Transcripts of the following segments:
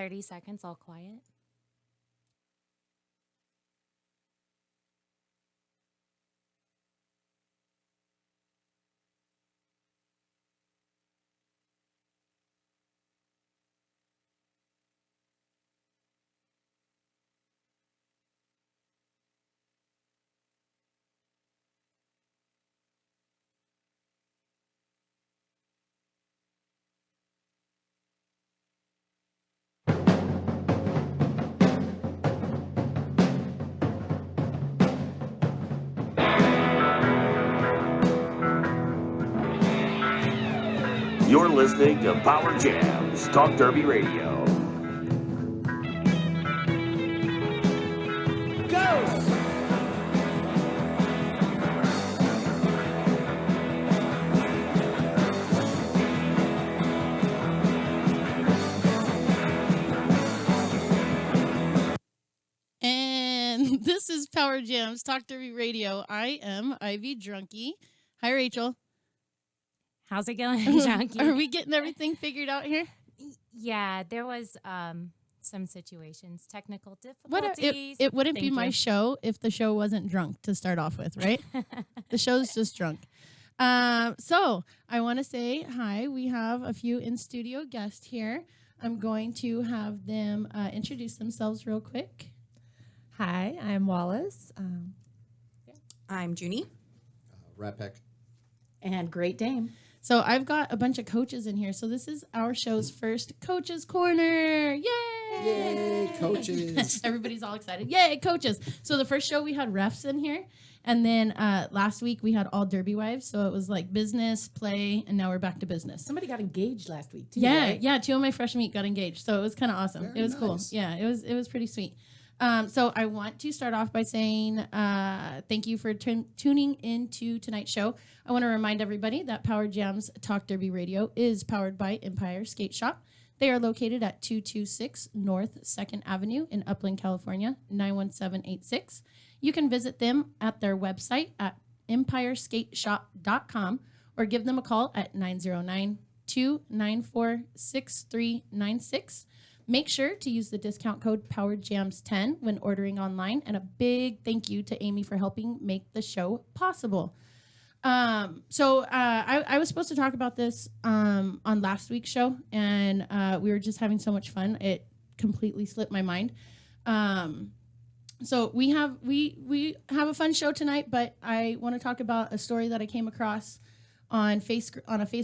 30 seconds, all quiet. You're listening to Power Jams, Talk Derby Radio. Go! And this is Power Jams, Talk Derby Radio. I am Ivy Drunky. Hi, Rachel. How's it going, Junkie? Are we getting everything figured out here? Yeah, there was some situations, technical difficulties. It wouldn't Thank be my you. show if the show wasn't drunk to start off with, right? The show's just drunk. So I want to say hi. We have a few in-studio guests here. I'm going to have them introduce themselves real quick. Hi, I'm Wallace. I'm Junie. Rapek. And Great Dame. So I've got a bunch of coaches in here. So this is our show's first Coaches Corner. Yay! Yay, coaches. Everybody's all excited. Yay, coaches. So the first show we had refs in here. And then last week we had all Derby wives. So it was like business, play, and now we're back to business. Somebody got engaged last week, too. Yeah, right? yeah. 2 of my fresh meat got engaged. So it was kind of awesome. Very it was cool. nice. Yeah, it was pretty sweet. So I want to start off by saying thank you for tuning into tonight's show. I want to remind everybody that Power Jams Talk Derby Radio is powered by Empire Skate Shop. They are located at 226 North 2nd Avenue in Upland, California, 91786. You can visit them at their website at empireskateshop.com or give them a call at 909-294-6396. Make sure to use the discount code PowerJams10 when ordering online. And a big thank you to Amy for helping make the show possible. So I was supposed to talk about this on last week's show, and we were just having so much fun. It completely slipped my mind. So we have a fun show tonight, but I want to talk about a story that I came across on a Facebook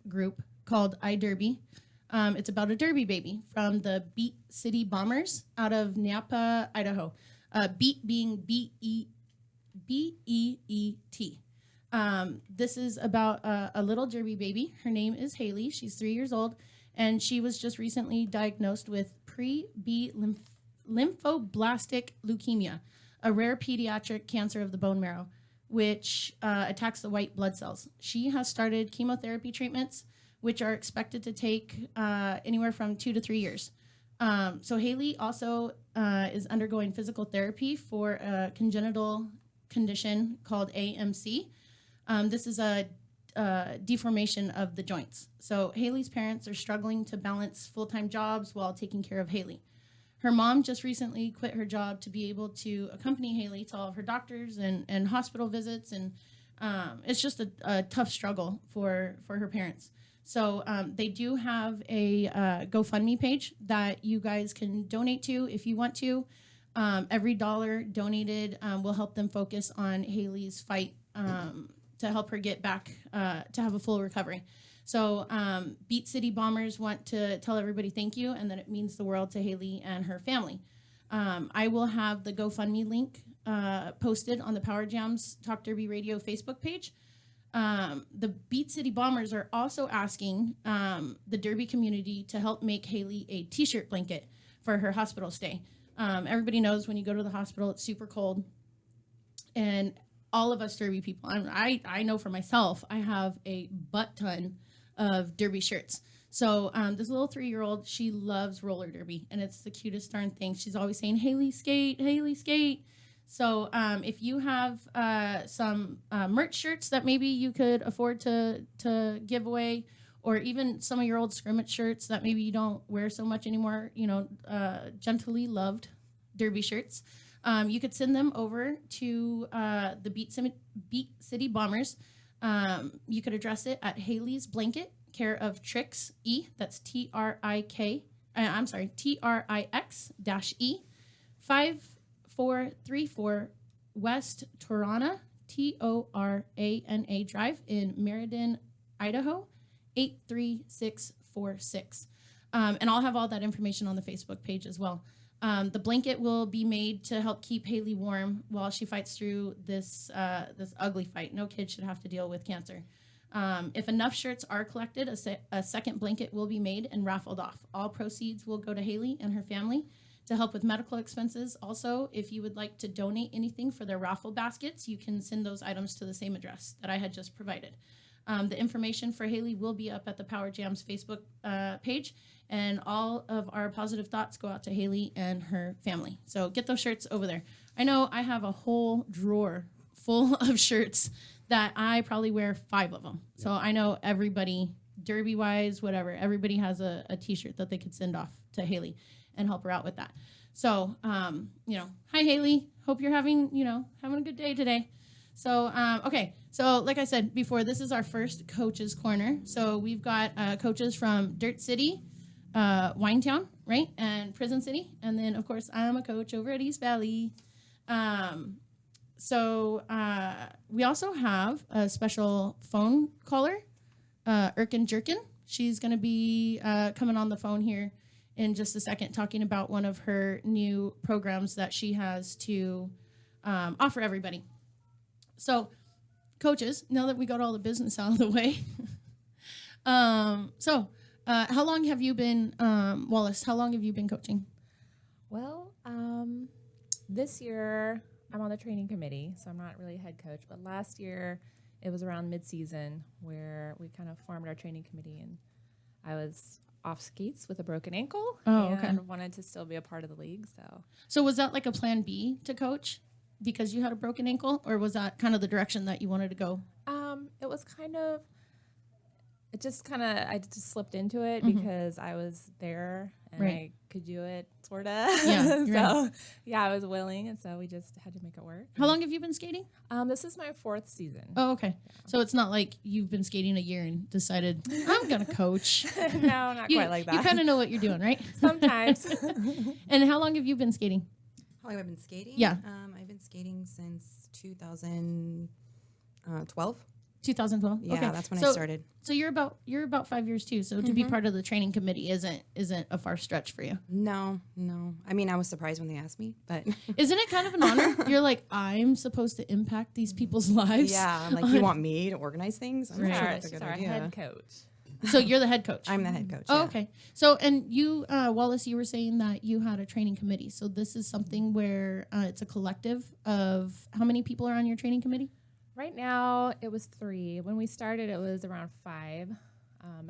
group called iDerby. It's about a Derby baby from the Beat City Bombers out of Napa, Idaho. Beat being B-E-E-T. This is about a little Derby baby. Her name is Haley. She's 3 years old, and she was just recently diagnosed with pre-B lymphoblastic leukemia, a rare pediatric cancer of the bone marrow, which attacks the white blood cells. She has started chemotherapy treatments, which are expected to take anywhere from 2 to 3 years. So Haley also is undergoing physical therapy for a congenital condition called AMC. This is a deformation of the joints. So Haley's parents are struggling to balance full-time jobs while taking care of Haley. Her mom just recently quit her job to be able to accompany Haley to all of her doctors and hospital visits, and it's just a tough struggle for her parents. So they do have a GoFundMe page that you guys can donate to if you want to. Every dollar donated will help them focus on Haley's fight to help her get back to have a full recovery. So Beat City Bombers want to tell everybody thank you, and that it means the world to Haley and her family. I will have the GoFundMe link posted on the Power Jams Talk Derby Radio Facebook page. The Beat City Bombers are also asking the Derby community to help make Haley a t-shirt blanket for her hospital stay. Everybody knows when you go to the hospital, it's super cold. And all of us Derby people, I know for myself, I have a butt ton of Derby shirts. So this little 3-year-old, she loves roller derby, and it's the cutest darn thing. She's always saying, Haley, skate, Haley, skate. So if you have some merch shirts that maybe you could afford to give away, or even some of your old scrimmage shirts that maybe you don't wear so much anymore, gently loved derby shirts. You could send them over to the Beat City Bombers. You could address it at Haley's Blanket, care of Trix E. That's TRIK. I'm sorry, TRIX-E, 5434 West Torana, TORANA Drive in Meriden, Idaho, 83646. And I'll have all that information on the Facebook page as well. The blanket will be made to help keep Haley warm while she fights through this ugly fight. No kid should have to deal with cancer. If enough shirts are collected, a second blanket will be made and raffled off. All proceeds will go to Haley and her family to help with medical expenses. Also, if you would like to donate anything for their raffle baskets, you can send those items to the same address that I had just provided. The information for Haley will be up at the Power Jams Facebook page, and all of our positive thoughts go out to Haley and her family. So get those shirts over there. I know I have a whole drawer full of shirts that I probably wear 5 of them. So I know everybody, derby-wise, whatever, everybody has a T-shirt that they could send off to Haley and help her out with that. So, hi, Haley. Hope you're having a good day today. So, okay. So, like I said before, this is our first Coaches Corner. So, we've got coaches from Dirt City, Winetown, right, and Prison City. And then, of course, I'm a coach over at East Valley. So we also have a special phone caller, Erkin Jerkin. She's going to be coming on the phone here in just a second, talking about one of her new programs that she has to offer everybody. So, coaches, now that we got all the business out of the way, how long have you been, Wallace, how long have you been coaching? Well, this year I'm on the training committee, so I'm not really a head coach. But last year it was around mid-season where we kind of formed our training committee, and I was off skates with a broken ankle and wanted to still be a part of the league. So was that like a plan B to coach because you had a broken ankle, or was that kind of the direction that you wanted to go? It was I just slipped into it because I was there and I could do it, sort of. Yeah, So, I was willing, and so we just had to make it work. How long have you been skating? This is my 4th season. Oh, okay. Yeah. So it's not like you've been skating a year and decided, I'm going to coach. No, not quite like that. You kind of know what you're doing, right? Sometimes. And how long have you been skating? How long have I been skating? Yeah. I've been skating since 2012. 2012. Yeah, okay. that's when I started. So you're about 5 years too. So to be part of the training committee isn't a far stretch for you. No. I mean, I was surprised when they asked me, but isn't it kind of an honor? You're like, I'm supposed to impact these people's lives. Yeah, like you want me to organize things? I'm not sure that's a good idea. Head coach. So you're the head coach. I'm the head coach. Oh, okay. So and you, Wallace, you were saying that you had a training committee. So this is something where it's a collective of how many people are on your training committee? Right now, it was 3. When we started, it was around 5.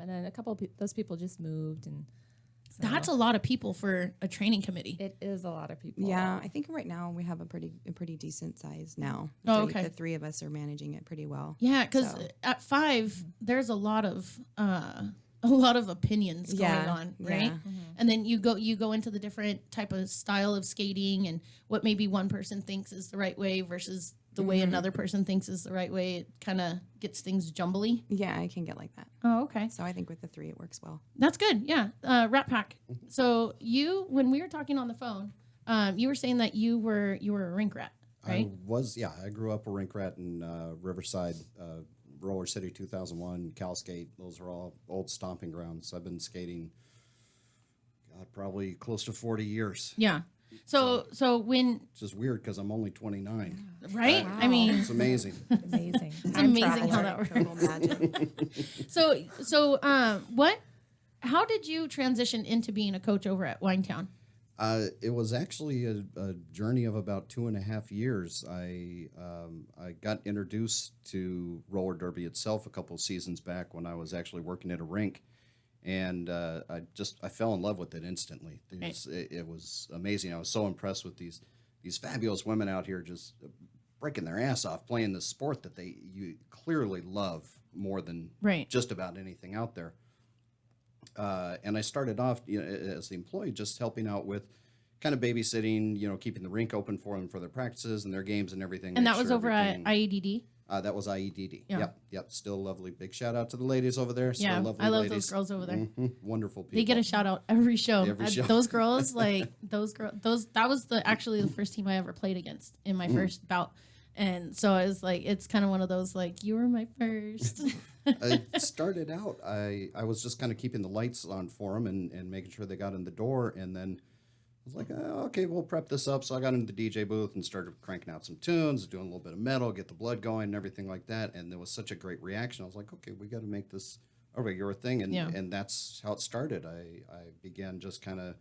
And then a couple of those people just moved. And so that's a lot of people for a training committee. It is a lot of people. Yeah, I think right now we have a pretty decent size now. Oh, okay. The 3 of us are managing it pretty well. Yeah, because at 5, there's a lot of opinions going on, right? Yeah. And then you go into the different type of style of skating and what maybe one person thinks is the right way versus the way another person thinks is the right way. It kind of gets things jumbly. Yeah, I can get like that. Oh, okay. So I think with the 3, it works well. That's good. Yeah. Rat Pack. So when we were talking on the phone, you were saying that you were a rink rat, right? I grew up a rink rat in Riverside, Roller City 2001, Cal Skate. Those are all old stomping grounds. I've been skating, probably close to 40 years. Yeah. So when it's just weird because I'm only 29. Right? Wow. I mean, It's amazing. Amazing. it's amazing how that works. Total magic. So how did you transition into being a coach over at Winetown? It was actually a journey of about 2.5 years. I got introduced to roller derby itself a couple of seasons back when I was actually working at a rink, and I fell in love with it instantly. It was amazing. I was so impressed with these fabulous women out here just breaking their ass off playing this sport that you clearly love more than Right. just about anything out there. And I started off as the employee, just helping out with kind of babysitting, keeping the rink open for them for their practices and their games and everything. And make that was sure over at everything- IEDD. That was IEDD. Yeah. Yep. Still lovely. Big shout out to the ladies over there. Still Yeah, lovely I love ladies. those girls over there. Wonderful people. They get a shout out every show. Every show. Those girls, that was actually the first team I ever played against in my first bout. And so I was like, it's kind of one of those, like, you were my first. I started out, I was just kind of keeping the lights on for them and making sure they got in the door. And then I was like, okay, we'll prep this up. So I got into the DJ booth and started cranking out some tunes, doing a little bit of metal, get the blood going and everything like that. And there was such a great reaction. I was like, okay, we got to make this a regular thing. And that's how it started. I began just kind of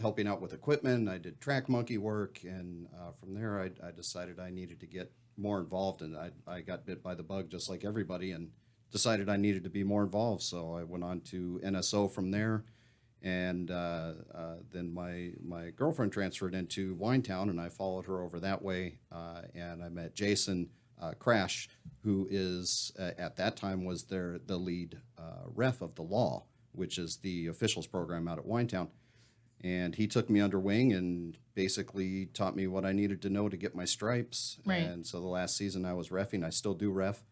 helping out with equipment. I did track monkey work. And from there, I decided I needed to get more involved. And I got bit by the bug just like everybody and decided I needed to be more involved. So I went on to NSO from there. And then my girlfriend transferred into Winetown, and I followed her over that way. And I met Jason Crash, who is at that time was the lead ref of the law, which is the officials program out at Winetown. And he took me under wing and basically taught me what I needed to know to get my stripes. Right. And so the last season I was reffing. I still do ref.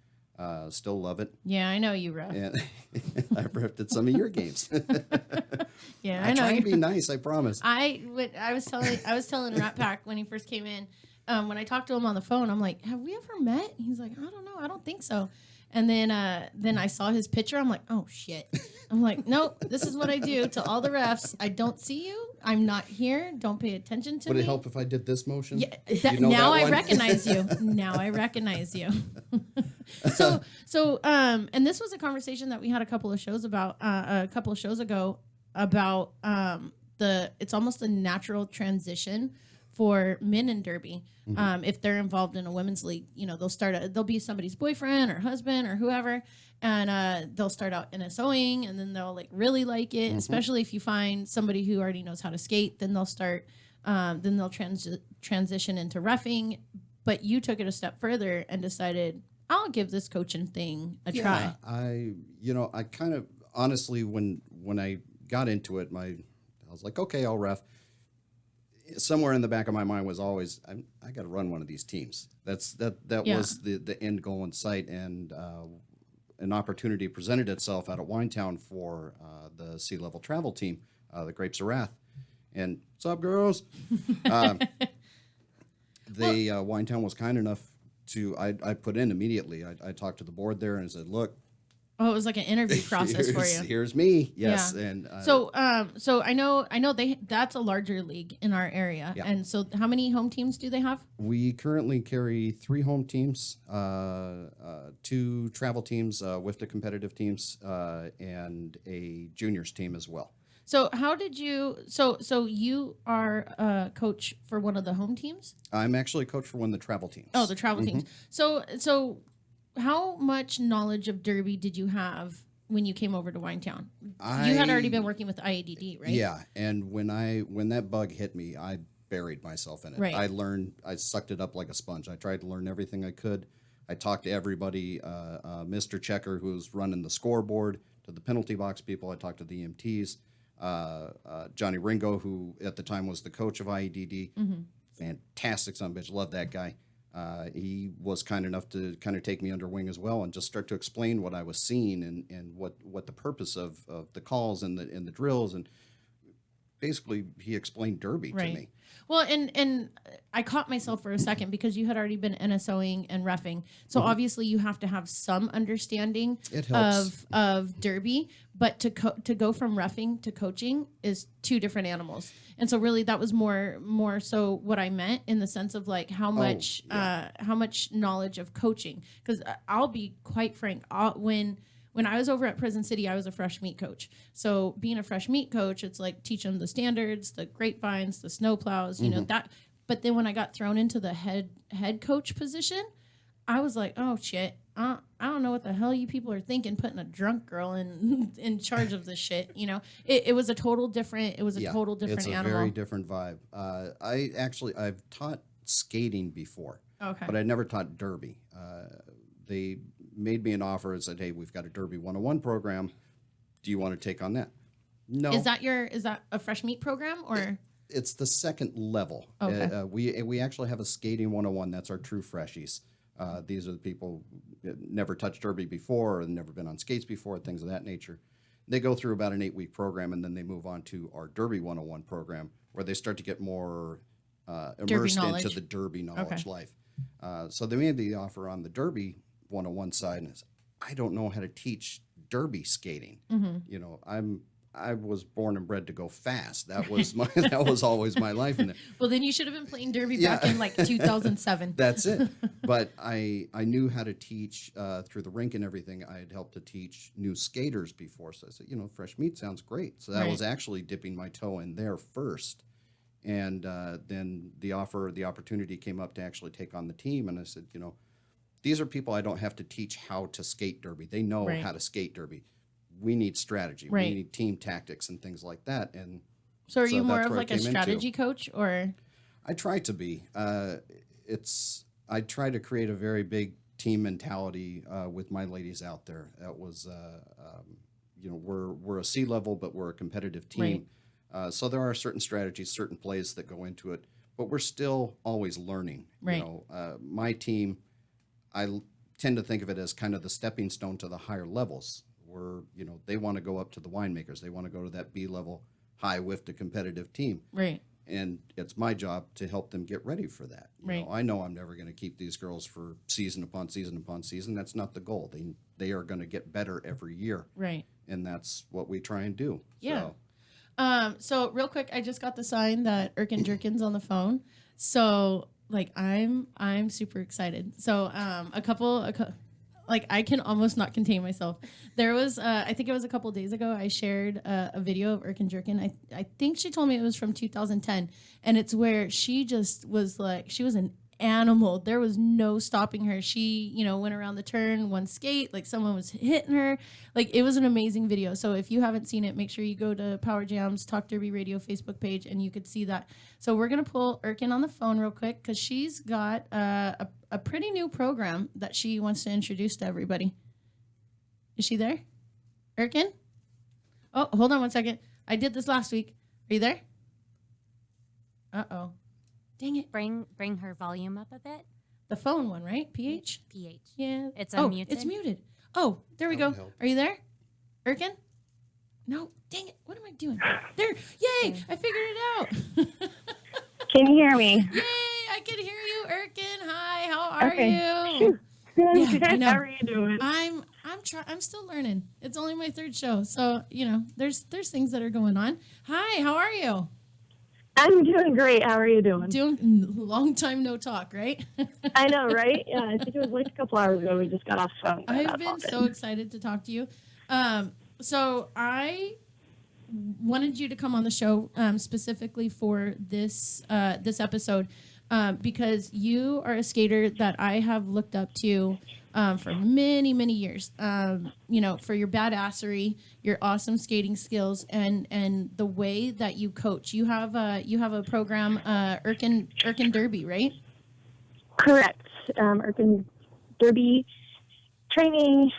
Still love it. Yeah, I know you, ref. And I've reffed at some of your games. Yeah, I I know. try and be nice, I promise. I was telling Rat Pack when he first came in, when I talked to him on the phone, I'm like, have we ever met? He's like, I don't know, I don't think so. And then I saw his picture. I'm like, oh shit. I'm like, nope, this is what I do to all the refs. I don't see you. I'm not here. Don't pay attention to me. Would it help if I did this motion? Yeah, You know now that I one? recognize you. Now I recognize you. And this was a conversation that we had a couple of shows ago about it's almost a natural transition for men in Derby. If they're involved in a women's league, they'll be somebody's boyfriend or husband or whoever, and they'll start out NSOing, and then they'll like really like it, especially if you find somebody who already knows how to skate, then they'll transition into reffing. But you took it a step further and decided, I'll give this coaching thing a try. I kind of honestly, when I got into it, I was like, okay, I'll ref. Somewhere in the back of my mind was always, I got to run one of these teams. That was the end goal in sight, and an opportunity presented itself out at Winetown for the Sea Level Travel team, the Grapes of Wrath. And what's up, girls? Winetown was kind enough to, I put in immediately. I talked to the board there and said, look, Oh, it was like an interview process for you. Here's me. Yes. Yeah. And so I know that's a larger league in our area. Yeah. And so how many home teams do they have? we currently carry 3 home teams, 2 travel teams, WIFTA competitive teams, and a juniors team as well. So how did you so you are a coach for one of the home teams? I'm actually a coach for one of the travel teams. Oh, the travel teams. So how much knowledge of Derby did you have when you came over to Winetown? You had already been working with IADD, right? Yeah, and when that bug hit me, I buried myself in it. Right. I sucked it up like a sponge. I tried to learn everything I could. I talked to everybody, Mr. Checker, who's running the scoreboard, to the penalty box people. I talked to the EMTs, Johnny Ringo, who at the time was the coach of IEDD. Fantastic son of a bitch. Love that guy. He was kind enough to kind of take me under wing as well and just start to explain what I was seeing and what the purpose of the calls and the drills, and basically he explained Derby to me. Well, and I caught myself for a second because you had already been NSOing and reffing. So obviously you have to have some understanding It helps. of Derby, but to go from reffing to coaching is 2 different animals. And so really that was more so what I meant in the sense of like how much knowledge of coaching, because I'll be quite frank, when I was over at Prison City, I was a fresh meat coach. So being a fresh meat coach, it's like teach them the standards, the grapevines, the snow plows, you know, that. But then when I got thrown into the head coach position, I was like, oh shit, I don't know what the hell you people are thinking, putting a drunk girl in charge of this shit. You know, it was a total different. It was a total different it's a animal. very different vibe. I've taught skating before, Okay. but I never taught Derby. They made me an offer and said, hey, we've got a Derby 101 program. do you want to take on that? No. Is that a fresh meat program or? It's the second level. Okay. We actually have a skating 101. That's our true freshies. These are the people that never touched derby before or never been on skates before, things of that nature. They go through about an 8-week program, and then they move on to our Derby 101 program, where they start to get more immersed into the Derby knowledge life. So they made the offer on the Derby 101 side, and I don't know how to teach Derby skating. You know, I was born and bred to go fast. That was always my life. Well, then you should have been playing Derby back in like 2007. That's it. But I knew how to teach through the rink and everything. I had helped to teach new skaters before. So I said, you know, fresh meat sounds great. So that was actually dipping my toe in there first. And then the opportunity came up to actually take on the team. And I said, you know, these are people I don't have to teach how to skate Derby. They know how to skate Derby. We need strategy. We need team tactics and things like that. And so are you more of like a strategy coach, or? I try to be. I try to create a very big team mentality with my ladies out there. That was, you know, we're a C level, but we're a competitive team. So there are certain strategies, certain plays that go into it, but we're still always learning. You know, my team, I tend to think of it as kind of the stepping stone to the higher levels. Where, you know, they want to go up to the winemakers. They want to go to that B level, high whiffed, competitive team. Right. And it's my job to help them get ready for that. You know, I know I'm never going to keep these girls for season upon season upon season. That's not the goal. They are going to get better every year. Right. And that's what we try and do. Yeah. So real quick, I just got the sign that Erkin Jerkin's on the phone. So like I'm super excited. So like I can almost not contain myself. There was, I think it was a couple days ago, I shared a video of Erkin Jerkin. I think she told me it was from 2010, and it's where she just was like, she was an animal. There was no stopping her. She, you know, went around the turn, one skate, like someone was hitting her. Like it was an amazing video. So if you haven't seen it, make sure you go to Power Jam's Talk Derby Radio Facebook page and you could see that. So we're going to pull Erkin on the phone real quick because she's got a pretty new program that she wants to introduce to everybody. Is she there? Erkin? Oh, hold on one second. I did this last week. Are you there? Uh-oh. Dang it. Bring her volume up a bit. The phone one, right? PH? PH. Yeah. It's unmuted. Oh, it's muted. Oh, there we go. Are you there? Erkin? No. Dang it. What am I doing? There. Yay. I figured it out. Can you hear me? Yay. I can hear you, Erkin. Hi. How are you? Good. I know. How are you doing? I'm still learning. It's only my third show. So, you know, there's things that are going on. Hi. How are you? I'm doing great. How are you doing? Long time no talk, right? I know, right? Yeah, I think it was like a couple hours ago we just got off the phone. I've been so excited to talk to you. So I wanted you to come on the show specifically for this episode because you are a skater that I have looked up to for many, many years. You know, for your badassery, your awesome skating skills, and the way that you coach. You have a program, Erkin Derby, right? Correct. Erkin Derby Training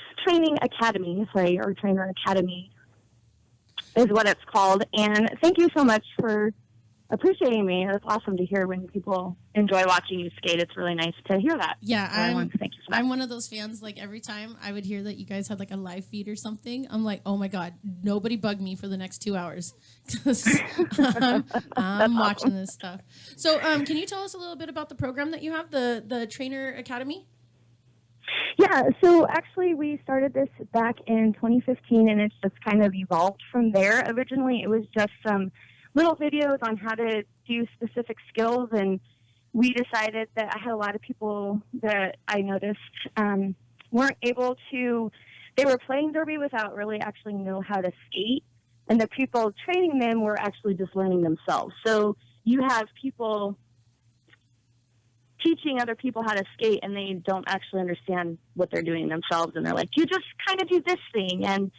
Academy, or Trainer Academy is what it's called. And thank you so much for appreciating me. It's awesome to hear when people enjoy watching you skate. It's really nice to hear that. Yeah, so I want to thank you for that. I'm one of those fans. Like every time I would hear that you guys had like a live feed or something, I'm like, oh my god, nobody bug me for the next 2 hours because I'm watching this stuff. So, can you tell us a little bit about the program that you have, the Trainer Academy? Yeah, so actually we started this back in 2015, and it's just kind of evolved from there. Originally, it was just some little videos on how to do specific skills, and we decided that I had a lot of people that I noticed weren't able to, they were playing derby without really actually know how to skate, and the people training them were actually just learning themselves. So you have people teaching other people how to skate, and they don't actually understand what they're doing themselves, and they're like, you just kind of do this thing, and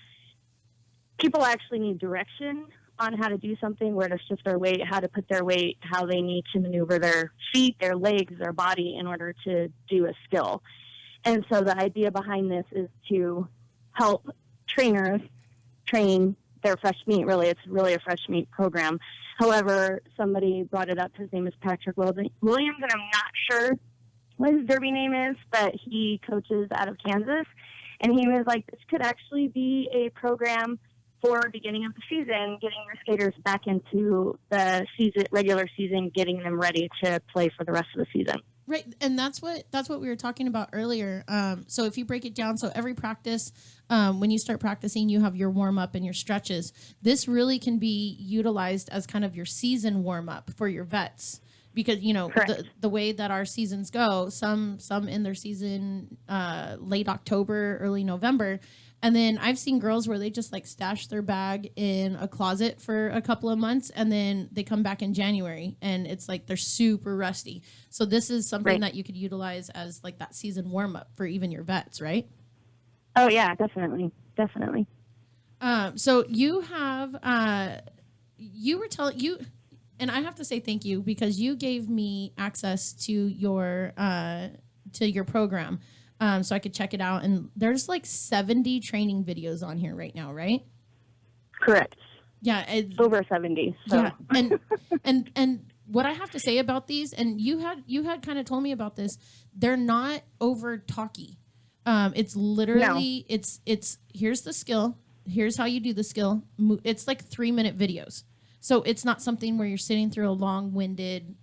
people actually need direction on how to do something, where to shift their weight, how to put their weight, how they need to maneuver their feet, their legs, their body in order to do a skill. And so the idea behind this is to help trainers train their fresh meat. Really, it's really a fresh meat program. However, somebody brought it up. His name is Patrick Williams, and I'm not sure what his derby name is, but he coaches out of Kansas. And he was like, this could actually be a program for beginning of the season, getting your skaters back into the season, regular season, getting them ready to play for the rest of the season. Right, and that's what we were talking about earlier. So if you break it down, so every practice, when you start practicing, you have your warm up and your stretches. This really can be utilized as kind of your season warm up for your vets, because the way that our seasons go, some in their season late October, early November. And then I've seen girls where they just like stash their bag in a closet for a couple of months, and then they come back in January and it's like they're super rusty. So this is something that you could utilize as like that season warm up for even your vets, right? Oh yeah, definitely. So you have you were telling you, and I have to say thank you, because you gave me access to your program. So I could check it out. And there's like 70 training videos on here right now, right? Correct. Yeah. Over 70. So. Yeah. And what I have to say about these, and you had kind of told me about this, they're not over talky. It's literally, it's here's the skill. Here's how you do the skill. It's like 3-minute videos. So it's not something where you're sitting through a long-winded,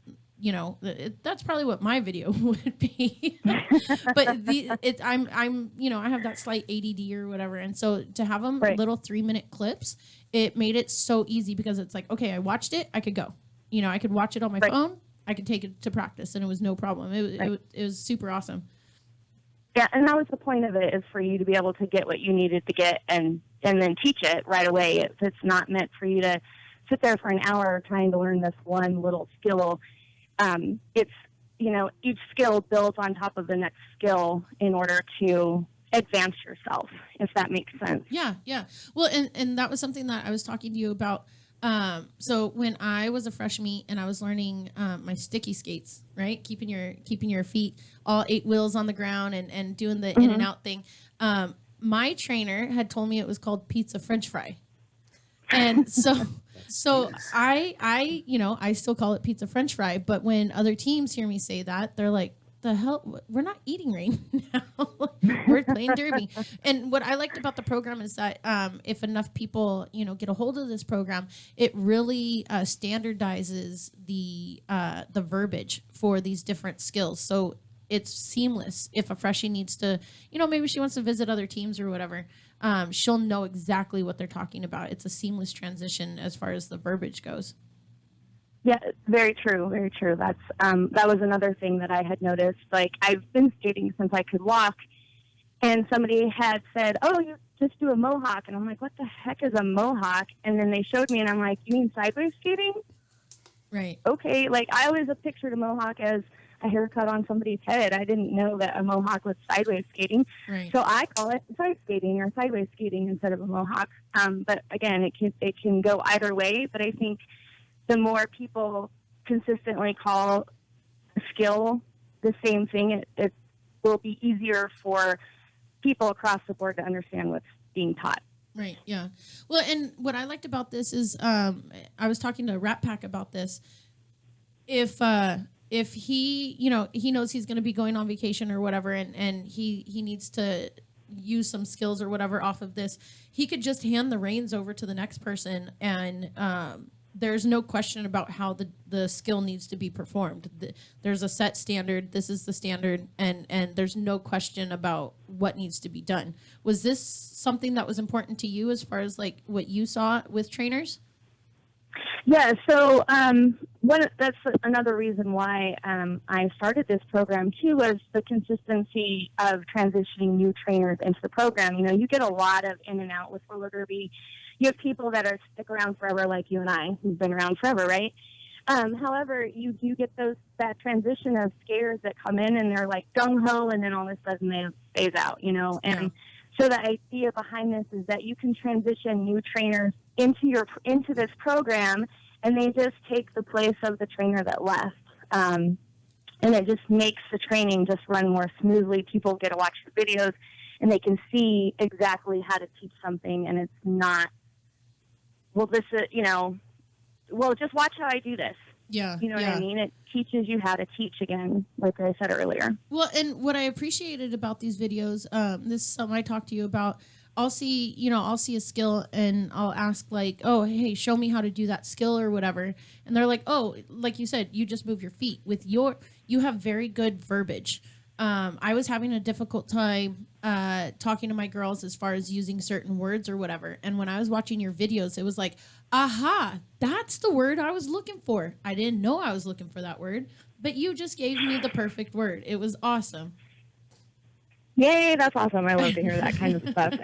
that's probably what my video would be. But I'm I have that slight ADD or whatever, and so to have them little 3-minute clips, it made it so easy, because it's like, okay, I watched it, I could go. I could watch it on my phone, I could take it to practice, and it was no problem. It was super awesome. Yeah, and that was the point of it, is for you to be able to get what you needed to get and then teach it right away. It's not meant for you to sit there for an hour trying to learn this one little skill. It's, each skill builds on top of the next skill in order to advance yourself, if that makes sense. Yeah. Well, and that was something that I was talking to you about. So when I was a fresh meat and I was learning my sticky skates, right? Keeping your feet all 8 wheels on the ground and doing the in and out thing. My trainer had told me it was called pizza French fry. And so I still call it pizza French fry, but when other teams hear me say that, they're like, the hell, we're not eating right now. We're playing derby. And what I liked about the program is that if enough people, get a hold of this program, it really standardizes the verbiage for these different skills. So it's seamless. If a freshie needs to, maybe she wants to visit other teams or whatever, she'll know exactly what they're talking about. It's a seamless transition as far as the verbiage goes. Yeah, very true, very true. That's that was another thing that I had noticed. Like, I've been skating since I could walk, and somebody had said, "Oh, you just do a mohawk," and I'm like, "What the heck is a mohawk?" And then they showed me, and I'm like, "You mean sideways skating?" Right. Okay. Like, I always have pictured a mohawk as a haircut on somebody's head. I didn't know that a mohawk was sideways skating. Right. So I call it side skating or sideways skating instead of a mohawk. But again, it can go either way. But I think the more people consistently call a skill the same thing, it will be easier for people across the board to understand what's being taught. Right. Yeah. Well, and what I liked about this is I was talking to Rat Pack about this. If he, he knows he's going to be going on vacation or whatever, and he needs to use some skills or whatever off of this, he could just hand the reins over to the next person, and there's no question about how the skill needs to be performed. There's a set standard. This is the standard, and there's no question about what needs to be done. Was this something that was important to you as far as like what you saw with trainers? Yeah, so that's another reason why I started this program too, was the consistency of transitioning new trainers into the program. You get a lot of in and out with roller derby. You have people that are stick around forever, like you and I, who've been around forever, right? However, you do get that transition of skaters that come in and they're like gung ho, and then all of a sudden they phase out, And so the idea behind this is that you can transition new trainers into this program, and they just take the place of the trainer that left. And it just makes the training just run more smoothly. People get to watch the videos. and they can see exactly how to teach something, and it's not, well, this is, well, just watch how I do this. Yeah. You know what yeah. I mean? It teaches you how to teach again, like I said earlier. Well, and what I appreciated about these videos, this is something I talked to you about. I'll see a skill and I'll ask like, oh, hey, show me how to do that skill or whatever. And they're like, oh, like you said, you just move your feet you have very good verbiage. I was having a difficult time talking to my girls as far as using certain words or whatever. And when I was watching your videos, it was like, aha, that's the word I was looking for. I didn't know I was looking for that word, but you just gave me the perfect word. It was awesome. Yay, that's awesome. I love to hear that kind of stuff.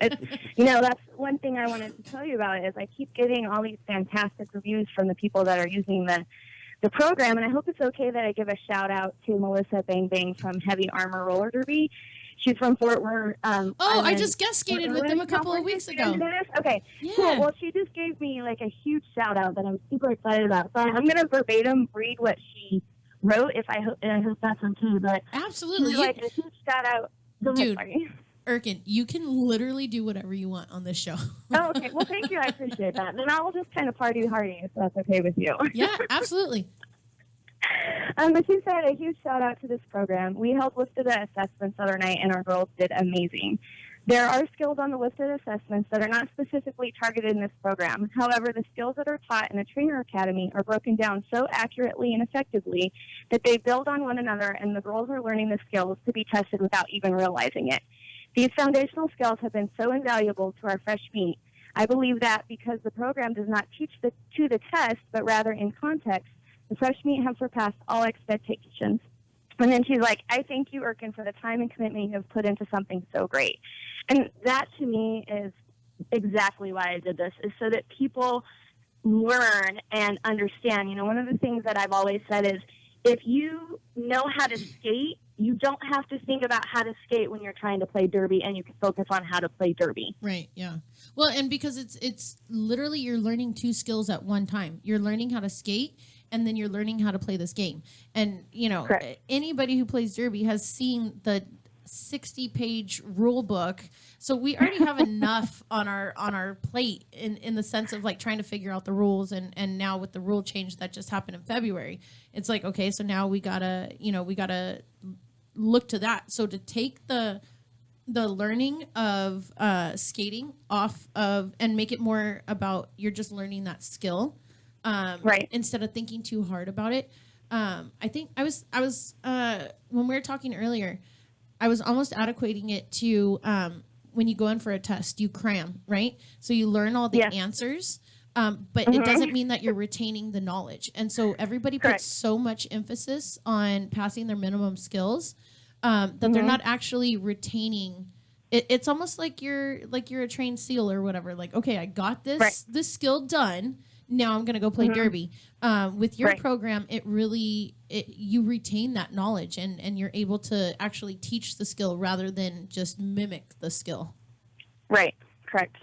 That's one thing I wanted to tell you about is I keep getting all these fantastic reviews from the people that are using the program, and I hope it's okay that I give a shout out to Melissa Bang Bang from Heavy Armor Roller Derby. She's from Fort Worth. I just guest skated with them a couple of weeks ago. Okay, Yeah. cool. Well, she just gave me like a huge shout out that I'm super excited about. So I'm going to verbatim read what she wrote, and I hope that's okay. But Absolutely. she's like a huge shout out. Dude, Erkin, you can literally do whatever you want on this show. Oh, okay. Well, thank you. I appreciate that. Then I'll just kind of party hardy if that's okay with you. Yeah, absolutely. But she said a huge shout out to this program. We held lifted assessments the other night, and our girls did amazing. There are skills on the lifted assessments that are not specifically targeted in this program. However, the skills that are taught in the Trainer Academy are broken down so accurately and effectively that they build on one another, and the girls are learning the skills to be tested without even realizing it. These foundational skills have been so invaluable to our fresh meat. I believe that because the program does not teach to the test, but rather in context, the fresh meat have surpassed all expectations. And then she's like, I thank you, Erkin, for the time and commitment you have put into something so great. And that, to me, is exactly why I did this, is so that people learn and understand. One of the things that I've always said is if you know how to skate, you don't have to think about how to skate when you're trying to play derby, and you can focus on how to play derby. Right, yeah. Well, and because it's literally you're learning two skills at one time. You're learning how to skate, and then you're learning how to play this game. And, Correct. Anybody who plays derby has seen the 60-page rule book. So we already have enough on our plate in the sense of like trying to figure out the rules. And now with the rule change that just happened in February, it's like, okay, so now we gotta look to that. So to take the learning of skating off of and make it more about you're just learning that skill. Right. Instead of thinking too hard about it. I think I was when we were talking earlier, I was almost adequating it to when you go in for a test, you cram, right? So you learn all the answers, but it doesn't mean that you're retaining the knowledge. And so everybody puts so much emphasis on passing their minimum skills that they're not actually retaining. It's almost like you're a trained SEAL or whatever. Like, okay, I got this skill done. Now I'm going to go play derby. With your program, you retain that knowledge and you're able to actually teach the skill rather than just mimic the skill. Right. Correct.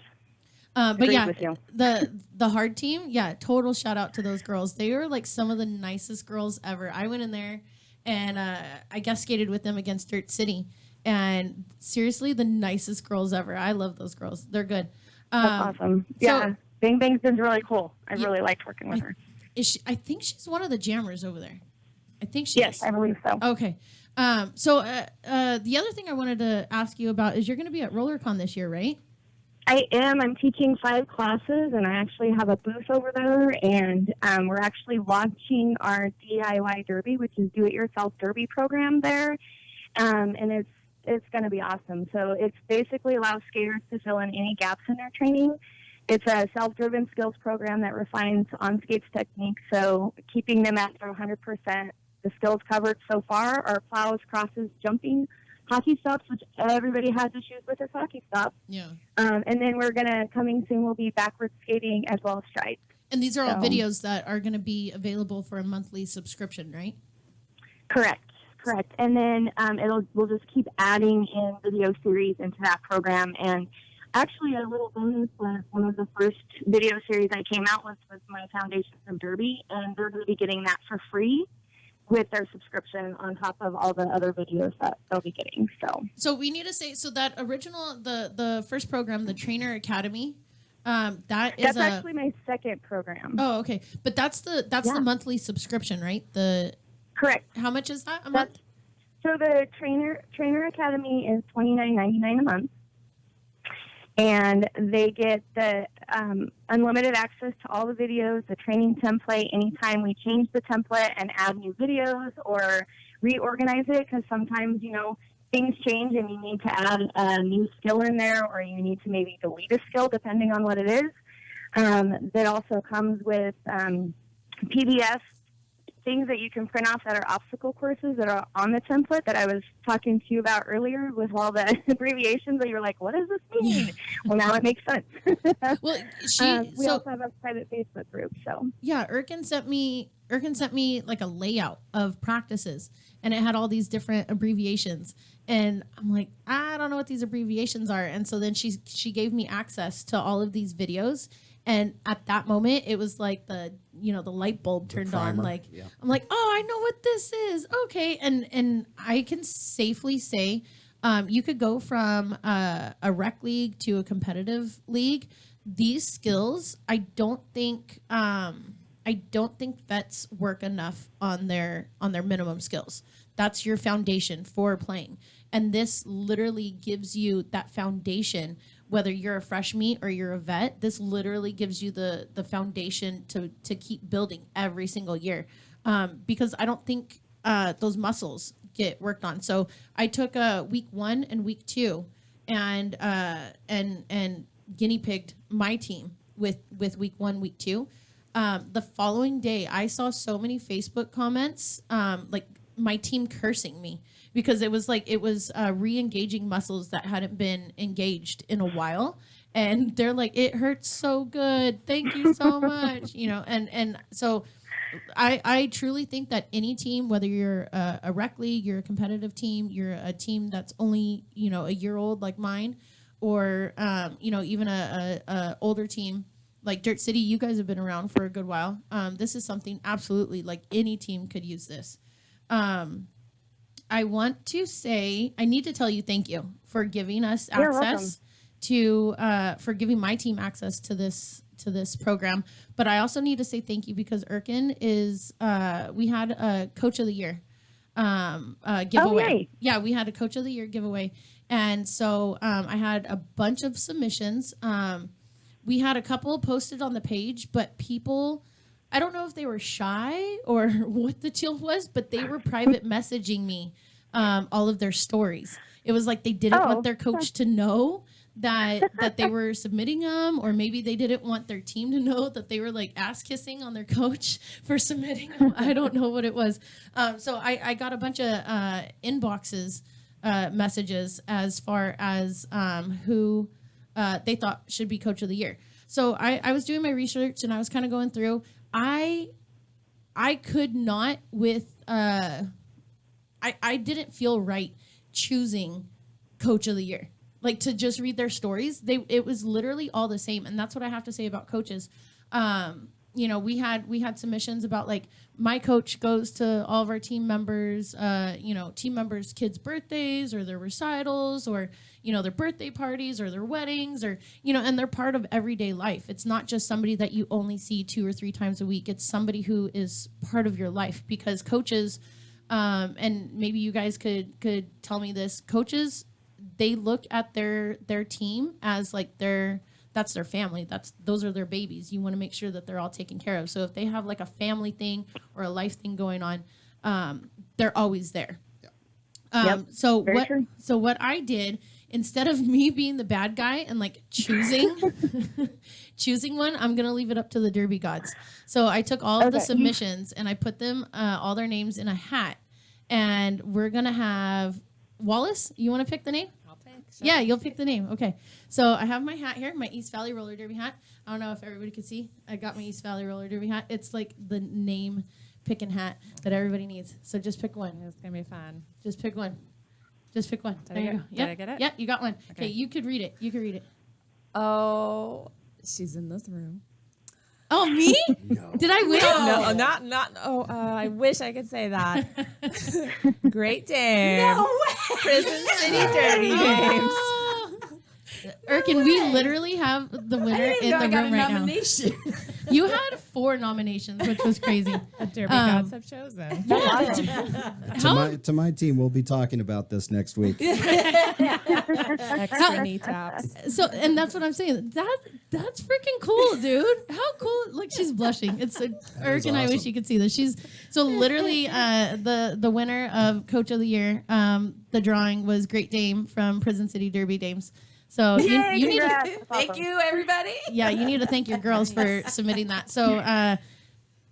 But yeah, the hard team, yeah, total shout out to those girls. They were like some of the nicest girls ever. I went in there and I guest skated with them against Dirt City. And seriously, the nicest girls ever. I love those girls. They're good. That's awesome. Yeah. Bang Bang's been really cool. I really liked working with her. I think she's one of the jammers over there. I think she is. Yes, I believe so. Okay. So the other thing I wanted to ask you about is you're going to be at RollerCon this year, right? I am. I'm teaching 5 classes, and I actually have a booth over there, and we're actually launching our DIY Derby, which is do-it-yourself derby program there, and it's going to be awesome. So it's basically allows skaters to fill in any gaps in their training. It's a self-driven skills program that refines on-skates techniques, so keeping them at their 100%. The skills covered so far are plows, crosses, jumping, hockey stops, which everybody has issues with is hockey stops. Yeah. And then coming soon will be backwards skating as well as strides. And these are all videos that are going to be available for a monthly subscription, right? Correct. And then we'll just keep adding in video series into that program. And actually, a little bonus was one of the first video series I came out with was my Foundations of Derby, and they're going to be getting that for free. with their subscription on top of all the other videos that they'll be getting. So we need to say, so that original, the first program, the Trainer Academy, that's actually my second program. Oh, okay. But that's the monthly subscription, right? Correct. How much is that a month? So the Trainer Academy is $29.99 a month, and they get the unlimited access to all the videos, the training template. Anytime we change the template and add new videos or reorganize it, because sometimes things change and you need to add a new skill in there, or you need to maybe delete a skill depending on what it is. That also comes with PDFs, things that you can print off that are obstacle courses that are on the template that I was talking to you about earlier with all the abbreviations that you're like, what does this mean? Well, now it makes sense. Well, we also have a private Facebook group. So yeah, Erkin sent me like a layout of practices, and it had all these different abbreviations, and I'm like, I don't know what these abbreviations are. And so then she gave me access to all of these videos, and at that moment it was like the light bulb turned on. Like, yeah. I'm like, oh, I know what this is. Okay. And I can safely say you could go from a rec league to a competitive league. These skills, I don't think vets work enough on their minimum skills. That's your foundation for playing. And this literally gives you that foundation, whether you're a fresh meat or you're a vet. This literally gives you the foundation to keep building every single year. Because I don't think those muscles get worked on. So I took week 1 and week 2 and guinea pigged my team with week 1, week 2. The following day, I saw so many Facebook comments, like my team cursing me, because it was re-engaging muscles that hadn't been engaged in a while. And they're like, it hurts so good. Thank you so much. And so I truly think that any team, whether you're a rec league, you're a competitive team, you're a team that's only, a year old like mine, or, even a older team, like Dirt City, you guys have been around for a good while. This is something absolutely like any team could use this. I want to say, I need to tell you thank you for giving us access to, for giving my team access to this program. But I also need to say thank you because Erkin is, we had a Coach of the Year giveaway. Oh, yeah, we had a Coach of the Year giveaway. And so I had a bunch of submissions. We had a couple posted on the page, but people, I don't know if they were shy or what the deal was, but they were private messaging me all of their stories. It was like they didn't want their coach to know that they were submitting them, or maybe they didn't want their team to know that they were like ass kissing on their coach for submitting them. I don't know what it was. So I got a bunch of inboxes, messages as far as who they thought should be Coach of the Year. So I was doing my research and I was kind of going through. I could not with I didn't feel right choosing Coach of the Year. Like, to just read their stories, it was literally all the same, and that's what I have to say about coaches. We had submissions about, like, my coach goes to all of our team members, team members' kids' birthdays or their recitals or, their birthday parties or their weddings or, and they're part of everyday life. It's not just somebody that you only see 2 or 3 times a week. It's somebody who is part of your life, because coaches, and maybe you guys could tell me this, coaches, they look at their team as like that's their family. Those are their babies. You want to make sure that they're all taken care of. So if they have like a family thing or a life thing going on, they're always there. Yeah. So what I did, instead of me being the bad guy and like choosing one, I'm gonna leave it up to the Derby gods. So I took all of the submissions and I put them all their names in a hat, and we're gonna have Wallace. You want to pick the name? Sure. Yeah, you'll pick the name. Okay. So I have my hat here, my East Valley Roller Derby hat. I don't know if everybody can see. I got my East Valley Roller Derby hat. It's like the name picking hat that everybody needs. So just pick one. It's going to be fun. Just pick one. Just pick one. Did I get it? Yeah, you got one. Okay, you could read it. Oh, she's in this room. Oh, me? No. Did I win? No, not. Oh, I wish I could say that. Great Dame. No way. Prison City Derby Games. Erkin, we literally have the winner in the room right nomination. now. You had 4 nominations, which was crazy. The Derby gods have chosen. To my team, we'll be talking about this next week. Extra knee taps. So, and that's what I'm saying. That's freaking cool, dude. How cool! Like she's blushing. It's Eric and I wish awesome. you could see this. She's so literally the winner of Coach of the Year. The drawing was Great Dame from Prison City Derby Dames. So you need to Congrats. That's Thank awesome. you, everybody. yeah, you need to thank your girls for submitting that. So,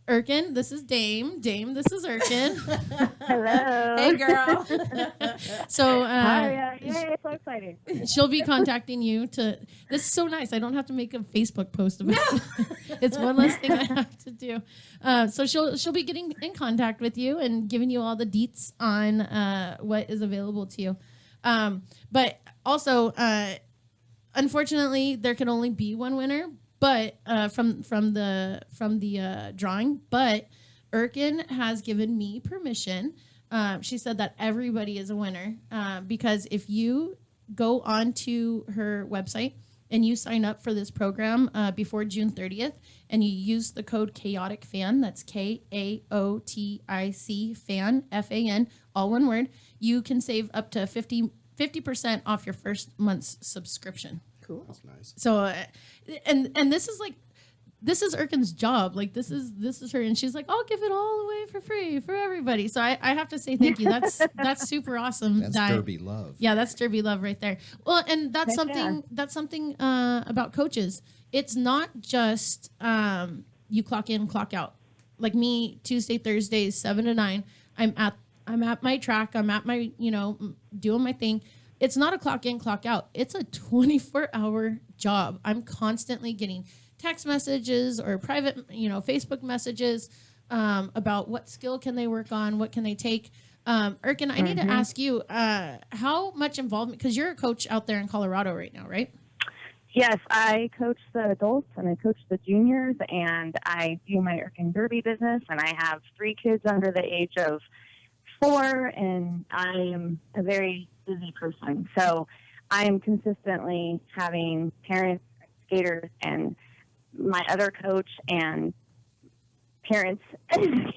Erkin, this is Dame. Dame, this is Erkin. Hello. Hey, girl. So, Hi, yay, it's so exciting. she'll be contacting you to. This is so nice. I don't have to make a Facebook post about it. It's one less thing I have to do. So she'll be getting in contact with you and giving you all the deets on what is available to you. But also, unfortunately, there can only be one winner. But from the drawing, but Erkin has given me permission. She said that everybody is a winner because if you go onto her website and you sign up for this program before June 30th and you use the code Kaotic Fan, that's KAOTIC Fan, FAN, all one word, you can save up to 50% off your first month's subscription. Cool. That's nice. So, and this is Erkin's job. Like this is her, and she's like, I'll give it all away for free for everybody. So I have to say thank you. That's super awesome. That's Derby love. Yeah, that's Derby love right there. Well, and that's Heck something about coaches. It's not just you clock in, clock out. Like me, Tuesday, Thursdays, 7 to 9. I'm at my track. I'm at my doing my thing. It's not a clock in, clock out. It's a 24-hour job. I'm constantly getting text messages or private, Facebook messages about what skill can they work on, what can they take. Erkin, I need to ask you, how much involvement, because you're a coach out there in Colorado right now, right? Yes, I coach the adults and I coach the juniors, and I do my Erkin Derby business, and I have 3 kids under the age of 4, and I am a very busy person. So I am consistently having parents, skaters, and my other coach and parents harass,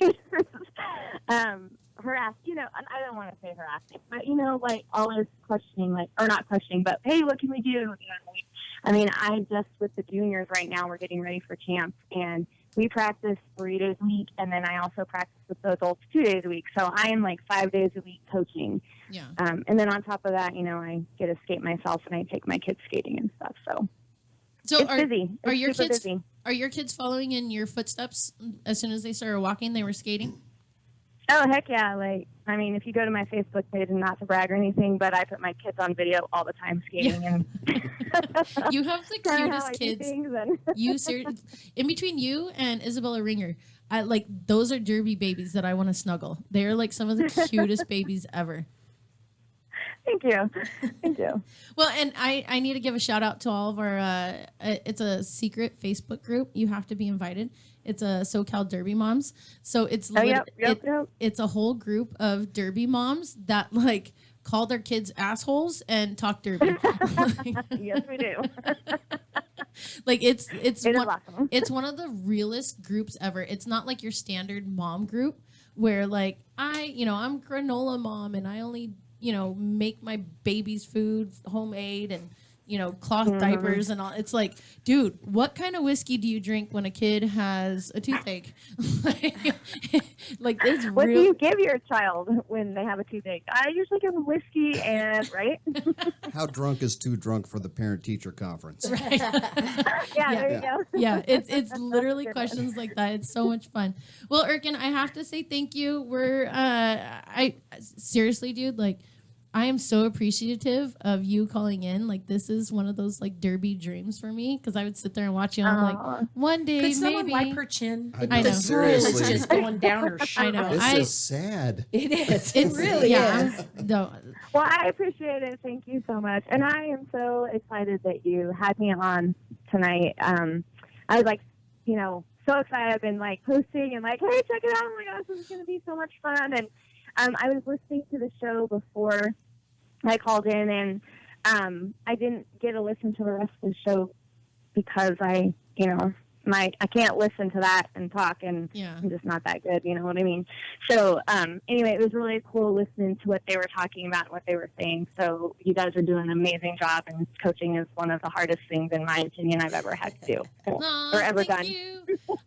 and I don't want to say harassing, but, like always questioning, or not questioning, but, hey, what can we do? I mean, I just with the juniors right now, we're getting ready for camp, and we practice 3 days a week, and then I also practice with the adults 2 days a week. So I am like 5 days a week coaching. Yeah. And then on top of that, I get to skate myself, and I take my kids skating and stuff. So it's busy. Are It's your super kids busy. Are your kids following in your footsteps? As soon as they started walking, they were skating? Oh, heck yeah. If you go to my Facebook page, and not to brag or anything, but I put my kids on video all the time skating. And You have the kinda how cutest I do kids. things, and You in between you and Isabella Ringer, those are Derby babies that I want to snuggle. They're like some of the cutest babies ever. Thank you. Thank you. Well, and I need to give a shout out to all of our. It's a secret Facebook group. You have to be invited. It's a SoCal Derby Moms. So it's Yep. it's a whole group of Derby moms that call their kids assholes and talk Derby. Yes, we do. It's It is awesome. it's one of the realest groups ever. It's not like your standard mom group where I'm granola mom and I only make my baby's food homemade and cloth diapers and all. It's like, dude, what kind of whiskey do you drink when a kid has a toothache? It's What real. do you give your child when they have a toothache? I usually give them whiskey right? How drunk is too drunk for the parent-teacher conference? Yeah, there you go. Yeah, it's literally questions like that. It's so much fun. Well, Erkin, I have to say thank you. I seriously, dude, I am so appreciative of you calling in. This is one of those Derby dreams for me because I would sit there and watch you. And I'm like, one day Could someone maybe. wipe her chin? I know. The drool is Seriously. just going down her shirt. I know. This is sad. It is. It's It really is. No, Well, I appreciate it. Thank you so much. And I am so excited that you had me on tonight. I was so excited. I've been like posting and like, hey, check it out. Oh my gosh, this is going to be so much fun. And I was listening to the show before I called in, and I didn't get to listen to the rest of the show because I can't listen to that and talk, and I'm just not that good. You know what I mean? So anyway, it was really cool listening to what they were talking about and what they were saying. So you guys are doing an amazing job, and coaching is one of the hardest things, in my opinion, I've ever had to do or ever done. You.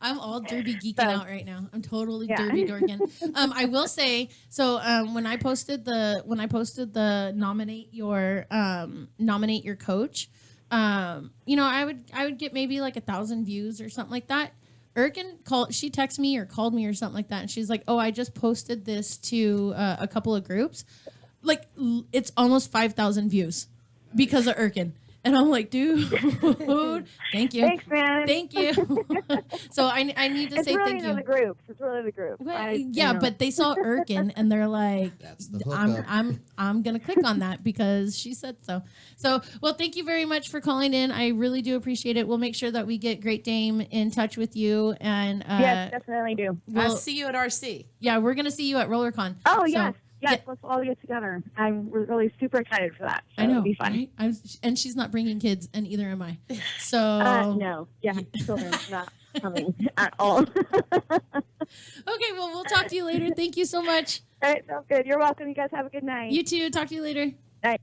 I'm all derby geeking out right now. I'm totally derby dorking. I will say, so when I posted the nominate your coach, I would get maybe like 1,000 views or something like that. She texted me or called me or something like that, and she's like, "Oh, I just posted this to a couple of groups." Like it's almost 5,000 views because of Erkin. And I'm like, dude, thank you. Thanks, man. Thank you. So I need to say thank you. The groups. It's really the group. Well, but they saw Erkin and they're like, That's the hookup. I'm gonna click on that because she said so. So well, thank you very much for calling in. I really do appreciate it. We'll make sure that we get Great Dame in touch with you. And yes, definitely do. I'll see you at RC. Yeah, we're gonna see you at RollerCon. Oh yes. Yes, let's all get together. I'm really super excited for that. So I know. It'll be fun. Right? And she's not bringing kids, and either am I. So no, children's not coming at all. Okay, well, we'll talk to you later. Thank you so much. All right, sounds good. You're welcome. You guys have a good night. You too. Talk to you later. Night.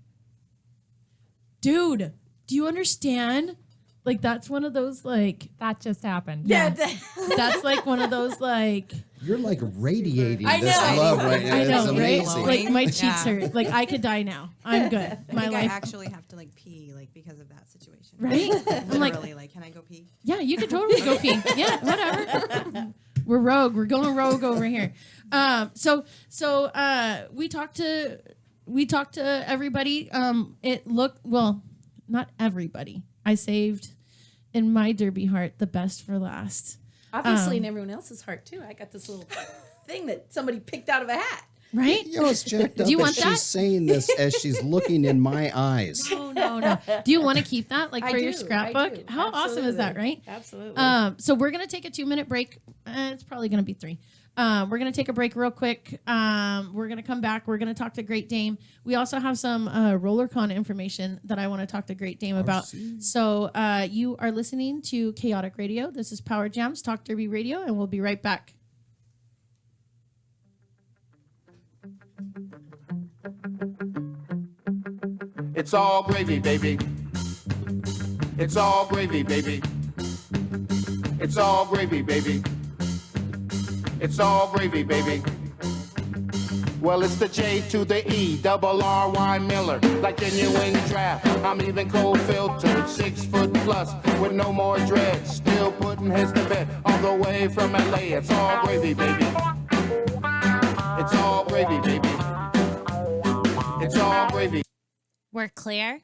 Dude, do you understand? Like, that's one of those, like... That just happened. Yeah. That's like one of those, like... You're like radiating I this know. love right now. I know, It's right? amazing. Like, my cheeks hurt. Like, I could die now. I'm good. I think I actually have to like pee like because of that situation. Right? I'm Literally, like, can I go pee? Yeah, you could totally go pee. Yeah, whatever. We're rogue. We're going rogue over here. So we talked to everybody. Not everybody. I saved in my derby heart the best for last. Obviously, in everyone else's heart too. I got this little thing that somebody picked out of a hat. Right? You know what's jacked up Do you is want she's that? saying this as she's looking in my eyes. No. Do you want to keep that like I for your do, scrapbook? I do. How awesome is that, right? Absolutely. So we're going to take a 2-minute break. It's probably going to be 3. We're going to take a break real quick. We're going to come back. We're going to talk to Great Dame. We also have some RollerCon information that I want to talk to Great Dame about. So you are listening to Kaotic Radio. This is Power Jams, Talk Derby Radio, and we'll be right back. It's all gravy, baby. It's all gravy, baby. It's all gravy, baby. It's all gravy, baby. Well, it's the J to the E, double R-Y Miller. Like genuine draft, I'm even cold filtered, 6 foot plus, with no more dreads. Still putting heads to bed, all the way from LA. It's all gravy, baby. It's all gravy, baby. It's all gravy. We're clear.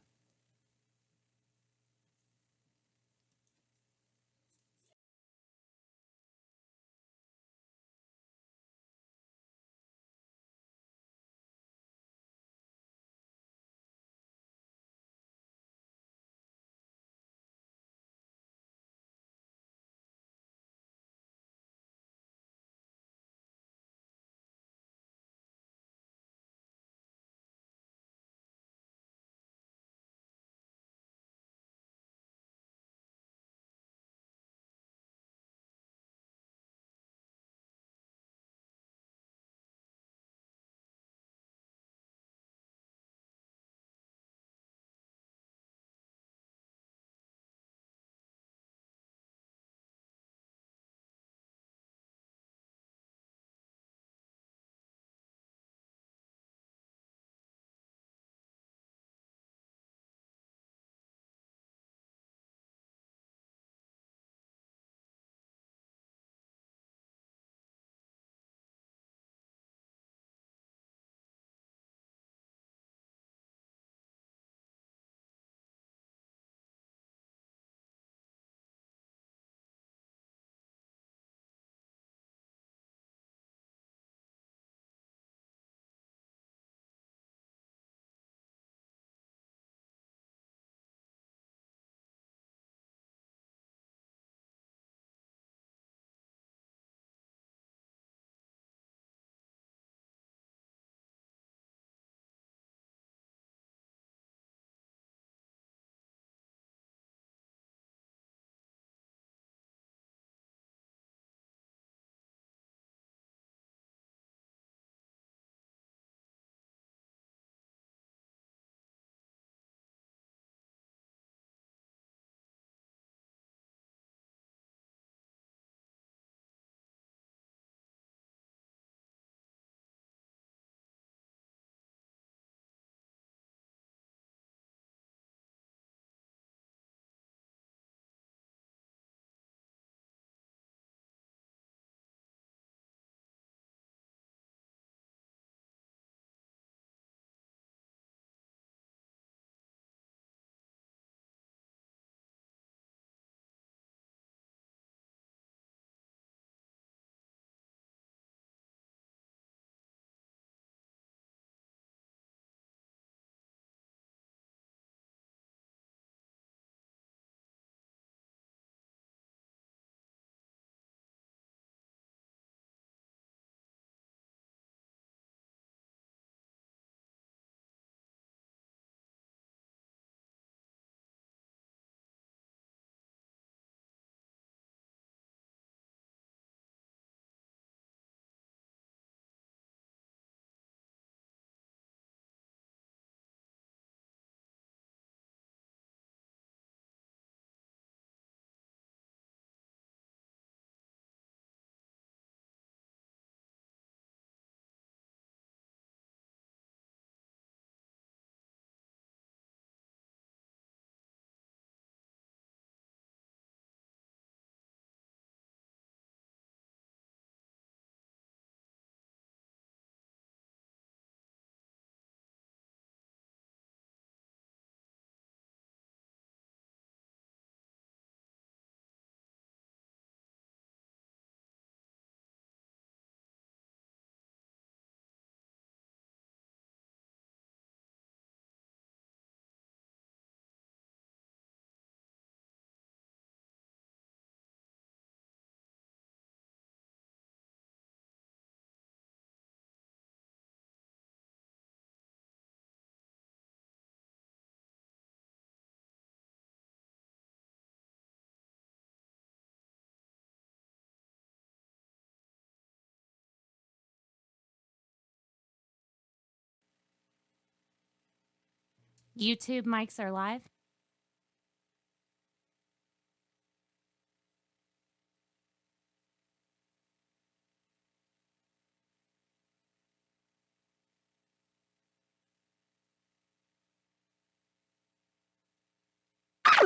YouTube mics are live.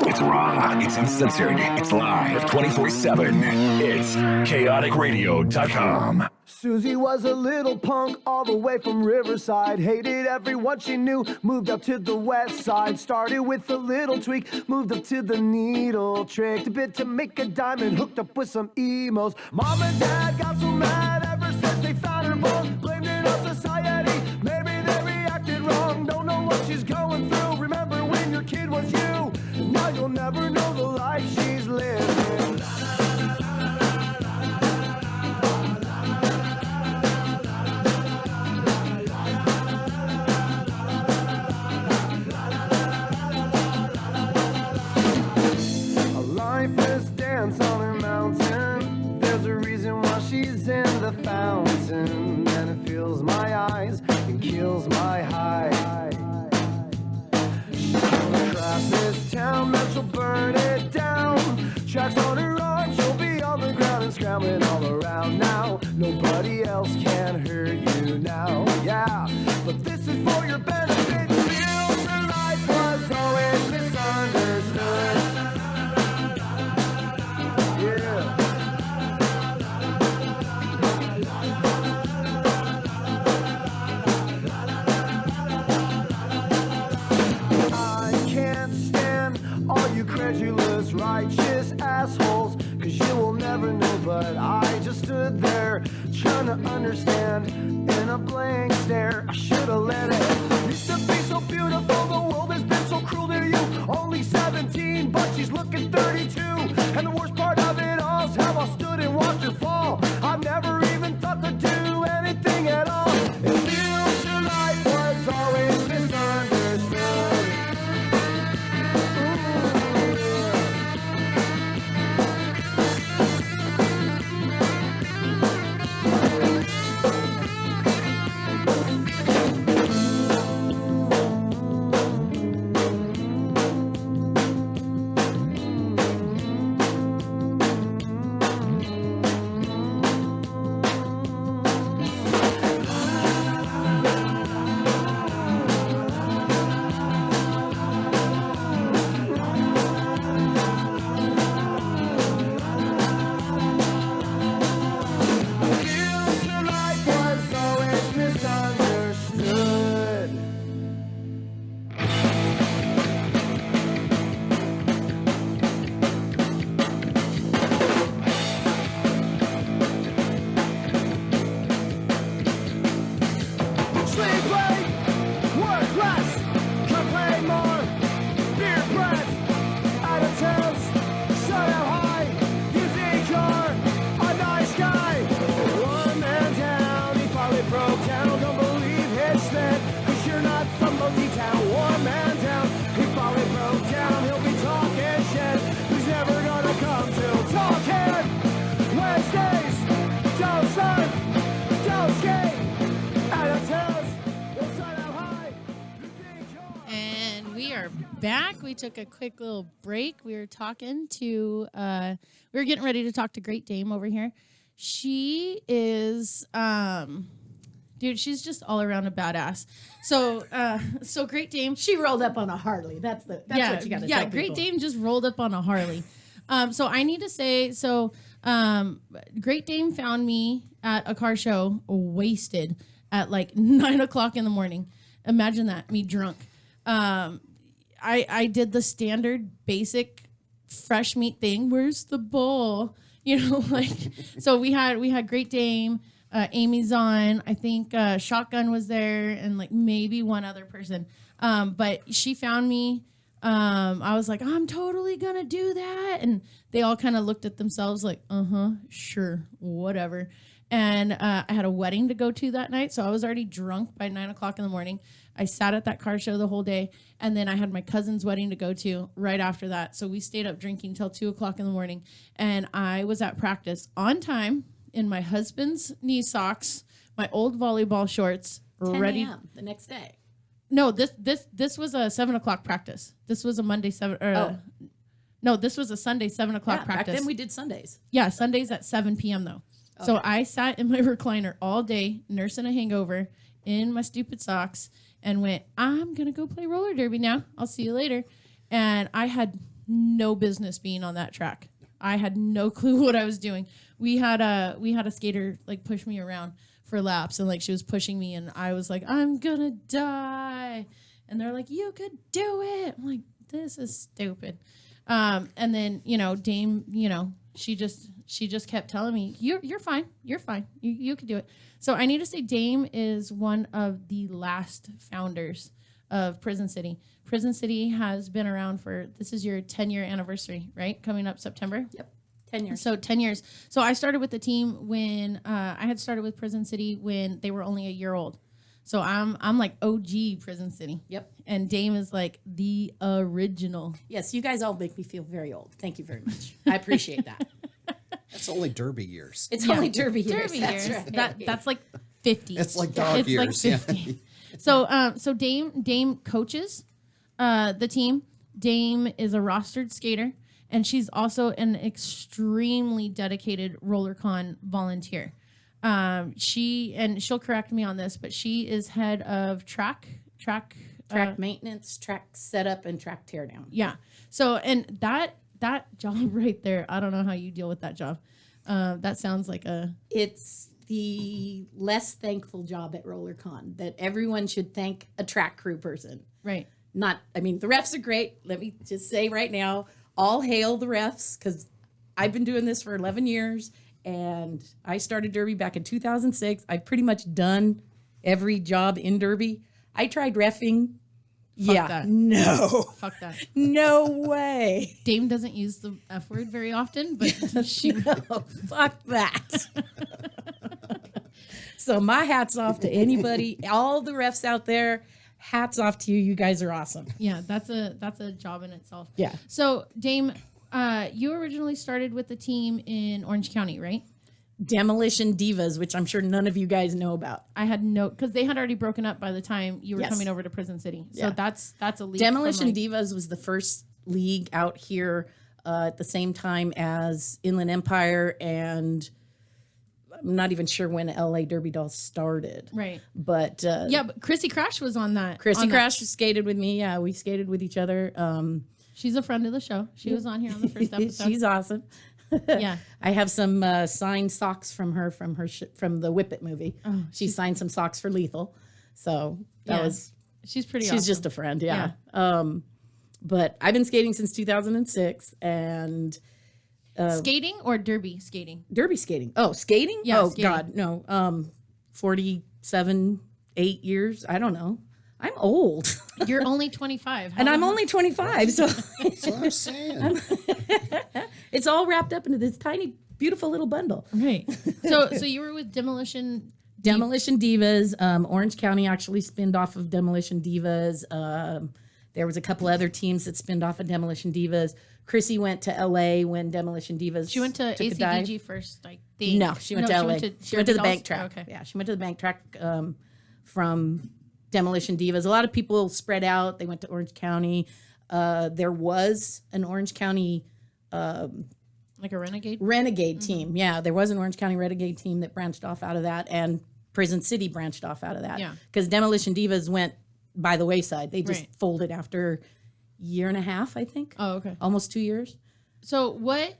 It's raw, it's uncensored, it's live 24/7. It's chaoticradio.com. Susie was a little punk all the way from Riverside. Hated everyone she knew, moved up to the west side. Started with a little tweak, moved up to the needle trick. A bit to make a diamond, hooked up with some emos. Mom and dad got so mad ever since they found her both. Blamed it on society, maybe they reacted wrong. Don't know what she's going through. Remember when your kid was you? Now you'll never know the life she's living. Life is dance on her mountain. There's a reason why she's in the fountain, and it fills my eyes and kills my high. She'll crash this town, then she'll burn it down. Tracks on her arm, she'll be on the ground and scrambling all around now. Nobody else can hurt you now, yeah. But this is for your benefit. Feels her life was always misunderstood. Yeah. I can't stand all you credulous, righteous assholes, 'cause you will never know, but I just stood there trying to understand in a blank stare. I should've let it. Used to be so beautiful, the world has been so cruel to you. Only 17, but she's looking 32. And the worst part of it all is how I stood and watched her fall. I never even thought to do anything at all. It feels her life was always misunderstood. Feels her life was always misunderstood. Sleep late, work less, complain more, beer breath, out of towns, sun out high, using car, a nice guy. One man down, he finally broke down, don't believe his snap, 'cause you're not from Monkey Town. One man down, he finally broke down, he'll be talking shit, he's never gonna come to talking. Wednesdays, don't surf, don't skate, out of towns, we'll sun out high, using car. And we are back. We took a quick little break. We were talking to, we were getting ready to talk to Great Dame over here. She is, dude, she's just all around a badass. So, so Great Dame. She rolled up on a Harley. That's what you got to tell Yeah, people. Great Dame just rolled up on a Harley. So I need to say, Great Dame found me at a car show wasted at like 9 o'clock in the morning. Imagine that, me drunk. I did the standard basic fresh meat thing. Where's the bowl? You know, like, so we had Great Dame, Amy's on, I think Shotgun was there, and like maybe one other person. But she found me. I was like, I'm totally gonna do that. And they all kind of looked at themselves like, sure, whatever. And I had a wedding to go to that night, so I was already drunk by 9 o'clock in the morning. I sat at that car show the whole day, and then I had my cousin's wedding to go to right after that. So we stayed up drinking till 2 o'clock in the morning, and I was at practice on time in my husband's knee socks, my old volleyball shorts, 10 ready. a.m. the next day. No, this was a 7:00 practice. This was a Monday 7. No, this was a Sunday 7:00 Yeah, practice. back then we did Sundays. Yeah, Sundays at 7 p.m. though. So I sat in my recliner all day, nursing a hangover in my stupid socks, and went, I'm gonna go play roller derby now. I'll see you later. And I had no business being on that track. I had no clue what I was doing. We had a skater like push me around for laps, and like she was pushing me, and I was like, I'm gonna die. And they're like, you could do it. I'm like, this is stupid. And then, Dame, she just kept telling me, you're fine. You're fine. You can do it. So I need to say Dame is one of the last founders of Prison City. Prison City has been around this is your 10-year anniversary, right? Coming up September. Yep. 10 years. So 10 years. So I started with the team when I had started with Prison City when they were only a year old. So I'm like OG Prison City. Yep. And Dame is like the original. Yes, you guys all make me feel very old. Thank you very much. I appreciate that. That's only Derby years. It's only Derby years. Derby That's years. right. That's like 50. It's like dog years. Like 50. So Dame coaches the team. Dame is a rostered skater, and she's also an extremely dedicated RollerCon volunteer. She'll correct me on this, but she is head of track Maintenance, track setup, and track teardown. Yeah. So, and that job right there, I don't know how you deal with that job. That sounds like It's the less thankful job at RollerCon that everyone should thank a track crew person. right. The refs are great. Let me just say right now, all hail the refs, because I've been doing this for 11 years, and I started Derby back in 2006. I've pretty much done every job in Derby. I tried reffing. That. No. Fuck that. No way. Dame doesn't use the F word very often, but she No, fuck that. So my hat's off to anybody, all the refs out there. Hats off to you. You guys are awesome. Yeah, that's a job in itself. Yeah. So Dame, you originally started with the team in Orange County, right? Demolition Divas, which I'm sure none of you guys know about. I had because they had already broken up by the time you were Yes. coming over to Prison City. So Yeah. that's a league. Demolition from, Divas was the first league out here at the same time as Inland Empire, and I'm not even sure when LA Derby Dolls started. Right. But Yeah, but Chrissy Crash was on that. Chrissy on that. Crash skated with me. Yeah, we skated with each other. She's a friend of the show. She was on here on the first episode. She's awesome. Yeah. I have some signed socks from her from the Whippet movie. Oh, she signed some socks for Lethal, so that Yeah. was. She's pretty She's awesome. just a friend, yeah. But I've been skating since 2006, and skating or derby skating? derby skating. Oh, skating? Yeah, Oh skating. God, no. 47, 8 years. I don't know. I'm old, You're only 25. and I'm only 25, so That's what I'm saying. it's all wrapped up into this tiny, beautiful little bundle. right. So you were with Demolition. Demolition Divas. Orange County actually spinned off of Demolition Divas. There was a couple other teams that spinned off of Demolition Divas. Chrissy went to LA when Demolition Divas. She went to took a dive. ACDG first, I think. No, she went to LA. She went to the Derby bank Dolls? track. Okay. Yeah, she went to the bank track from Demolition Divas. A lot of people spread out. They went to Orange County. There was an Orange County Like a renegade? Renegade team. Yeah, there was an Orange County Renegade team that branched off out of that, and Prison City branched off out of that. Yeah. Because Demolition Divas went by the wayside. They just Right. folded after a year and a half, I think. Oh, okay. Almost 2 years. So what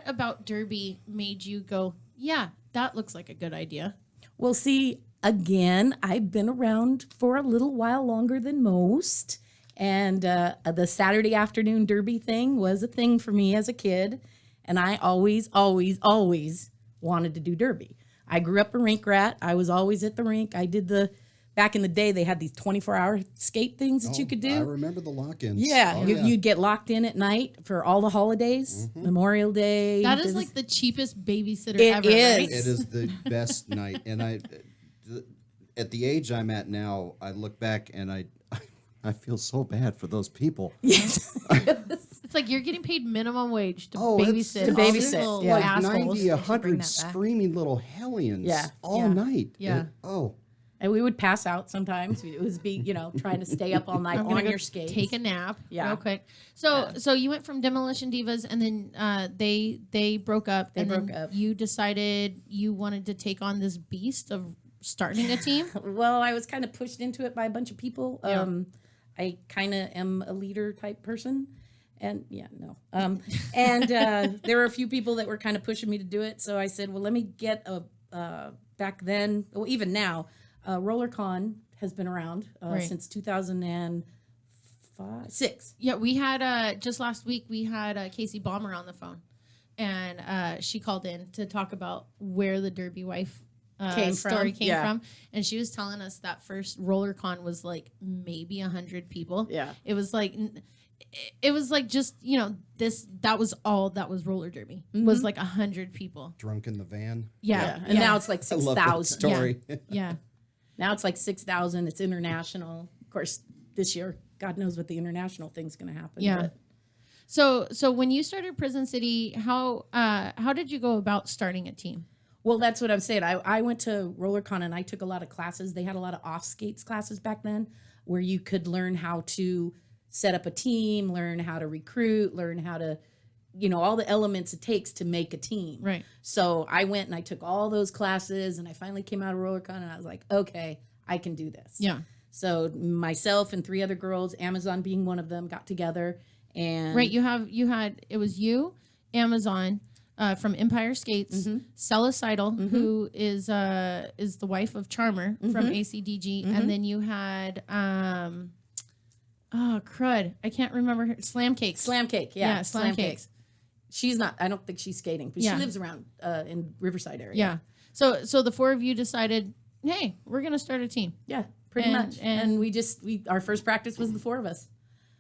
about Derby made you go, yeah, that looks like a good idea? Well, see, again, I've been around for a little while longer than most. And the Saturday afternoon derby thing was a thing for me as a kid. And I always, always, always wanted to do derby. I grew up a rink rat. I was always at the rink. I did back in the day, they had these 24-hour skate things that you could do. I remember the lock-ins. Yeah, Oh, you'd get locked in at night for all the holidays, Memorial Day. That is like the cheapest babysitter It ever. is. Right? It is the best night. And at the age I'm at now, I look back and I feel so bad for those people. Yes. It's like you're getting paid minimum wage to Oh, babysit. To all these babysit, little yeah. Like assholes. 90, bring 100 that back. screaming little hellions Yeah. all Yeah. night. Yeah. And we would pass out sometimes. It was trying to stay up all night I'm gonna on go your skates. take a nap Yeah. real quick. So you went from Demolition Divas, and then they broke up. They and broke then up. You decided you wanted to take on this beast of starting a team. Well, I was kind of pushed into it by a bunch of people. Yeah. I kind of am a leader type person. And there were a few people that were kind of pushing me to do it. So I said, well, let me get back then, well, even now, RollerCon has been around Right. since 2006. Yeah, we had just last week we had Casey Balmer on the phone, and she called in to talk about where the Derby Wife story came Yeah. from, and she was telling us that first RollerCon was like maybe 100 people. Yeah. It was like just that was all that was roller derby was like 100 people. Drunk in the van. Yeah, And now it's like I love that 6,000. story. yeah. Now it's like 6,000. It's international. Of course, this year, God knows what the international thing's going to happen. Yeah. but- So when you started Prison City, how did you go about starting a team? Well, that's what I'm saying. I went to RollerCon and I took a lot of classes. They had a lot of off skates classes back then where you could learn how to set up a team, learn how to recruit, learn how to, all the elements it takes to make a team. Right. So I went and I took all those classes and I finally came out of RollerCon and I was like, okay, I can do this. Yeah. So myself and 3 other girls, Amazon being one of them, got together and Right. It was you, Amazon, from Empire Skates, Stella Seidel, who is the wife of Charmer from ACDG, and then you had crud, I can't remember her. Slam Cakes. Slam Cake. Yeah, Slam Cakes. She's not, I don't think she's skating, but Yeah. she lives around in Riverside area. Yeah. So the 4 of you decided, hey, we're gonna start a team. Yeah, pretty And- much. and- And our first practice was the 4 of us.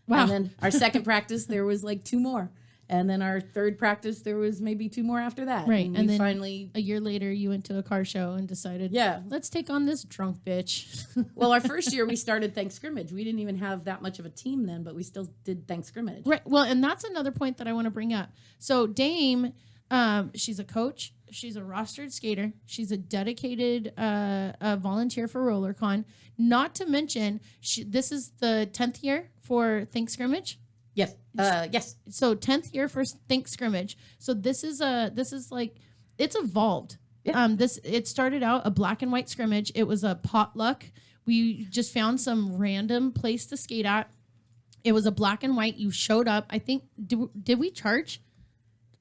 Wow. And then our second practice, there was like 2 more. And then our third practice, there was maybe 2 more after that. Right. And And we then finally, a year later, you went to a car show and decided, yeah. let's take on this drunk bitch. Well, our first year we started Thank Scrimmage. We didn't even have that much of a team then, but we still did Thank Scrimmage. Right. Well, and that's another point that I want to bring up. So Dame, she's a coach. She's a rostered skater. She's a dedicated volunteer for RollerCon. Not to mention, this is the 10th year for Think Scrimmage. Yes. Yes. So 10th year for Think Scrimmage. So this is like, it's evolved. Yeah. It started out a black and white scrimmage. It was a potluck. We just found some random place to skate at. It was a black and white. You showed up. I think did we charge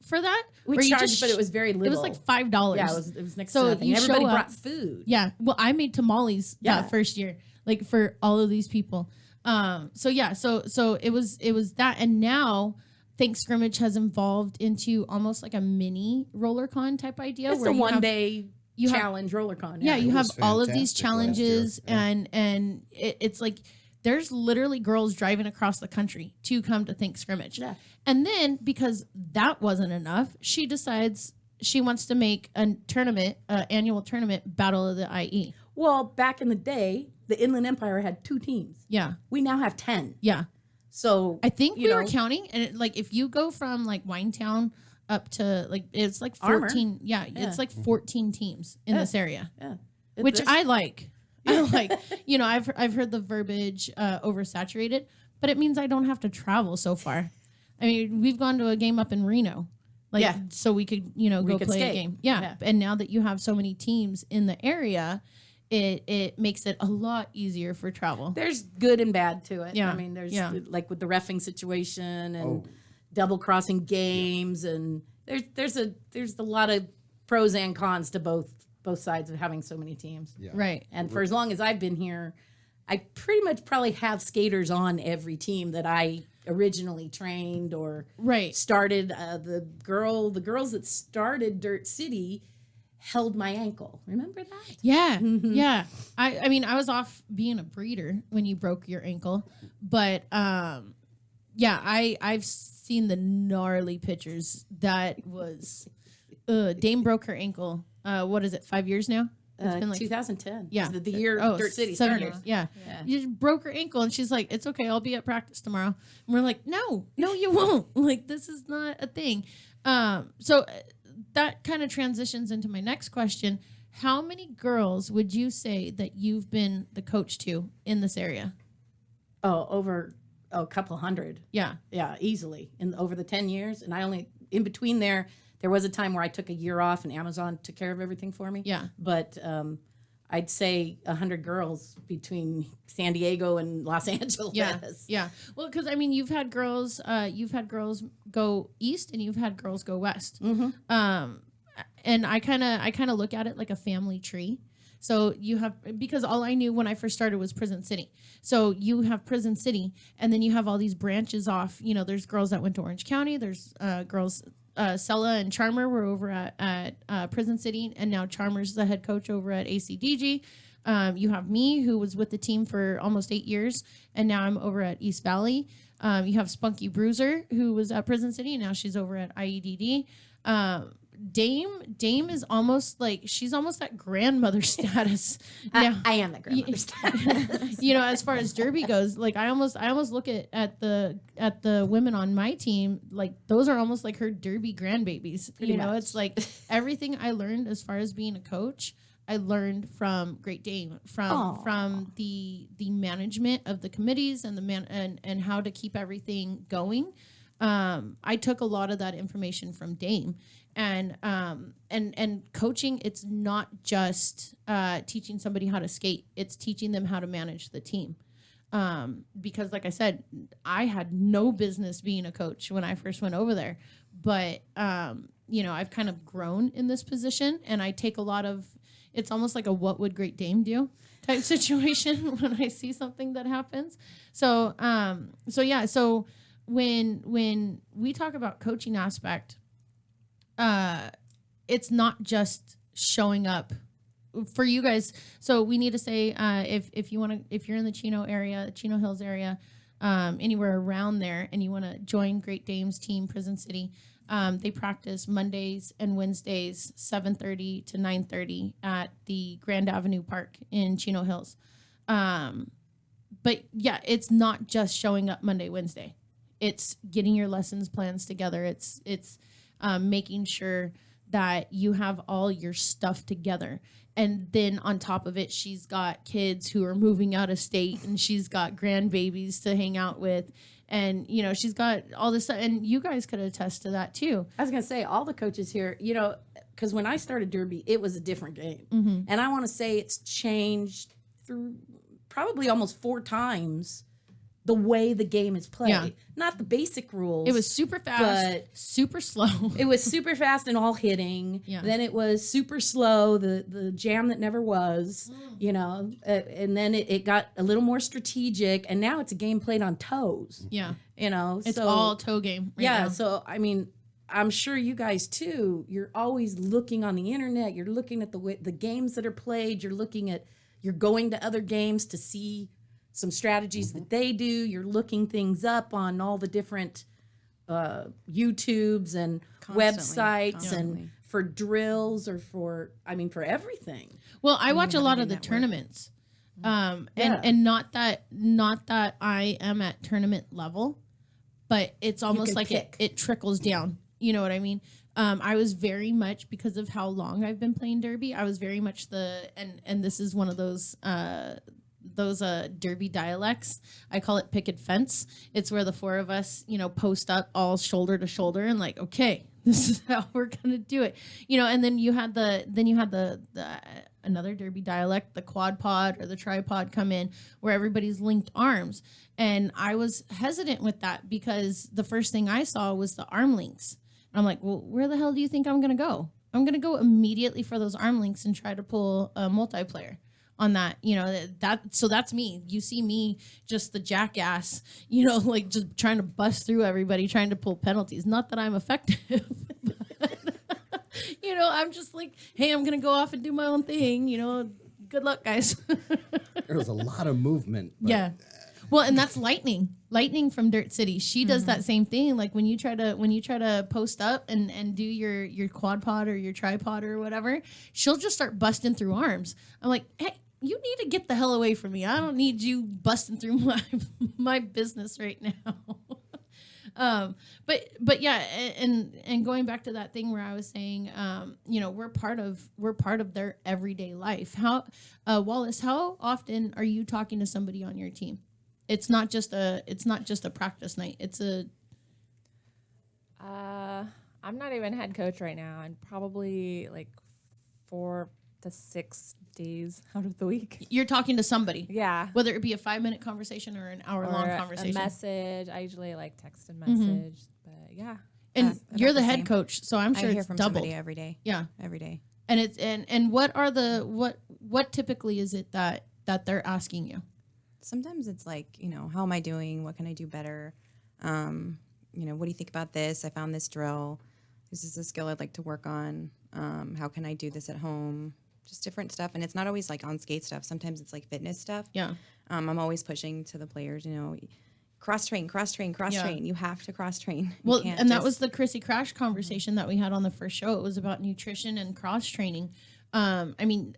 for that? We Or you charged, just but it was very little. It was like $5. Yeah, it was next So to nothing. you Everybody show up- brought food. Yeah. Well, I made tamales Yeah. that first year, like for all of these people. So it was that, and now Think Scrimmage has evolved into almost like a mini RollerCon type idea. It's where a you have- one-day you have- challenge RollerCon. Yeah, you It have was all of these fantastic last challenges, year. and it's like there's literally girls driving across the country to come to Think Scrimmage. Yeah. And then because that wasn't enough, she decides she wants to make a tournament, annual tournament, Battle of the IE. Well, back in the day, the Inland Empire had 2 teams. Yeah, We now have 10. yeah. So I think you we were know, counting, and like if you go from like Winetown up to like it's like Armour. 14. Yeah, it's like 14 teams in Yeah. this area, Yeah. which There's- I like. I like. I've heard the verbiage oversaturated, but it means I don't have to travel so far. I mean, we've gone to a game up in Reno, like Yeah. so we could go could play a skate. game. Yeah. Yeah. And now that you have so many teams in the area, it makes it a lot easier for travel. There's good and bad to it. Yeah. I mean, there's Yeah. like with the reffing situation and Oh. double crossing games, and there's a lot of pros and cons to both sides of having so many teams. Yeah. Right. And for as long as I've been here, I pretty much probably have skaters on every team that I originally trained or Right. started. The girls that started Dirt City held my ankle. Remember that? Yeah, yeah. I mean, I was off being a breeder when you broke your ankle, but yeah, I've seen the gnarly pictures. That was Dame broke her ankle. What is it? 5 years now? It's been like 2010. yeah, the year oh, Dirt City 7 started. years. Yeah. Yeah. You just broke her ankle, and she's like, "It's okay, I'll be at practice tomorrow." And we're like, "No, you won't. Like, this is not a thing." So that kind of transitions into my next question. How many girls would you say that you've been the coach to in this area? Over a couple hundred. Yeah. Yeah, easily. Over the 10 years. And I only, in between there was a time where I took a year off and Amazon took care of everything for me. Yeah. But I'd say 100 girls between San Diego and Los Angeles. Yeah. Yeah. Well, because I mean, you've had girls go east and you've had girls go west. Mm-hmm. And I kind of look at it like a family tree. So you have, because all I knew when I first started was Prison City. So you have Prison City, and then you have all these branches off. You know, there's girls that went to Orange County. There's girls, Sella and Charmer were over at Prison City, and now Charmer's the head coach over at ACDG. You have me, who was with the team for almost 8 years, and now I'm over at East Valley. You have Spunky Bruiser, who was at Prison City, and now she's over at IEDD. Dame is almost like, she's almost at grandmother status. Now, I am that grandmother status. you know, as far as Derby goes, like I almost look at the women on my team, like those are almost like her Derby grandbabies. Pretty you know, much. it's like everything I learned as far as being a coach, I learned from Great Dame, from the management of the committees and and how to keep everything going. I took a lot of that information from Dame, and coaching. It's not just teaching somebody how to skate; it's teaching them how to manage the team. Because, like I said, I had no business being a coach when I first went over there, but you know, I've kind of grown in this position, and I take a lot of. It's almost like a "what would Great Dame do" type situation when I see something that happens. So yeah, so. When we talk about coaching aspect, it's not just showing up for you guys. So we need to say, if you're in the Chino Hills area, anywhere around there, and you want to join Great Dame's team, Prison City, they practice Mondays and Wednesdays, 7:30 to 9:30 at the Grand Avenue Park in Chino Hills. But yeah, it's not just showing up Monday, Wednesday. It's getting your lessons plans together. It's making sure that you have all your stuff together. And then on top of it, she's got kids who are moving out of state, and she's got grandbabies to hang out with. And, you know, she's got all this stuff. And you guys could attest to that too. I was going to say, all the coaches here, you know, because when I started Derby, it was a different game. Mm-hmm. And I want to say it's changed through probably almost 4 times the way the game is played. Yeah. Not the basic rules. It was super fast, but super slow. It was super fast and all hitting. Yeah. Then it was super slow, the jam that never was, you know. And then it got a little more strategic. And now it's a game played on toes. Yeah. You know. It's so, all toe game right now. So, I mean, I'm sure you guys too, you're always looking on the internet. You're looking at the games that are played. You're going to other games to see some strategies that they do. You're looking things up on all the different YouTubes and websites and for drills or for everything. Well, I watch a lot of the tournaments. And not that I am at tournament level, but it's almost like it trickles down. You know what I mean? I was very much, because of how long I've been playing Derby, I was very much and this is one of those Derby dialects. I call it picket fence. It's where the 4 of us, you know, post up all shoulder to shoulder and like, okay, this is how we're gonna do it. You know, and then you had the another Derby dialect, the quad pod or the tripod come in, where everybody's linked arms. And I was hesitant with that because the first thing I saw was the arm links. And I'm like, well, where the hell do you think I'm gonna go? I'm gonna go immediately for those arm links and try to pull a multiplayer on that, you know, so that's me. You see me, just the jackass, you know, like just trying to bust through everybody, trying to pull penalties. Not that I'm effective, but, you know, I'm just like, hey, I'm going to go off and do my own thing, you know, good luck, guys. There was a lot of movement. Yeah. Well, and that's Lightning from Dirt City. She does that same thing. Like when you try to post up and do your quad pod or your tripod or whatever, she'll just start busting through arms. I'm like, hey, you need to get the hell away from me. I don't need you busting through my business right now. But yeah, and going back to that thing where I was saying, we're part of their everyday life. How, Wallace, how often are you talking to somebody on your team? It's not just a practice night. It's a I'm not even head coach right now, and probably like 4 to 6 days out of the week. You're talking to somebody. Yeah. Whether it be a 5-minute conversation or an hour-long conversation. A message. I usually like text and message, but yeah. And you're the head same. coach, so I'm sure I hear it's from doubled. somebody every day. Yeah. Every day. And it's and what are what typically is it that they're asking you? Sometimes it's like, how am I doing? What can I do better? What do you think about this? I found this drill. This is a skill I'd like to work on. How can I do this at home? Just different stuff. And it's not always like on skate stuff. Sometimes it's like fitness stuff. Yeah. I'm always pushing to the players, cross train. You have to cross train. Well, and that was the Chrissy Crash conversation that we had on the first show. It was about nutrition and cross training. I mean,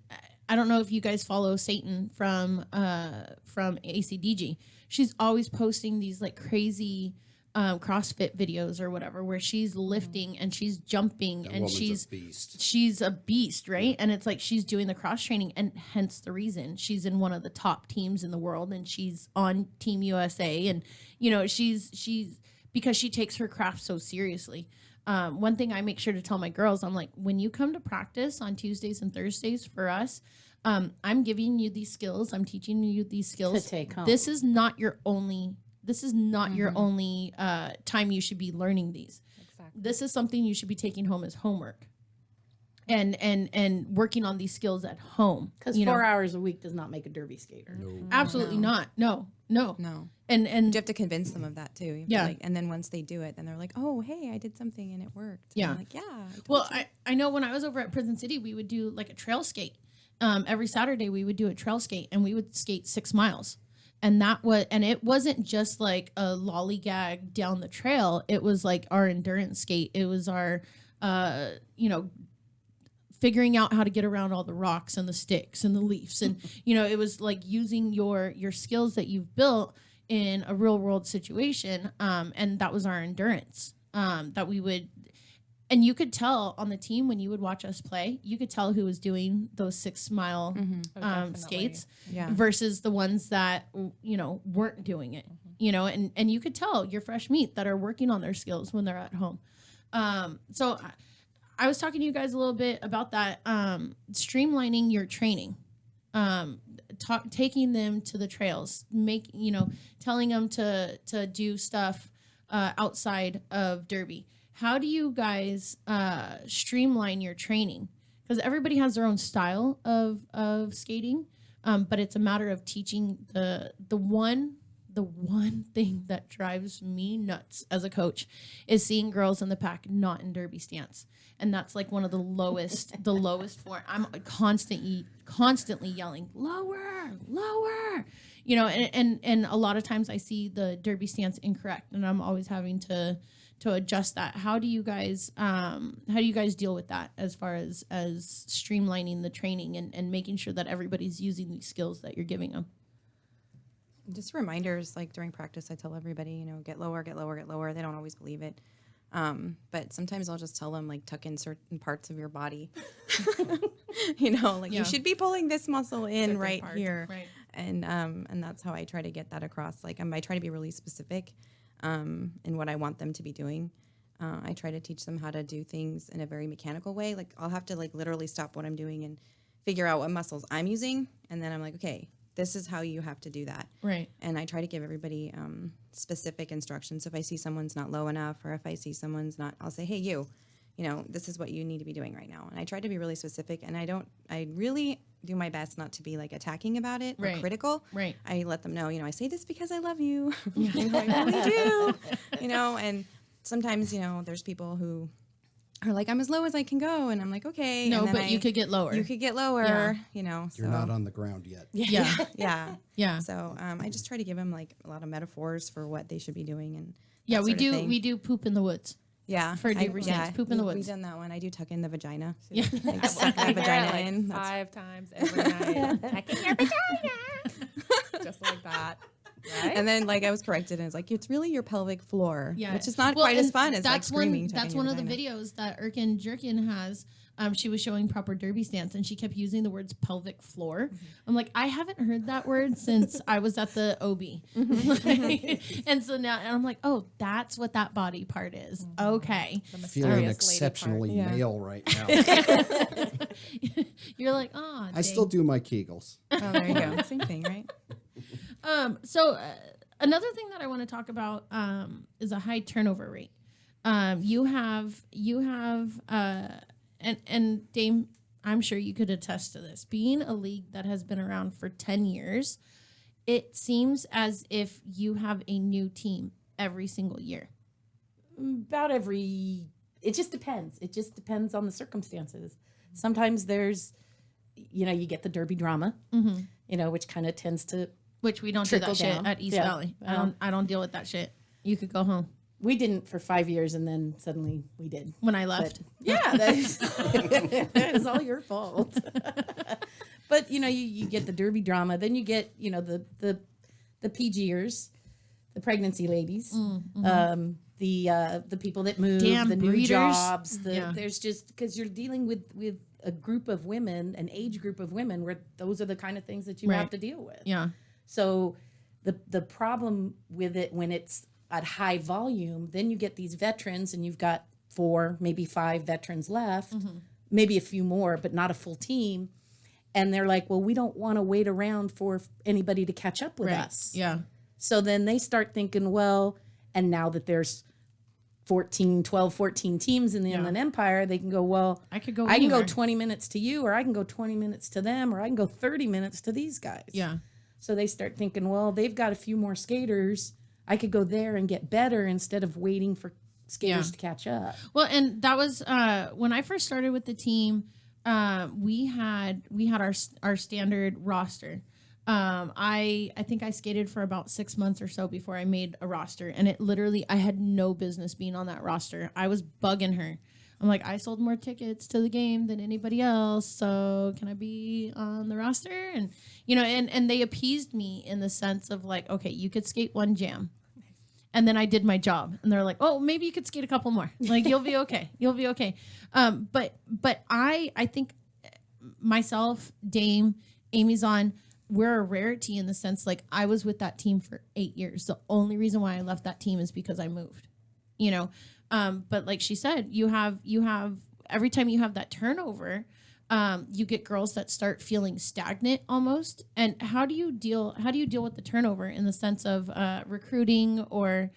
I don't know if you guys follow Satan from ACDG. She's always posting these like crazy CrossFit videos or whatever, where she's lifting and she's jumping and she's a beast, right? And it's like she's doing the cross training, and hence the reason she's in one of the top teams in the world, and she's on Team USA, and she's because she takes her craft so seriously. One thing I make sure to tell my girls, I'm like, when you come to practice on Tuesdays and Thursdays for us, I'm giving you these skills. I'm teaching you these skills to take home. This is not your only time you should be learning these. Exactly. This is something you should be taking home as homework and working on these skills at home. Because 4 hours a week does not make a derby skater. No. Absolutely not. No. And you have to convince them of that too. Yeah. And then once they do it, then they're like, oh, hey, I did something and it worked. Yeah. And I'm like, yeah. Well, I know when I was over at Prison City, we would do like a trail skate. Every Saturday we would do a trail skate, and we would skate 6 miles. And it wasn't just like a lollygag down the trail. It was like our endurance skate. It was our, figuring out how to get around all the rocks and the sticks and the leaves. And, it was like using your skills that you've built in a real world situation. And that was our endurance, that we would, and you could tell on the team when you would watch us play, you could tell who was doing those 6 mile skates versus the ones that, weren't doing it, and you could tell your fresh meat that are working on their skills when they're at home. So I was talking to you guys a little bit about that, streamlining your training, taking them to the trails, telling them to do stuff outside of derby. How do you guys streamline your training? Because everybody has their own style of skating, but it's a matter of teaching the one thing that drives me nuts as a coach is seeing girls in the pack not in derby stance, and that's like one of the lowest form. I'm constantly yelling lower, and a lot of times I see the derby stance incorrect, and I'm always having to adjust that. How do you guys deal with that as far as streamlining the training and making sure that everybody's using these skills that you're giving them? Just reminders, like during practice, I tell everybody, get lower. They don't always believe it. But sometimes I'll just tell them, like, tuck in certain parts of your body. You should be pulling this muscle in certain right parts, here. Right. And that's how I try to get that across. Like, I try to be really specific in what I want them to be doing. I try to teach them how to do things in a very mechanical way. Like, I'll have to literally stop what I'm doing and figure out what muscles I'm using. And then I'm like, okay, this is how you have to do that. Right. And I try to give everybody specific instructions. So if I see someone's not low enough, or if I see someone's not, I'll say, hey, this is what you need to be doing right now. And I try to be really specific. And I really do my best not to be like attacking about it or critical. Right. I let them know, I say this because I love you. I really do. And sometimes, there's people who are like, I'm as low as I can go. And I'm like, okay. No, but you could get lower. You could get lower, You're not on the ground yet. Yeah. Yeah. So I just try to give them like a lot of metaphors for what they should be doing. And we do poop in the woods. Yeah. For derby stance, poop in the woods. We've done that one. I do tuck in the vagina. Yeah. Like, suck that vagina like in. 5 times every night. Tuck in your vagina. Just like that. And then like I was corrected and it's like, it's really your pelvic floor, Yeah. which is not Well, quite as and fun as like that's screaming. One, that's one of the videos that Erkin Jerkin has. She was showing proper derby stance and she kept using the words pelvic floor. I'm like, I haven't heard that word since I was at the OB. And so now and I'm like, oh, that's what that body part is. Okay. Feeling exceptionally male right now. You're like, oh, I still do my Kegels. Oh, there you go. Same thing, right? So another thing that I want to talk about is a high turnover rate. You have and Dame, I'm sure you could attest to this. Being a league that has been around for 10 years, it seems as if you have a new team every single year. About every, it just depends. It just depends on the circumstances. Sometimes there's, you get the derby drama, which kind of tends to Which we don't do that shit down. at East Yeah. Valley. I don't deal with that shit. You could go home. We didn't for 5 years, and then suddenly we did. When I left. It's all your fault. But you get the derby drama, then you get the PGers, the pregnancy ladies, the people that move, Damn the new breeders. jobs. Yeah. There's just because you're dealing with a group of women, an age group of women, where those are the kind of things that you have to deal with. Yeah. So the problem with it when it's at high volume, then you get these veterans and you've got 4, maybe 5 veterans left, maybe a few more, but not a full team. And they're like, well, we don't want to wait around for anybody to catch up with us. Yeah. So then they start thinking, well, and now that there's 14 teams in the Inland Empire, they can go, well, I can go 20 minutes to you, or I can go 20 minutes to them, or I can go 30 minutes to these guys. Yeah. So they start thinking, well, they've got a few more skaters. I could go there and get better instead of waiting for skaters to catch up. Well, and that was when I first started with the team. We had our standard roster. I think I skated for about 6 months or so before I made a roster, and it literally I had no business being on that roster. I was bugging her. I'm like, I sold more tickets to the game than anybody else, so can I be on the roster? And and they appeased me in the sense of like, okay, you could skate one jam. And then I did my job, and they're like, "Oh, maybe you could skate a couple more. Like, you'll be okay. You'll be okay." But I think myself, Dame, Amy's on. We're a rarity in the sense like I was with that team for 8 years. The only reason why I left that team is because I moved. But like she said, you have every time you have that turnover, you get girls that start feeling stagnant almost. And how do you deal with the turnover in the sense of recruiting or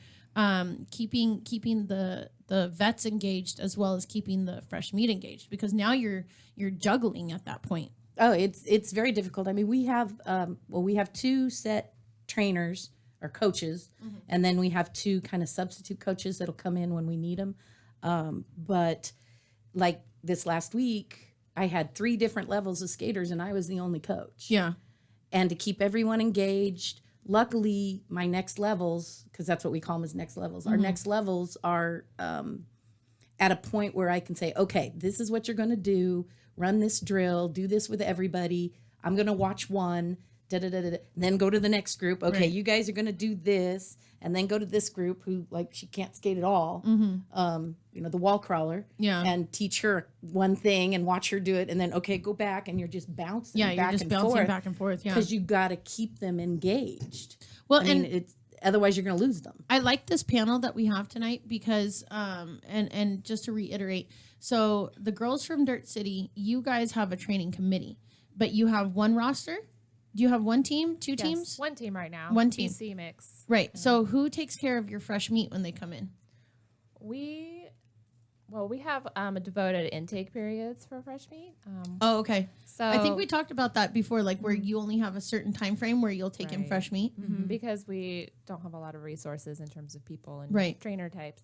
keeping the vets engaged as well as keeping the fresh meat engaged? Because now you're juggling at that point. Oh, it's very difficult. I mean, we have 2 set trainers or coaches, and then we have 2 kind of substitute coaches that'll come in when we need them. But like this last week, I had 3 different levels of skaters, and I was the only coach. Yeah. And to keep everyone engaged, luckily, my next levels, because that's what we call them as next levels, our next levels are at a point where I can say, okay, this is what you're going to do. Run this drill. Do this with everybody. I'm going to watch one. Then go to the next group. Okay, Right. you guys are going to do this. And then go to this group who, like, she can't skate at all. The wall crawler. Yeah. And teach her one thing and watch her do it. And then, okay, go back. And you're just bouncing Yeah, back you're just and bouncing forth. back and forth. Yeah. Because you got to keep them engaged. Well, I mean, it's otherwise you're going to lose them. I like this panel that we have tonight because, and just to reiterate, so the girls from Dirt City, you guys have a training committee, but you have one roster. Do you have one team, 2 teams? One team right now. One team. PC mix. Right. So who takes care of your fresh meat when they come in? We have a devoted intake periods for fresh meat. Oh, okay. So I think we talked about that before, like where you only have a certain time frame where you'll take in Right. fresh meat. because we don't have a lot of resources in terms of people and Right. trainer types.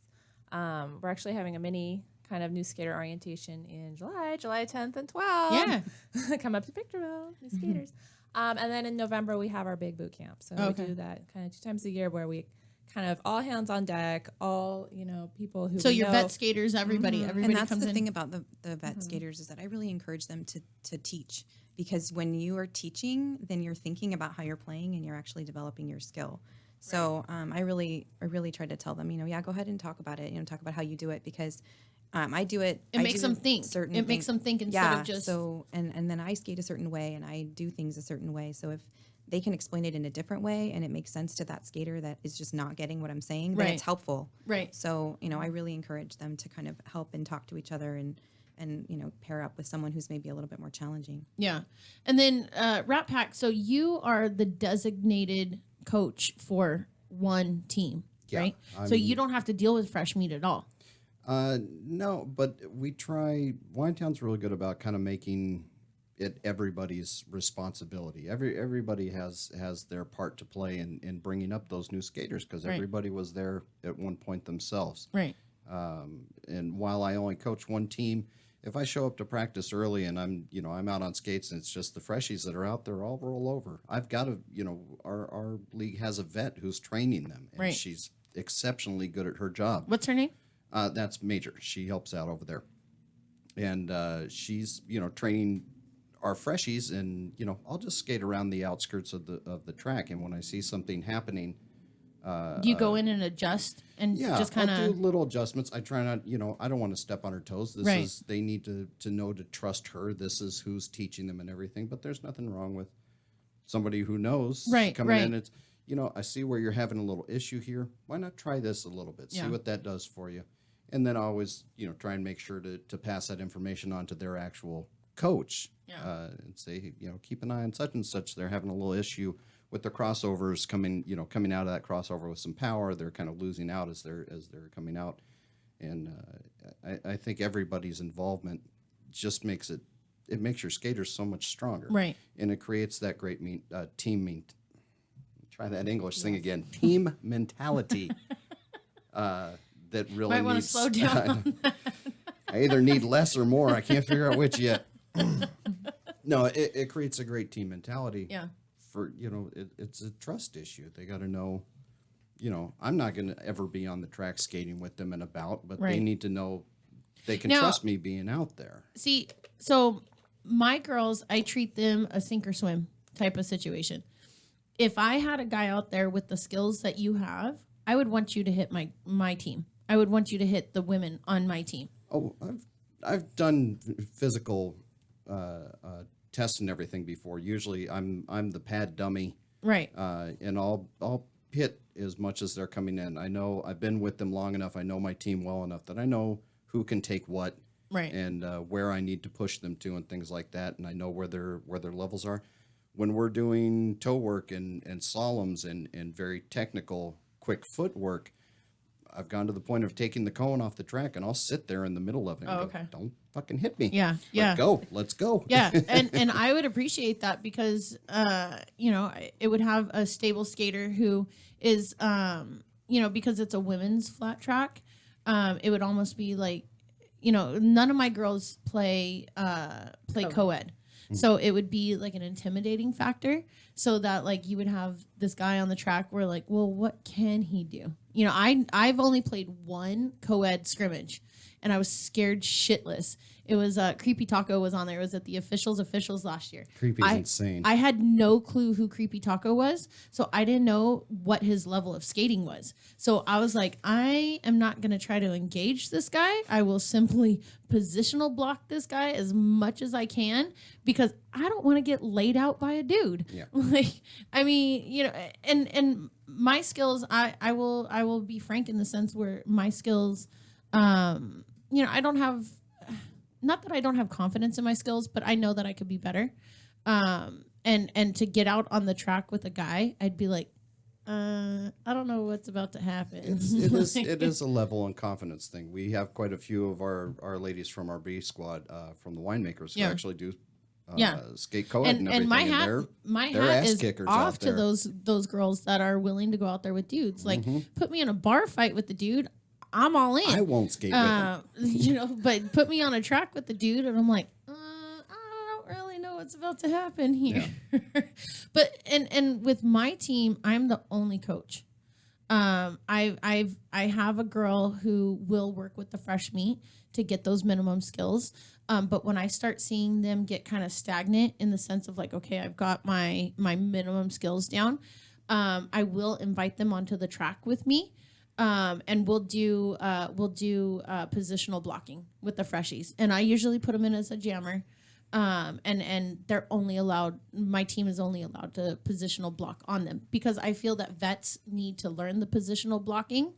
We're actually having a mini kind of new skater orientation in July 10th and 12th. Yeah. Come up to Victorville, new skaters. And then in November, we have our big boot camp. So Okay. we do that kind of 2 times a year where we kind of all hands on deck, all, people who So we your know. vet skaters, everybody And that's comes the in. thing about the vet skaters is that I really encourage them to teach, because when you are teaching, then you're thinking about how you're playing and you're actually developing your skill. So I really try to tell them, yeah, go ahead and talk about it. Talk about how you do it, because I do it. It makes them think. It makes them think instead of just. So and then I skate a certain way and I do things a certain way. So if they can explain it in a different way and it makes sense to that skater that is just not getting what I'm saying, then it's helpful. Right. So I really encourage them to kind of help and talk to each other and pair up with someone who's maybe a little bit more challenging. Yeah. And then Rat Pack, so you are the designated coach for one team, right? So you don't have to deal with fresh meat at all. No, but we try. Winetown's really good about kind of making it everybody's responsibility. Everybody has their part to play in bringing up those new skaters, because everybody was there at one point themselves. Right. And while I only coach one team, if I show up to practice early and I'm out on skates and it's just the freshies that are out there, I'll roll over. I've got to, our league has a vet who's training them, and she's exceptionally good at her job. What's her name? That's Major. She helps out over there, and she's training our freshies, and I'll just skate around the outskirts of the track, and when I see something happening, do you go in and adjust and just kind I'll of do little adjustments. I try not, I don't want to step on her toes. They need to know to trust her. This is who's teaching them and everything. But there's nothing wrong with somebody who knows coming in. It's I see where you're having a little issue here. Why not try this a little bit? See what that does for you. And then I always, try and make sure to pass that information on to their actual coach and say, keep an eye on such and such. They're having a little issue with the crossovers coming out of that crossover with some power. They're kind of losing out as they're coming out. And I think everybody's involvement just makes your skaters so much stronger. Right. And it creates that great team. Try that English thing again. Team mentality. That really might want to slow down on that. I either need less or more. I can't figure out which yet. No, it creates a great team mentality. Yeah. For it's a trust issue. They got to know. I'm not going to ever be on the track skating with them and about, but they need to know they can trust me being out there. See, so my girls, I treat them a sink or swim type of situation. If I had a guy out there with the skills that you have, I would want you to hit my team. I would want you to hit the women on my team. Oh, I've done physical tests and everything before. Usually, I'm the pad dummy, right? And I'll hit as much as they're coming in. I know I've been with them long enough. I know my team well enough that I know who can take what, right? And where I need to push them to and things like that. And I know where their levels are. When we're doing toe work and slaloms and very technical quick footwork, I've gone to the point of taking the cone off the track, and I'll sit there in the middle of it and go, don't fucking hit me. Yeah, Let's go. Yeah, and I would appreciate that because, it would have a stable skater who is, because it's a women's flat track, it would almost be like, none of my girls play co-ed. So it would be like an intimidating factor, so that like you would have this guy on the track where like, well, what can he do? I've only played one co-ed scrimmage, and I was scared shitless. It was Creepy Taco was on there. It was at the officials last year. Creepy's insane. I had no clue who Creepy Taco was, so I didn't know what his level of skating was. So I was like, I am not going to try to engage this guy. I will simply positional block this guy as much as I can, because I don't want to get laid out by a dude. Yeah. And my skills, I will be frank in the sense where my skills, I don't have. Not that I don't have confidence in my skills, but I know that I could be better. And to get out on the track with a guy, I'd be like, I don't know what's about to happen. It is a level and confidence thing. We have quite a few of our ladies from our B squad, from the winemakers, who actually do skate co-ed and everything. And my hat is off to those girls that are willing to go out there with dudes. Like, put me in a bar fight with the dude, I'm all in. I won't skate with him. But put me on a track with the dude, and I'm like, I don't really know what's about to happen here. Yeah. But and with my team, I'm the only coach. I have a girl who will work with the fresh meat to get those minimum skills. But when I start seeing them get kind of stagnant in the sense of like, okay, I've got my minimum skills down, I will invite them onto the track with me. And we'll do positional blocking with the freshies. And I usually put them in as a jammer. And they're only allowed, my team is only allowed to positional block on them because I feel that vets need to learn the positional blocking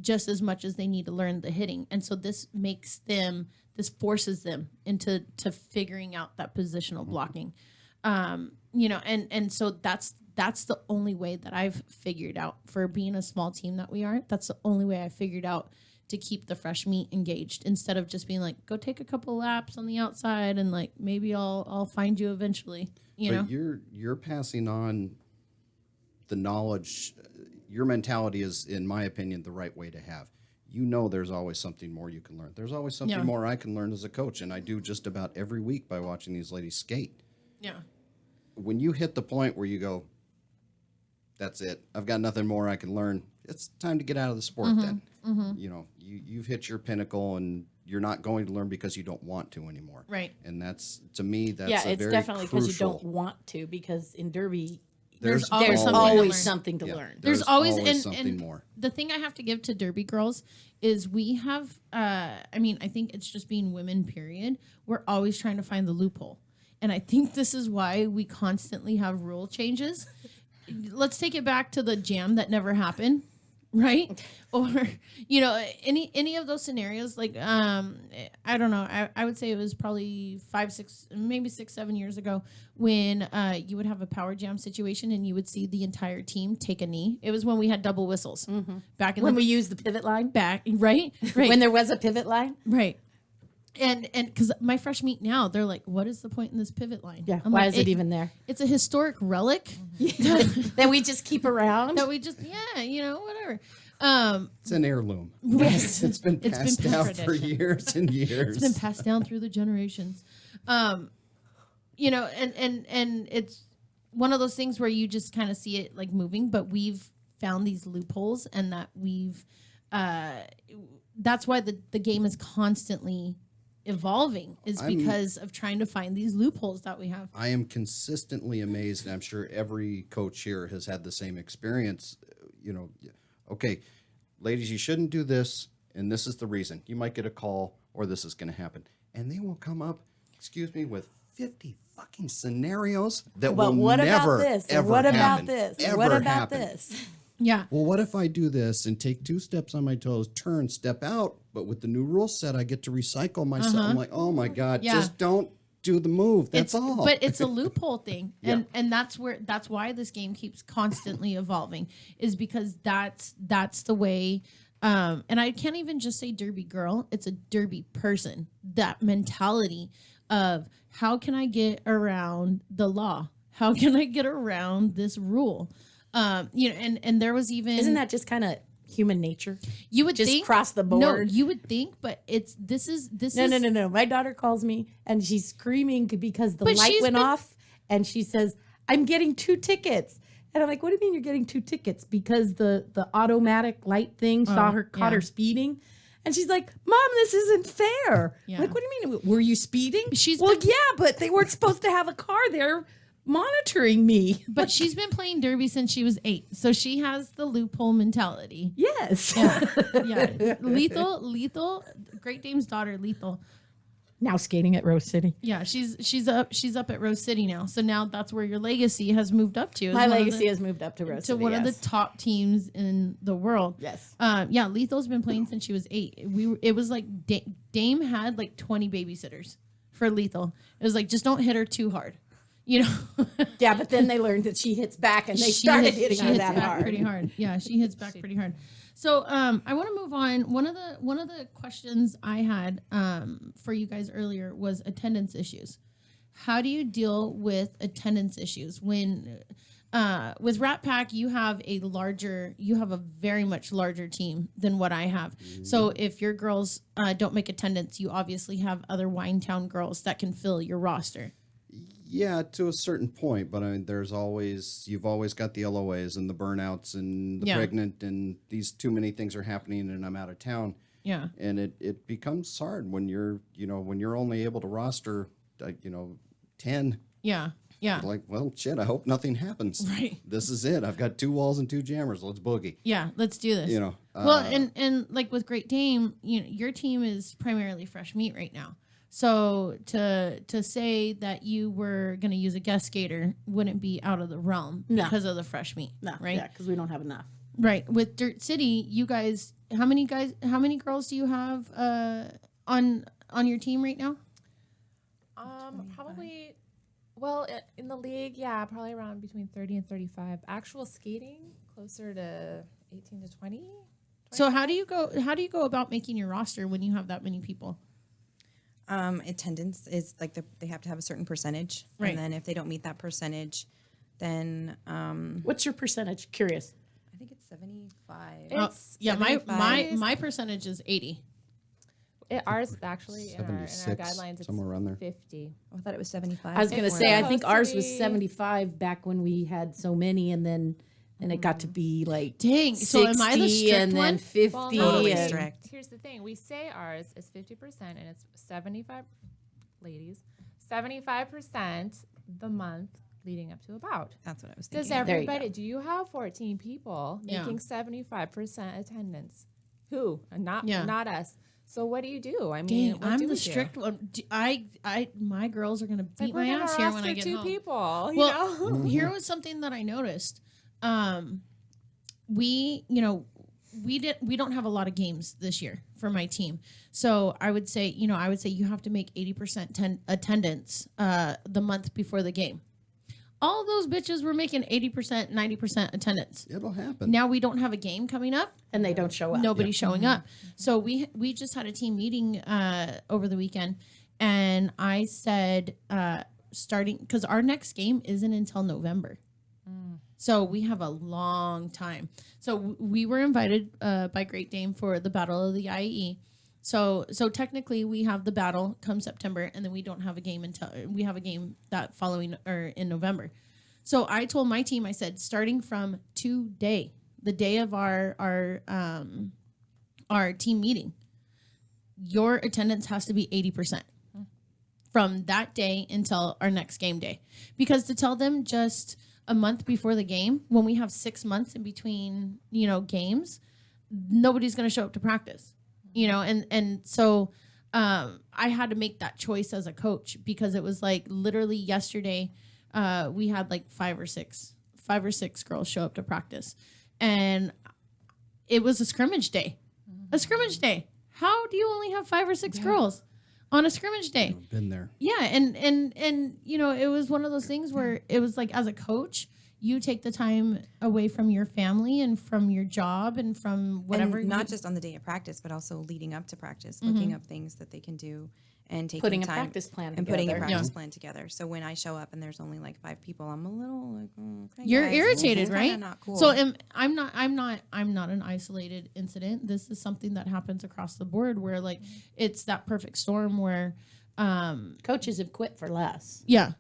just as much as they need to learn the hitting. And so this forces them into figuring out that positional blocking. And so that's the only way that I've figured out for being a small team that we are. That's the only way I figured out to keep the fresh meat engaged instead of just being like, go take a couple laps on the outside and like, maybe I'll find you eventually, But you're passing on the knowledge. Your mentality is, in my opinion, the right way to have. There's always something more you can learn. There's always something more I can learn as a coach. And I do just about every week by watching these ladies skate. Yeah. When you hit the point where you go, that's it, I've got nothing more I can learn, it's time to get out of the sport then. You've hit your pinnacle and you're not going to learn because you don't want to anymore. Right. And that's, to me, that's a it's very definitely because you crucial. don't want to, because in Derby, there's always something to learn. There's always something more. The thing I have to give to Derby girls is we have, I think it's just being women, period. We're always trying to find the loophole. And I think this is why we constantly have rule changes. Let's take it back to the jam that never happened, right? Or, any of those scenarios, like, I don't know. I would say it was probably 5, 6, maybe 6, 7 years ago when you would have a power jam situation and you would see the entire team take a knee. It was when we had double whistles back in when we used the pivot line back, right? When there was a pivot line, right. And because my fresh meat now, they're like, what is the point in this pivot line? Yeah, I'm why like, is it even there? It's a historic relic that we just keep around. That we just, whatever. It's an heirloom. Yes. It's been passed down for years and years. It's been passed down through the generations. And it's one of those things where you just kind of see it like moving, but we've found these loopholes and that that's why the game is constantly evolving, is because of trying to find these loopholes that we have. I am consistently amazed, and I'm sure every coach here has had the same experience. Okay, ladies, you shouldn't do this, and this is the reason. You might get a call, or this is going to happen. And they will come up, with 50 fucking scenarios that will never, ever what happen. about this? Ever What about happen. this? Yeah. Well, what if I do this and take 2 steps on my toes, turn, step out, but with the new rule set, I get to recycle myself. I'm like, oh my God, just don't do the move. That's all. But it's a loophole thing. And that's why this game keeps constantly evolving, is because that's the way. And I can't even just say Derby girl, it's a Derby person. That mentality of, how can I get around the law? How can I get around this rule? And there was even, isn't that just kind of human nature? You would just think, cross the board. No, you would think, but this is no. My daughter calls me and she's screaming because the light went off, and she says, "I'm getting 2 tickets." And I'm like, "What do you mean you're getting 2 tickets?" Because the automatic light thing caught her speeding. And she's like, "Mom, this isn't fair." Yeah. I'm like, what do you mean? Were you speeding? Yeah, but they weren't supposed to have a car there monitoring me. But she's been playing Derby since she was 8, so she has the loophole mentality. Yes. Yeah. Lethal, Great Dame's daughter, Lethal. Now skating at Rose City. Yeah, she's up at Rose City now. So now that's where your legacy has moved up to. My legacy has moved up to Rose City. To one of the top teams in the world. Yes. Lethal's been playing since she was 8. It was like Dame had like 20 babysitters for Lethal. It was like, just don't hit her too hard. Yeah, but then they learned that she hits back, and they started hitting her that hard. Pretty hard. Yeah, she hits back pretty hard. So I want to move on. One of the questions I had for you guys earlier was attendance issues. How do you deal with attendance issues when with Rat Pack you have a very much larger team than what I have. So if your girls don't make attendance, you obviously have other Winetown girls that can fill your roster. Yeah, to a certain point, but I mean, you've always got the LOAs and the burnouts and the pregnant, and these too many things are happening, and I'm out of town. Yeah, and it becomes hard when you're only able to roster, 10. Yeah, Yeah. Like, well, shit, I hope nothing happens. Right. This is it. I've got 2 walls and 2 jammers. Let's boogie. Yeah, let's do this. You know, Well, and like with Great Dane, your team is primarily fresh meat right now. So to say that you were going to use a guest skater wouldn't be out of the realm No. because of the fresh meat, No, right? yeah, because we don't have enough. Right. With Dirt City, you guys, how many girls do you have on your team right now? Probably, well, in the league, yeah, probably around between 30 and 35. Actual skating, closer to 18 to 20. So how do you go about making your roster when you have that many people? Attendance is like they have to have a certain percentage, Right. and then if they don't meet that percentage, then What's your percentage? Curious. I think it's 75. It's Yeah, 75. my percentage is 80. Ours actually in our 76, guidelines, it's somewhere around there. 50. Oh, I thought it was 75. I was going to It's say, I supposed think to ours was be- 75 back when we had so many, and then it got to be like Dang, so am I the 60 strict and then one? 50. Well, Totally and- strict. Here's the thing: we say ours is 50%, and it's 75 ladies, 75% the month leading up to about. That's what I was Does thinking. There you everybody? go. Do you have 14 people Yeah. making 75% attendance? Who? Not Yeah. not us. So what do you do? I Dang, mean, what I'm do the we do? strict one. My girls are gonna It's like beat we're my gonna ass here when roster I get 2 home. people. You Well, know? here was something that I noticed. We don't have a lot of games this year for my team. So I would say you have to make 80% attendance the month before the game. All those bitches were making 80%, 90% attendance. It'll happen. Now we don't have a game coming up. and they don't show up. Nobody's showing up. So we just had a team meeting over the weekend, and I said starting because our next game isn't until November. So we have a long time. So we were invited by Great Dane for the Battle of the IAE. So technically we have the battle come September, and then we don't have a game until we have a game that following or in November. So I told my team, I said, starting from today, the day of our team meeting, your attendance has to be 80% from that day until our next game day. Because to tell them just a month before the game, when we have 6 months in between, games, nobody's going to show up to practice, and so I had to make that choice as a coach, because it was like literally yesterday, we had like five or six girls show up to practice, and it was a scrimmage day. A scrimmage day. How do you only have 5 or 6 girls on a scrimmage day? Been there. Yeah, and it was one of those things where it was like, as a coach, you take the time away from your family and from your job and from whatever. And not just on the day of practice, but also leading up to practice, looking up things that they can do and taking Putting a time practice plan and putting a together. practice plan together. So when I show up and there's only like 5 people, I'm a little like, okay, You're guys, irritated, this is kinda right? Not cool. So I'm not an isolated incident. This is something that happens across the board, where like it's that perfect storm where Coaches have quit for less. Yeah.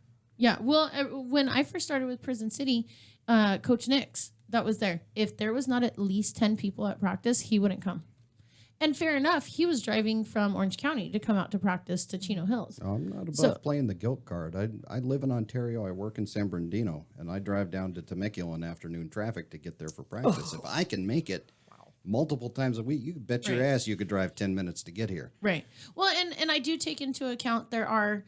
Well, when I first started with Prison City, Coach Nix, that was there. If there was not at least 10 people at practice, he wouldn't come. And fair enough, he was driving from Orange County to come out to practice to Chino Hills. I'm not above So- playing the guilt card. I live in Ontario. I work in San Bernardino, and I drive down to Temecula in afternoon traffic to get there for practice. If I can make it multiple times a week, you could bet your Right. ass you could drive 10 minutes to get here. Right. Well, and I do take into account there are,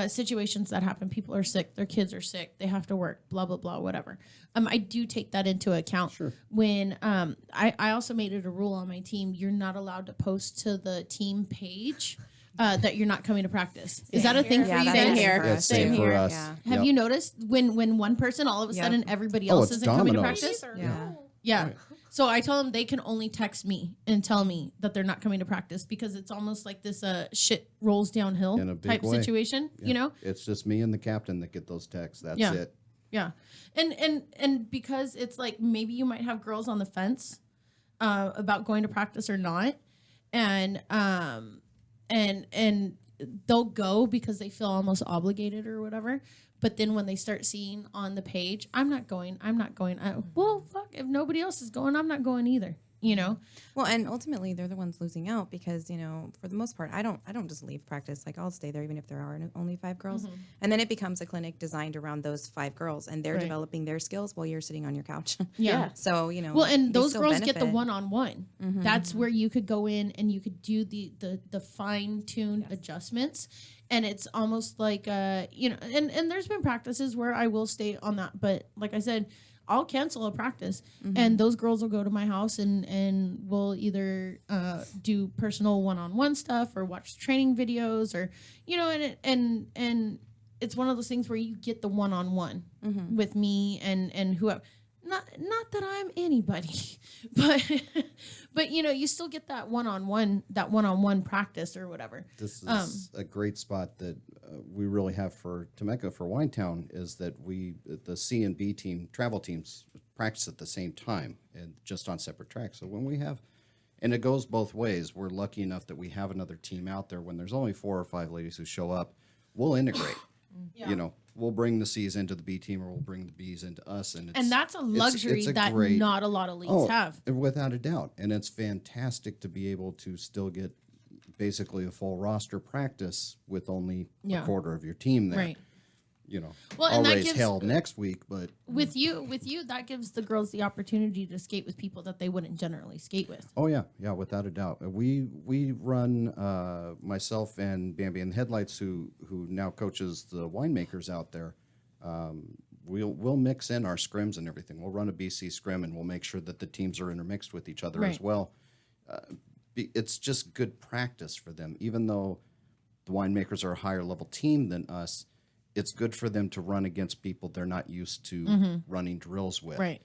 situations that happen. People are sick, their kids are sick, they have to work, blah, blah, blah, whatever. I do take that into account. Sure. When I also made it a rule on my team, you're not allowed to post to the team page that you're not coming to practice. Is that a thing for Yeah, you that's guys? the same here. for It's us. same for us. Yeah. Have Yep. you noticed when one person all of a Yep. sudden everybody Oh, else it's isn't coming to dominoes. practice? Yeah. Yeah. So I tell them they can only text me and tell me that they're not coming to practice, because it's almost like this shit rolls downhill In a big type way. situation, It's just me and the captain that get those texts. That's Yeah. it. Yeah. And because it's like maybe you might have girls on the fence about going to practice or not, and they'll go because they feel almost obligated or whatever. But then when they start seeing on the page, I'm not going. Well, fuck, if nobody else is going, I'm not going either. you know? Well, and ultimately they're the ones losing out because, for the most part, I don't just leave practice. Like I'll stay there even if there are only 5 girls. And then it becomes a clinic designed around those 5 girls and they're developing their skills while you're sitting on your couch. Yeah. So, Well, and they those still girls get the benefit. one-on-one. That's where you could go in and you could do the fine-tuned adjustments. And it's almost like, and there's been practices where I will stay on that. But like I said, I'll cancel a practice and those girls will go to my house and we'll either do personal one-on-one stuff or watch training videos or, and it's one of those things where you get the one-on-one with me and whoever. Not that I'm anybody, but you still get that one-on-one practice or whatever. This is a great spot that we really have for Temecula, for Winetown, is that the C and B team, travel teams, practice at the same time and just on separate tracks. So when we have, and it goes both ways, we're lucky enough that we have another team out there. When there's only 4 or 5 ladies who show up, we'll integrate. We'll bring the C's into the B team or we'll bring the B's into us. And that's a luxury that not a lot of leagues have. Without a doubt. And it's fantastic to be able to still get basically a full roster practice with only a quarter of your team there. Right. Well, and I'll that raise gives, hell next week, but with you, that gives the girls the opportunity to skate with people that they wouldn't generally skate with. oh yeah, without a doubt. We run myself and Bambi and the Headlights, who now coaches the winemakers out there. We'll mix in our scrims and everything. We'll run a BC scrim and we'll make sure that the teams are intermixed with each other as well. It's just good practice for them, even though the winemakers are a higher level team than us. It's good for them to run against people they're not used to running drills with. Right.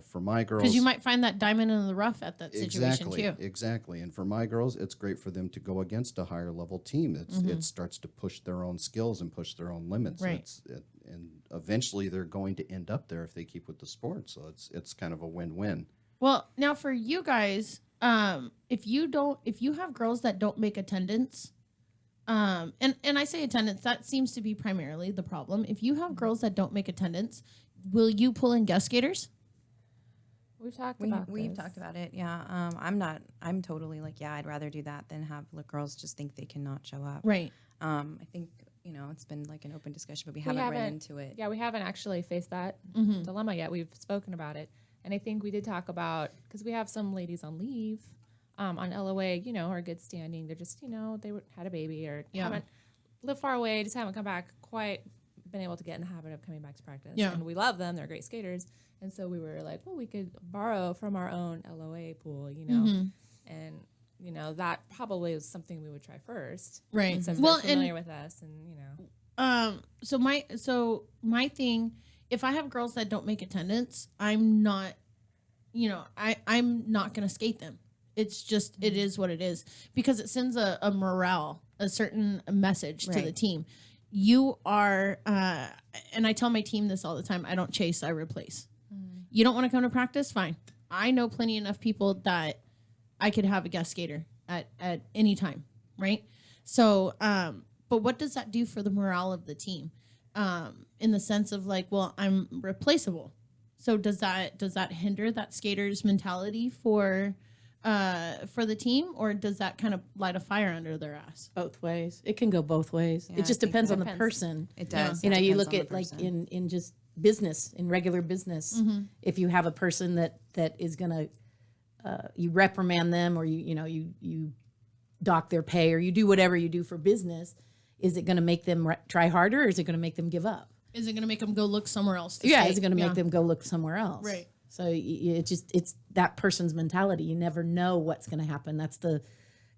For my girls, Because you might find that diamond in the rough at that situation too. Exactly. And for my girls, it's great for them to go against a higher level team. It starts to push their own skills and push their own limits. Right. And eventually they're going to end up there if they keep with the sport. So it's kind of a win-win. Well, now for you guys, if you have girls that don't make attendance, and I say attendance, that seems to be primarily the problem. If you have girls that don't make attendance, will you pull in guest skaters? We've talked about it. Yeah. I'm totally like, I'd rather do that than have girls just think they cannot show up. Right. I think, it's been like an open discussion, but we haven't run into it. Yeah, we haven't actually faced that dilemma yet. We've spoken about it. And I think we did talk about, because we have some ladies on leave on LOA, are good standing. They're just, they had a baby or haven't lived far away, just haven't come back quite been able to get in the habit of coming back to practice. Yeah. And we love them. They're great skaters. And so we were like, well, we could borrow from our own LOA pool, and, that probably is something we would try first. Right. Since they're familiar with us and, So my thing, if I have girls that don't make attendance, I'm not, I'm not going to skate them. It's just, it is what it is, because it sends a morale, a certain message to the team. You are, and I tell my team this all the time, I don't chase, I replace. You don't want to come to practice? Fine. I know plenty enough people that I could have a guest skater at any time, right? So, but what does that do for the morale of the team? In the sense of like, well, I'm replaceable. So does that hinder that skater's mentality for the team, or does that kind of light a fire under their ass? Both ways. It can go both ways. Yeah, it just depends on the person. It does. You know, It you depends look on at the like person. in just business, in regular business, if you have a person that is gonna you reprimand them, or you dock their pay, or you do whatever you do for business, is it gonna make them try harder, or is it gonna make them give up? Is it going to make them go look somewhere else? Is it going to make them go look somewhere else? Right. So it's that person's mentality. You never know what's going to happen. That's the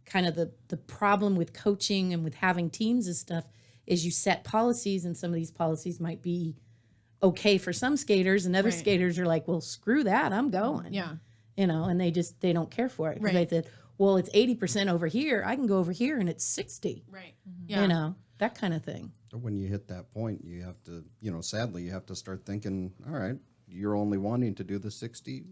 kind of the problem with coaching and with having teams and stuff, is you set policies, and some of these policies might be okay for some skaters, and other skaters are like, well, screw that, I'm going. Yeah. And they don't care for it. Because they said, well, it's 80% over here. I can go over here and it's 60. Right. Yeah. That kind of thing. When you hit that point, you have to, sadly, you have to start thinking, all right, you're only wanting to do the 60.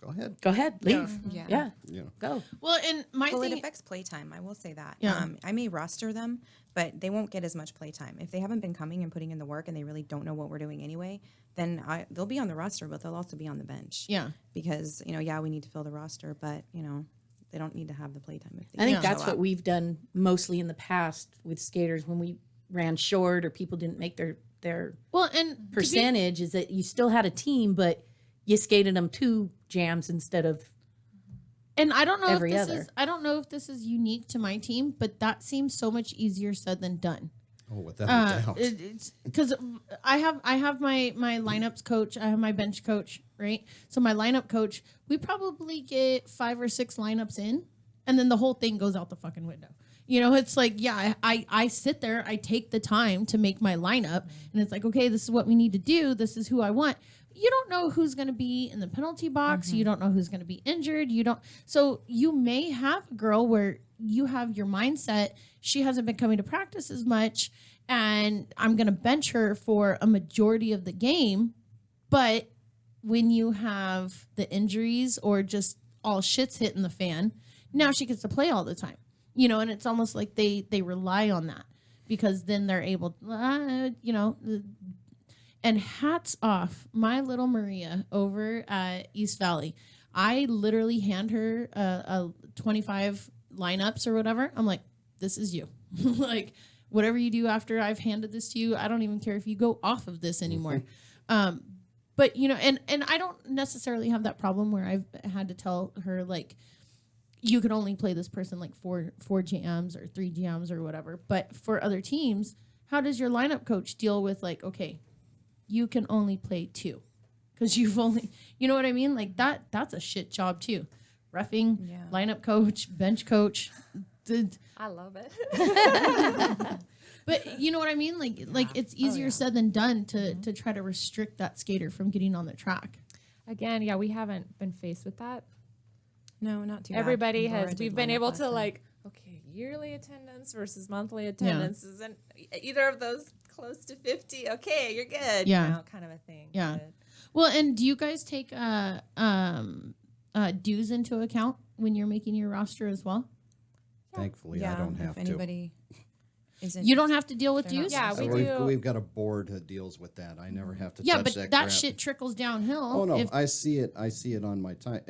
go ahead. Go ahead, leave. Yeah. Yeah. You know. Go. Well, and my Well, it thing, affects playtime. I will say that. Yeah. I may roster them, but they won't get as much playtime. If they haven't been coming and putting in the work and they really don't know what we're doing anyway, then they'll be on the roster, but they'll also be on the bench. Yeah. Because, we need to fill the roster, but, they don't need to have the playtime. If they I think don't that's show what up. we've done mostly in the past with skaters when we ran short or people didn't make their well, and percentage is that you still had a team, but you skated them 2 jams instead of and I don't know every if this other. is I don't know if this is unique to my team, but that seems so much easier said than done. Oh, without a doubt. It's because I have my lineups coach, I have my bench coach, right? So my lineup coach, we probably get 5 or 6 lineups in, and then the whole thing goes out the fucking window. It's like, yeah, I sit there, I take the time to make my lineup, and it's like, okay, this is what we need to do. This is who I want. You don't know who's going to be in the penalty box. You don't know who's going to be injured. So you may have a girl where you have your mindset. She hasn't been coming to practice as much, and I'm going to bench her for a majority of the game. But when you have the injuries or just all shit's hitting the fan, now she gets to play all the time. And it's almost like they rely on that because then they're able, and hats off, my little Maria over at East Valley. I literally hand her a 25 lineups or whatever. I'm like, this is you. Like, whatever you do after I've handed this to you, I don't even care if you go off of this anymore. But, and I don't necessarily have that problem where I've had to tell her, like, you can only play this person like four jams or 3 jams or whatever. But for other teams, how does your lineup coach deal with, like, okay, you can only play 2 because you've only, you know what I mean? Like that's a shit job too. Reffing, lineup coach, bench coach. I love it. But you know what I mean? Like it's easier said than done to try to restrict that skater from getting on the track. Again, yeah, we haven't been faced with that. No, not too bad. Everybody Laura has. did We've been lineup able last to time. like, okay, yearly attendance versus monthly attendance. Isn't either of those close to 50? Okay, you're good. Yeah. Kind of a thing. Yeah. But Well, and do you guys take dues into account when you're making your roster as well? Thankfully, I don't have if to. anybody isn't. You don't have to deal with They're not dues? Yeah, we we've, do. we've got a board that deals with that. I never have to Yeah, touch but that that crap. shit trickles downhill. Oh no, if- I see it. I see it on my time.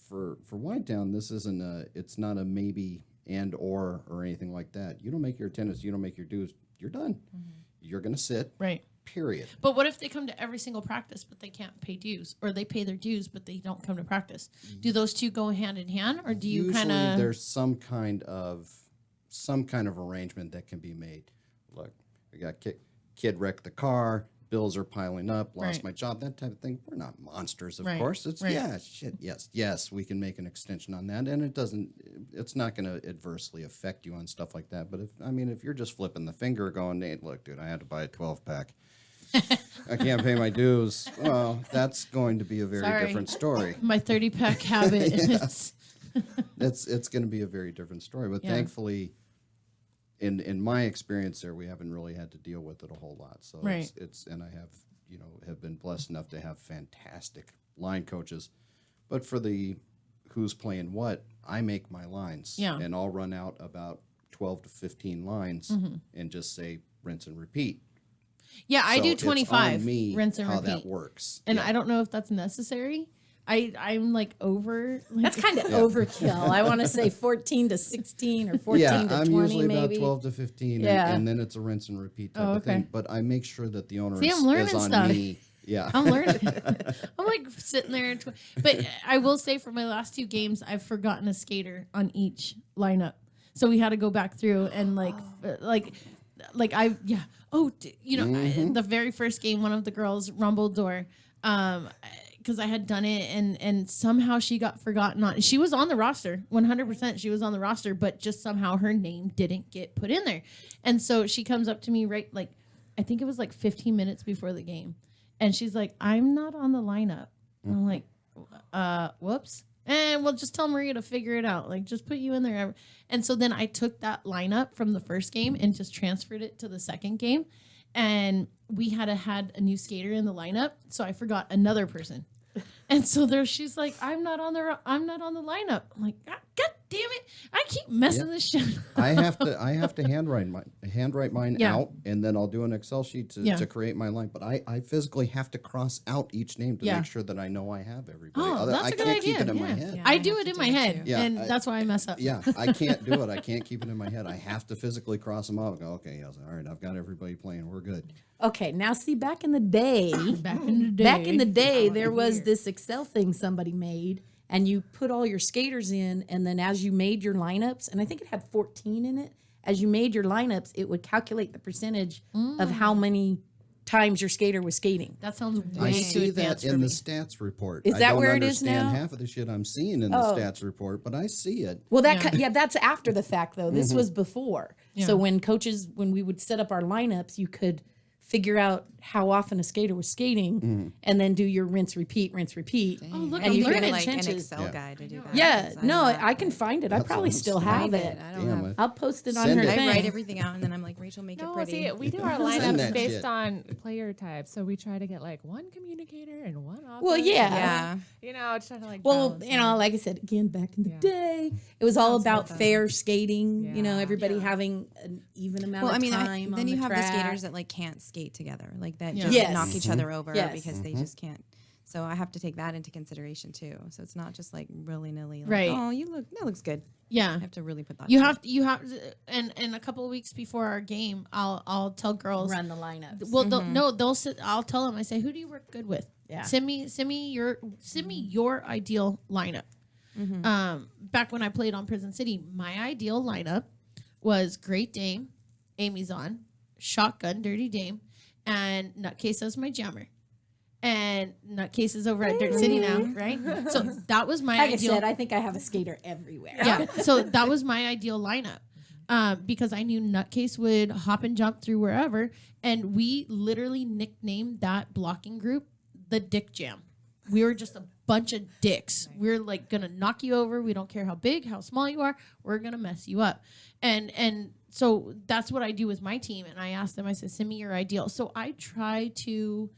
For White Down, this isn't a. It's not a maybe and or anything like that. You don't make your attendance. You don't make your dues. You're done. You're gonna sit. right. Period. But what if they come to every single practice, but they can't pay dues, or they pay their dues, but they don't come to practice? Do those two go hand in hand, or do you Usually kind of? there's some kind of arrangement that can be made. Look, I got kid wrecked the car. Bills are piling up. Lost Right. my job. That type of thing. We're not monsters, of Right, course. It's right. yeah, shit. Yes. We can make an extension on that, and it doesn't. It's not going to adversely affect you on stuff like that. But if you're just flipping the finger, going, "Hey, look, dude, I had to buy a 12-pack. I can't pay my dues." Well, that's going to be a very Sorry. different story. My 30-pack habit. It's It's going to be a very different story. But Yeah. thankfully, in my experience there, we haven't really had to deal with it a whole lot. So Right. it's and I have been blessed enough to have fantastic line coaches. But for the who's playing what, I make my lines. Yeah. And I'll run out about 12 to 15 lines and just say rinse and repeat. yeah, I So do it's 25 on me rinse and how repeat, that works. and Yeah. I don't know if that's necessary. I'm like over. Like, That's kind of overkill. I want to say 14 to 16 or 14 Yeah, to I'm 20 usually maybe. about 12 to 15, Yeah. and then it's a rinse and repeat type Oh, of okay. thing. But I make sure that the owner See, I'm is learning on stuff. me. Yeah. I'm learning. I'm like sitting there. But I will say for my last 2 games, I've forgotten a skater on each lineup. So we had to go back through and like I, yeah. Oh, the very first game, one of the girls rumbled or, because I had done it and somehow she got forgotten on. She was on the roster, 100%. She was on the roster, but just somehow her name didn't get put in there. And so she comes up to me I think it was like 15 minutes before the game. And she's like, I'm not on the lineup. And I'm like, whoops. And we'll just tell Maria to figure it out. Like, just put you in there. And so then I took that lineup from the first game and just transferred it to the second game. And we had a new skater in the lineup. So I forgot another person. And so she's like, I'm not on the lineup. I'm like, God damn it. I keep messing this shit up. I have to handwrite mine out, and then I'll do an Excel sheet to create my line. But I physically have to cross out each name to make sure that I know I have everybody. That's I a good can't idea. keep it in my head. Yeah, I do it in my head, Yeah, and that's why I mess up. Yeah, I can't do it. I can't keep it in my head. I have to physically cross them off and go, okay, yes, all right, I've got everybody playing. We're good. Okay, now see, back in the day, there was this Excel thing somebody made, and you put all your skaters in, and then as you made your lineups, and I think it had 14 in it, as you made your lineups, it would calculate the percentage of how many times your skater was skating. That sounds I way too see that advanced for in me. the stats report. Is that where it is I don't now? understand half of the shit I'm seeing in the stats report, but I see it. Well, that's after the fact, though. This was before. So when we would set up our lineups, you could figure out how often a skater was skating and then do your rinse, repeat. Oh, look, And I'm you can learning. like an trenches. Excel guide to do that. Yeah, 'cause no, I'm not I can good. find it. I probably still have it. I don't have. I'll post it on Send her it. I thing. write everything out and then I'm like, Rachel, make it No, pretty. see, we do our Send lineups that based shit. on player type. So we try to get like one communicator and one offense. Well, yeah. Yeah. You know, try to like. Well, balance you know, it. like I said, again, back in the Yeah. day, it was all Sounds about like that. fair skating. You know, Yeah. everybody having an even amount Well, I of mean, time. then on you the have track. the skaters that like can't skate together, like that Yeah. just Yes. knock each other over Yes. because they just can't. So I have to take that into consideration too. So it's not just like willy nilly. Like, Right. Oh, that looks good. Yeah. I have to really put that. You together. have and a couple of weeks before our game, I'll tell girls Run the lineups. Well, they'll sit. I'll tell them. I say, who do you work good with? Yeah. Send me your ideal lineup. Back when I played on Prison City, my ideal lineup was Great Dame, Amy's on, Shotgun, Dirty Dame, and Nutcase as my jammer. And Nutcase is over at Dirt City now, right? So that was my Like ideal. I said, I think I have a skater everywhere. Yeah. So that was my ideal lineup. Because I knew Nutcase would hop and jump through wherever. And we literally nicknamed that blocking group the Dick Jam. We were just a bunch of dicks. We're like going to knock you over. We don't care how big, how small you are. We're going to mess you up. And so that's what I do with my team. And I asked them, I said, send me your ideal. So I try to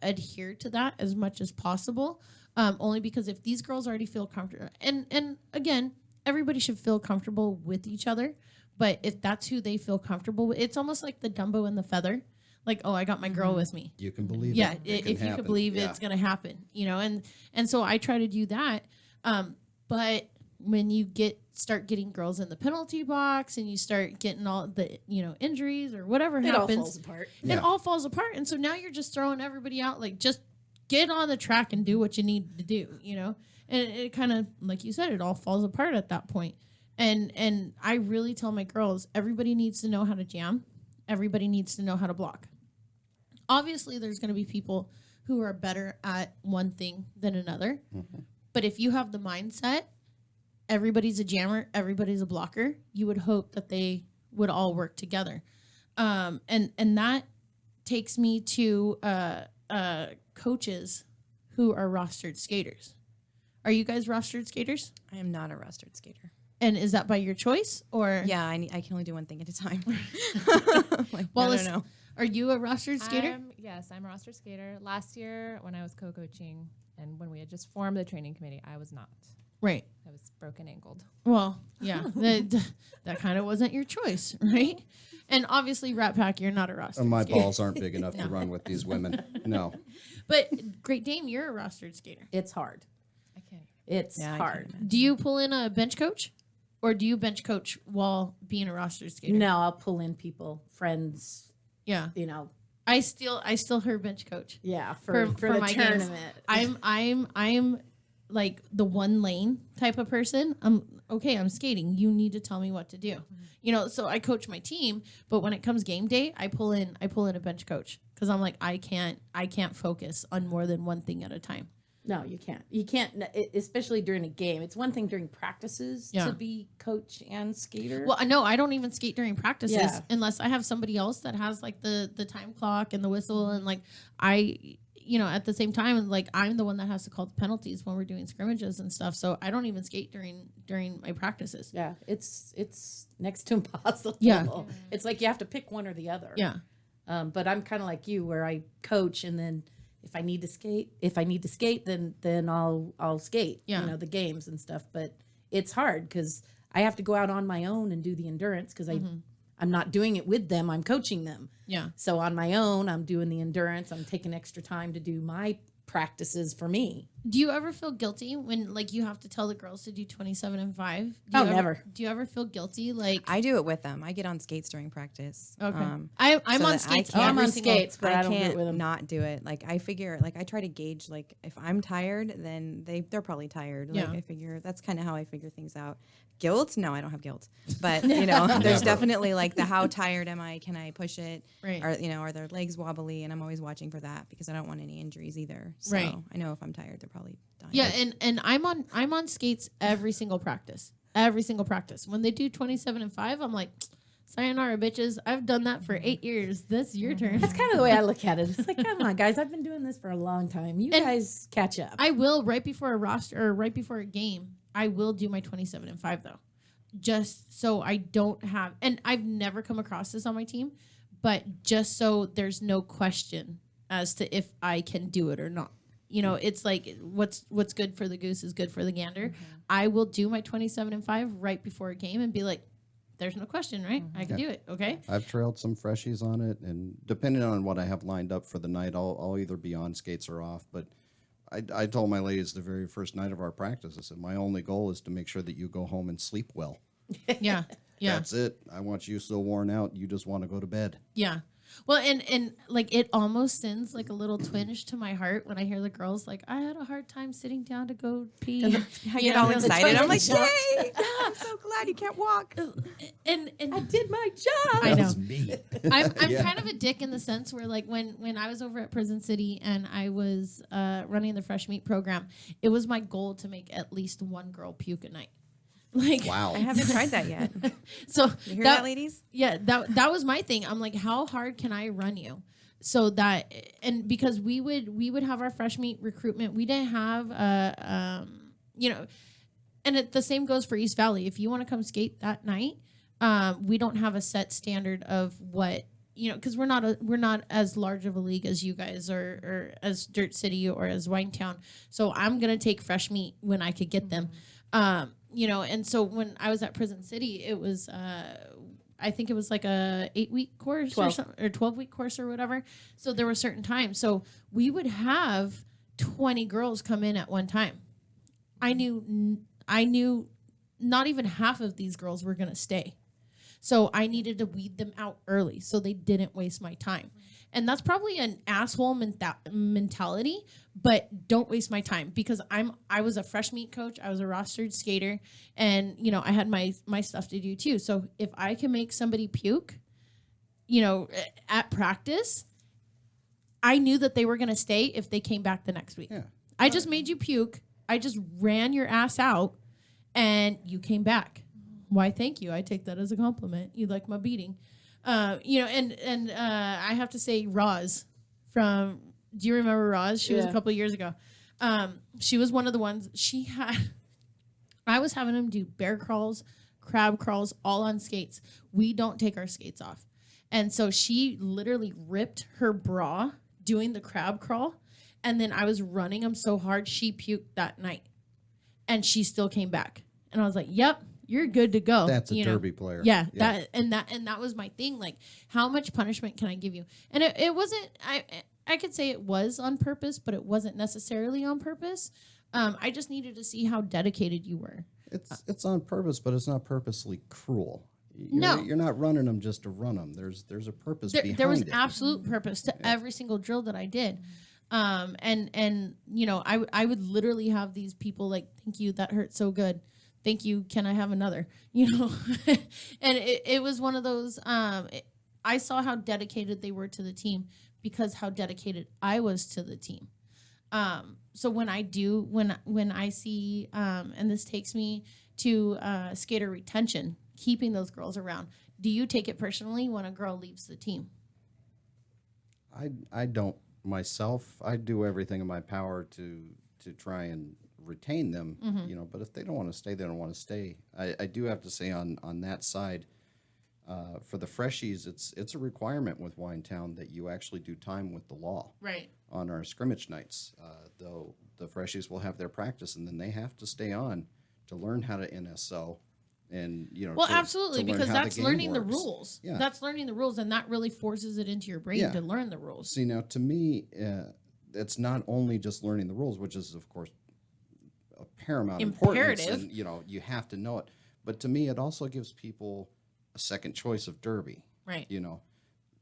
adhere to that as much as possible. Only because if these girls already feel comfortable, and again, everybody should feel comfortable with each other. But if that's who they feel comfortable with, it's almost like the Dumbo and the feather. Like, oh, I got my girl with me. You can believe Yeah, it. if you could believe it's going to happen, you know, and so I try to do that. But when you start getting girls in the penalty box and you start getting all the, injuries or whatever It all happens, falls apart. it all falls apart. And so now you're just throwing everybody out, like, just get on the track and do what you need to do, and it kind of, like you said, it all falls apart at that point. And I really tell my girls, everybody needs to know how to jam. Everybody needs to know how to block. Obviously, there's going to be people who are better at one thing than another. But if you have the mindset, everybody's a jammer, everybody's a blocker, you would hope that they would all work together. And that takes me to coaches who are rostered skaters. Are you guys rostered skaters? I am not a rostered skater. And is that by your choice or? Yeah, I can only do one thing at a time. Well, I don't know. Are you a rostered skater? Yes, I'm a roster skater. Last year when I was co-coaching and when we had just formed the training committee, I was not. Right. I was broken ankled. Well, yeah, that kind of wasn't your choice, right? And obviously, Rat Pack, you're not a rostered My skater. balls aren't big enough to run with these women. No. But Great Dame, you're a rostered skater. It's hard. I can't. It's Yeah, I hard. can't. Do you pull in a bench coach? Or do you bench coach while being a rostered skater? No, I'll pull in people, friends, Yeah. I still her bench coach. Yeah, for the my tournament. games. I'm like the one lane type of person. I'm skating. You need to tell me what to do. So I coach my team, but when it comes game day, I pull in a bench coach because I'm like I can't focus on more than one thing at a time. No, you can't. You can't, especially during a game. It's one thing during practices to be coach and skater. Well, no, I don't even skate during practices Yeah. unless I have somebody else that has like the time clock and the whistle and like I at the same time like I'm the one that has to call the penalties when we're doing scrimmages and stuff. So I don't even skate during my practices. Yeah, it's next to impossible. Yeah. It's like you have to pick one or the other. Yeah. But I'm kind of like you where I coach and then if I need to skate, then I'll skate. Yeah. You know, the games and stuff. But it's hard because I have to go out on my own and do the endurance because I'm not doing it with them. I'm coaching them. Yeah. So on my own, I'm doing the endurance. I'm taking extra time to do my practices for me. Do you ever feel guilty when like you have to tell the girls to do 27 and 5? Never. Do you ever feel guilty? Like I do it with them. I get on skates during practice. okay, I'm so on that skates. I'm every on single- skates, but I don't do can't it with them. not do it. Like I figure, like I try to gauge, like if I'm tired, then they're probably tired. Like Yeah. I figure that's kind of how I figure things out. Guilt? No, I don't have guilt. But you know, there's definitely like the how tired am I? Can I push it? Right. Or you know, are their legs wobbly? And I'm always watching for that because I don't want any injuries either. So Right. I know if I'm tired, they're probably dying. Yeah, and I'm on skates every single practice. Every single practice. When they do 27 and 5, I'm like, sayonara, bitches. I've done that for 8 years. This your turn. That's kind of the way I look at it. It's like, come on, guys. I've been doing this for a long time. You And guys catch up. I will right before a roster or right before a game. I will do my 27 and 5 though, just so I don't have. And I've never come across this on my team, but just so there's no question as to if I can do it or not. You know, it's like what's good for the goose is good for the gander. I will do my 27 and 5 right before a game and be like, there's no question, right? I can do it. Okay. I've trailed some freshies on it, and depending on what I have lined up for the night, I'll either be on skates or off. But I told my ladies the very first night of our practice, I said, my only goal is to make sure that you go home and sleep well. Yeah. Yeah. That's it. I want you so worn out, you just want to go to bed. Yeah. Well, and like it almost sends like a little twinge to my heart when I hear the girls like, I had a hard time sitting down to go pee. I get all excited. I'm like, toilet yay! I'm so glad you can't walk. And I did my job. I know. That's me. I'm kind of a dick in the sense where like when I was over at Prison City and I was running the fresh meat program, it was my goal to make at least one girl puke a night. Like Wow. I haven't tried that yet. so You hear that, ladies? Yeah, that was my thing. I'm like, how hard can I run you? So that and because we would have our fresh meat recruitment, we didn't have you know, and the same goes for East Valley. If you want to come skate that night, we don't have a set standard of what you know because we're not as large of a league as you guys or as Dirt City or as Winetown. So I'm gonna take fresh meat when I could get them. You know, and so when I was at Prison City, it was I think it was like a 8-week course 12. or 12-week course or whatever. So there were certain times. So we would have 20 girls come in at one time. I knew not even half of these girls were gonna stay. So I needed to weed them out early so they didn't waste my time. And that's probably an asshole mentality, but don't waste my time because I was a fresh meat coach, I was a rostered skater, and you know, I had my stuff to do too. So if I can make somebody puke, you know, at practice, I knew that they were going to stay if they came back the next week. Yeah. I just made you puke. I just ran your ass out and you came back. Why, thank you. I take that as a compliment. You like my beating. You know, and I have to say Roz do you remember Roz? She was a couple of years ago. She was one of the ones I was having them do bear crawls, crab crawls, all on skates. We don't take our skates off. And so she literally ripped her bra doing the crab crawl. And then I was running them so hard, she puked that night. And she still came back. And I was like, yep, you're good to go. That's a you know? derby player. Yeah, that was my thing. Like, how much punishment can I give you? And it wasn't. I could say it was on purpose, but it wasn't necessarily on purpose. I just needed to see how dedicated you were. It's on purpose, but it's not purposely cruel. No. You're not running them just to run them. There's a purpose behind it. There was absolute purpose to every single drill that I did. And you know, I would literally have these people like, thank you, that hurt so good. Thank you, can I have another? You know, and it was one of those, I saw how dedicated they were to the team because how dedicated I was to the team. So when I see, and this takes me to skater retention, keeping those girls around, do you take it personally when a girl leaves the team? I don't myself. I do everything in my power to try and retain them, you know, but if they don't want to stay, they don't want to stay. I do have to say on that side, For the freshies, it's a requirement with Winetown that you actually do time with the law. Right. On our scrimmage nights. Though the freshies will have their practice, and then they have to stay on to learn how to NSO. And well, to absolutely, learn because how that's the game learning the works. rules. Yeah. That's learning the rules, and that really forces it into your brain Yeah. to learn the rules. See, now to me, it's not only just learning the rules, which is of course a paramount importance, Imperative. and you have to know it. But to me, it also gives people a second choice of derby. Right.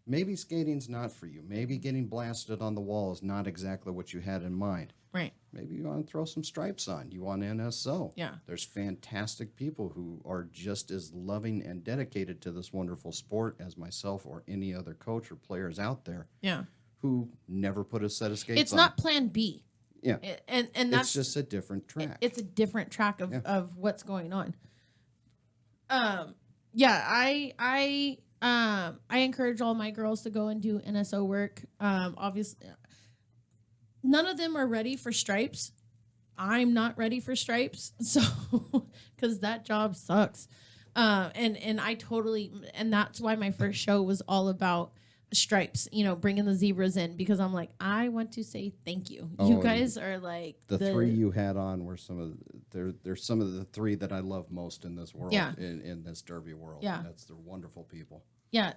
Maybe skating's not for you. Maybe getting blasted on the wall is not exactly what you had in mind. Right. Maybe you want to throw some stripes on. You want NSO. Yeah. There's fantastic people who are just as loving and dedicated to this wonderful sport as myself or any other coach or players out there. Yeah. Who never put a set of skates It's on. not Plan B. Yeah. And that's it's just a different track. It's a different track of what's going on. I encourage all my girls to go and do NSO work. Obviously, none of them are ready for stripes. I'm not ready for stripes, so because that job sucks. And that's why my first show was all about stripes, bringing the zebras in, because I'm like, I want to say thank you. You guys are like the three you had on were they're some of the three that I love most in this world, in this derby world. Yeah. They're wonderful people. Yeah.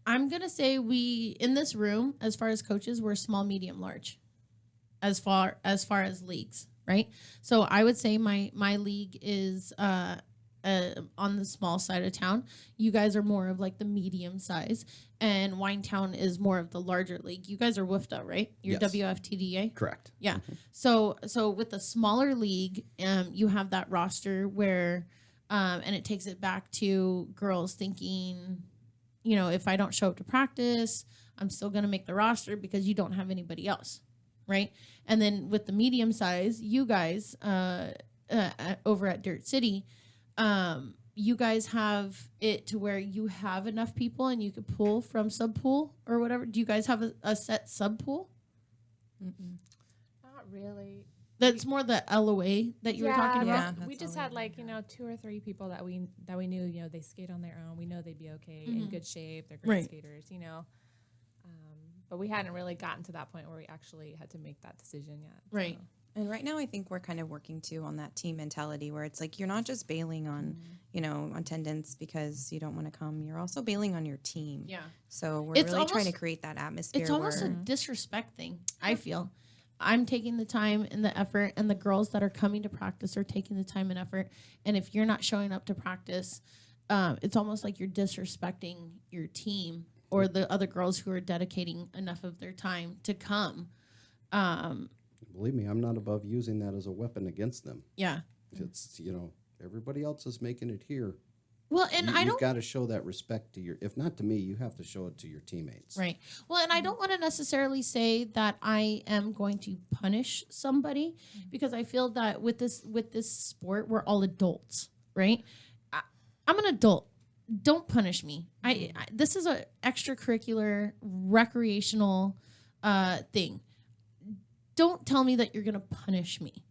I'm gonna say we in this room, as far as coaches, we're small, medium, large, as far as leagues, right? So I would say my league is on the small side of town. You guys are more of like the medium size, and Winetown is more of the larger league. You guys are WFTA, right? You're Yes. WFTDA. Correct. Yeah. So with the smaller league, you have that roster where, and it takes it back to girls thinking, if I don't show up to practice, I'm still going to make the roster because you don't have anybody else. Right. And then with the medium size, you guys, over at Dirt City, you guys have it to where you have enough people and you could pull from sub pool or whatever. Do you guys have a set sub pool? Not really. That's more the LOA that you were talking about. We just had like 2 or 3 people that we knew they skate on their own. We know they'd be okay in good shape. They're great skaters, but we hadn't really gotten to that point where we actually had to make that decision yet. Right. So. And right now, I think we're kind of working too on that team mentality where it's like you're not just bailing on, attendance because you don't want to come. You're also bailing on your team. Yeah. So we're It's really trying to almost- create that atmosphere. It's almost where, a disrespect thing, I feel. I'm taking the time and the effort, and the girls that are coming to practice are taking the time and effort. And if you're not showing up to practice, it's almost like you're disrespecting your team or the other girls who are dedicating enough of their time to come. Believe me, I'm not above using that as a weapon against them. Yeah. It's, everybody else is making it here. Well, and You've got to show that respect to if not to me, you have to show it to your teammates. Right. Well, and I don't want to necessarily say that I am going to punish somebody because I feel that with this sport, we're all adults, right? I'm an adult. Don't punish me. This is a extracurricular, recreational thing. Don't tell me that you're going to punish me.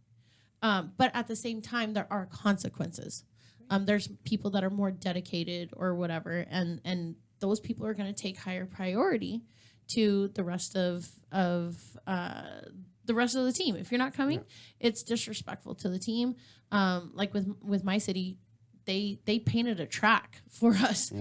But at the same time, there are consequences. There's people that are more dedicated or whatever, and those people are going to take higher priority to the rest of the team. If you're not coming, it's disrespectful to the team. Like with my city, they painted a track for us.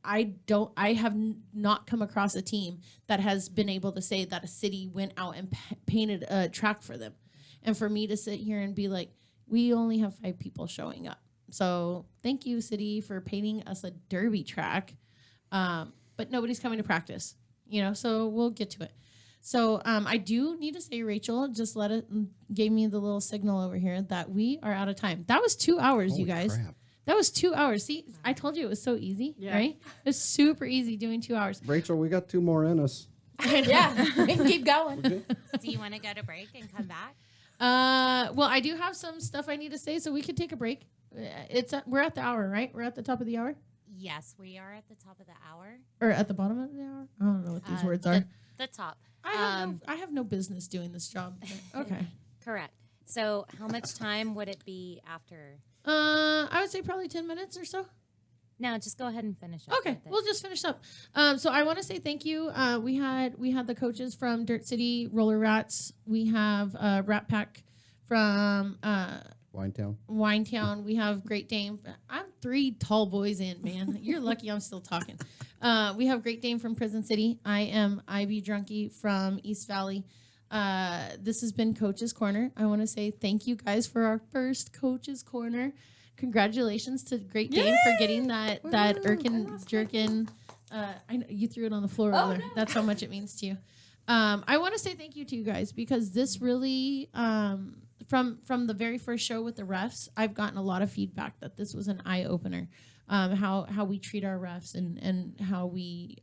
I have not come across a team that has been able to say that a city went out and painted a track for them. And for me to sit here and be like, we only have 5 people showing up. So thank you, city, for painting us a derby track. But nobody's coming to practice, so we'll get to it. So I do need to say, Rachel, just gave me the little signal over here that we are out of time. That was 2 hours, Holy you guys. crap. That was 2 hours. See, I told you it was so easy, right? It was super easy doing 2 hours. Rachel, we got 2 more in us. Yeah, we can keep going. Do you want to go to break and come back? Well, I do have some stuff I need to say, so we could take a break. We're at the hour, right? We're at the top of the hour? Yes, we are at the top of the hour. Or at the bottom of the hour? I don't know what these words are. The top. I have no business doing this job. but okay. Correct. So how much time would it be after I would say probably 10 minutes or so. No, just go ahead and finish up. Okay, with it. we'll just finish up. So I want to say thank you. We had the coaches from Dirt City Roller Rats. We have Rat Pack from Winetown. We have Great Dane. I'm 3 tall boys in, man. You're lucky I'm still talking. We have Great Dane from Prison City. I am Ivy Drunky from East Valley. This has been Coach's Corner. I want to say thank you guys for our first Coach's Corner. Congratulations to Great Dane for getting that Erkin Jerkin. I know you threw it on the floor over there. That's how much it means to you. I want to say thank you to you guys because this really, from the very first show with the refs, I've gotten a lot of feedback that this was an eye opener. How we treat our refs and how we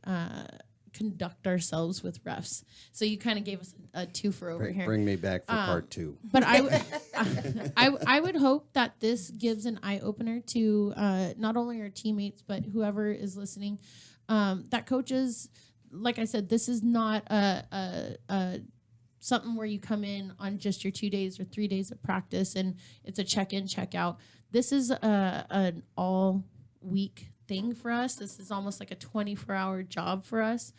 conduct ourselves with refs. So you kind of gave us a twofer over here. Bring me back for part 2. But I would hope that this gives an eye opener to not only our teammates but whoever is listening. That coaches, like I said, this is not a something where you come in on just your 2 days or 3 days of practice and it's a check in, check out. This is an all week thing for us. This is almost like a 24-hour job for us.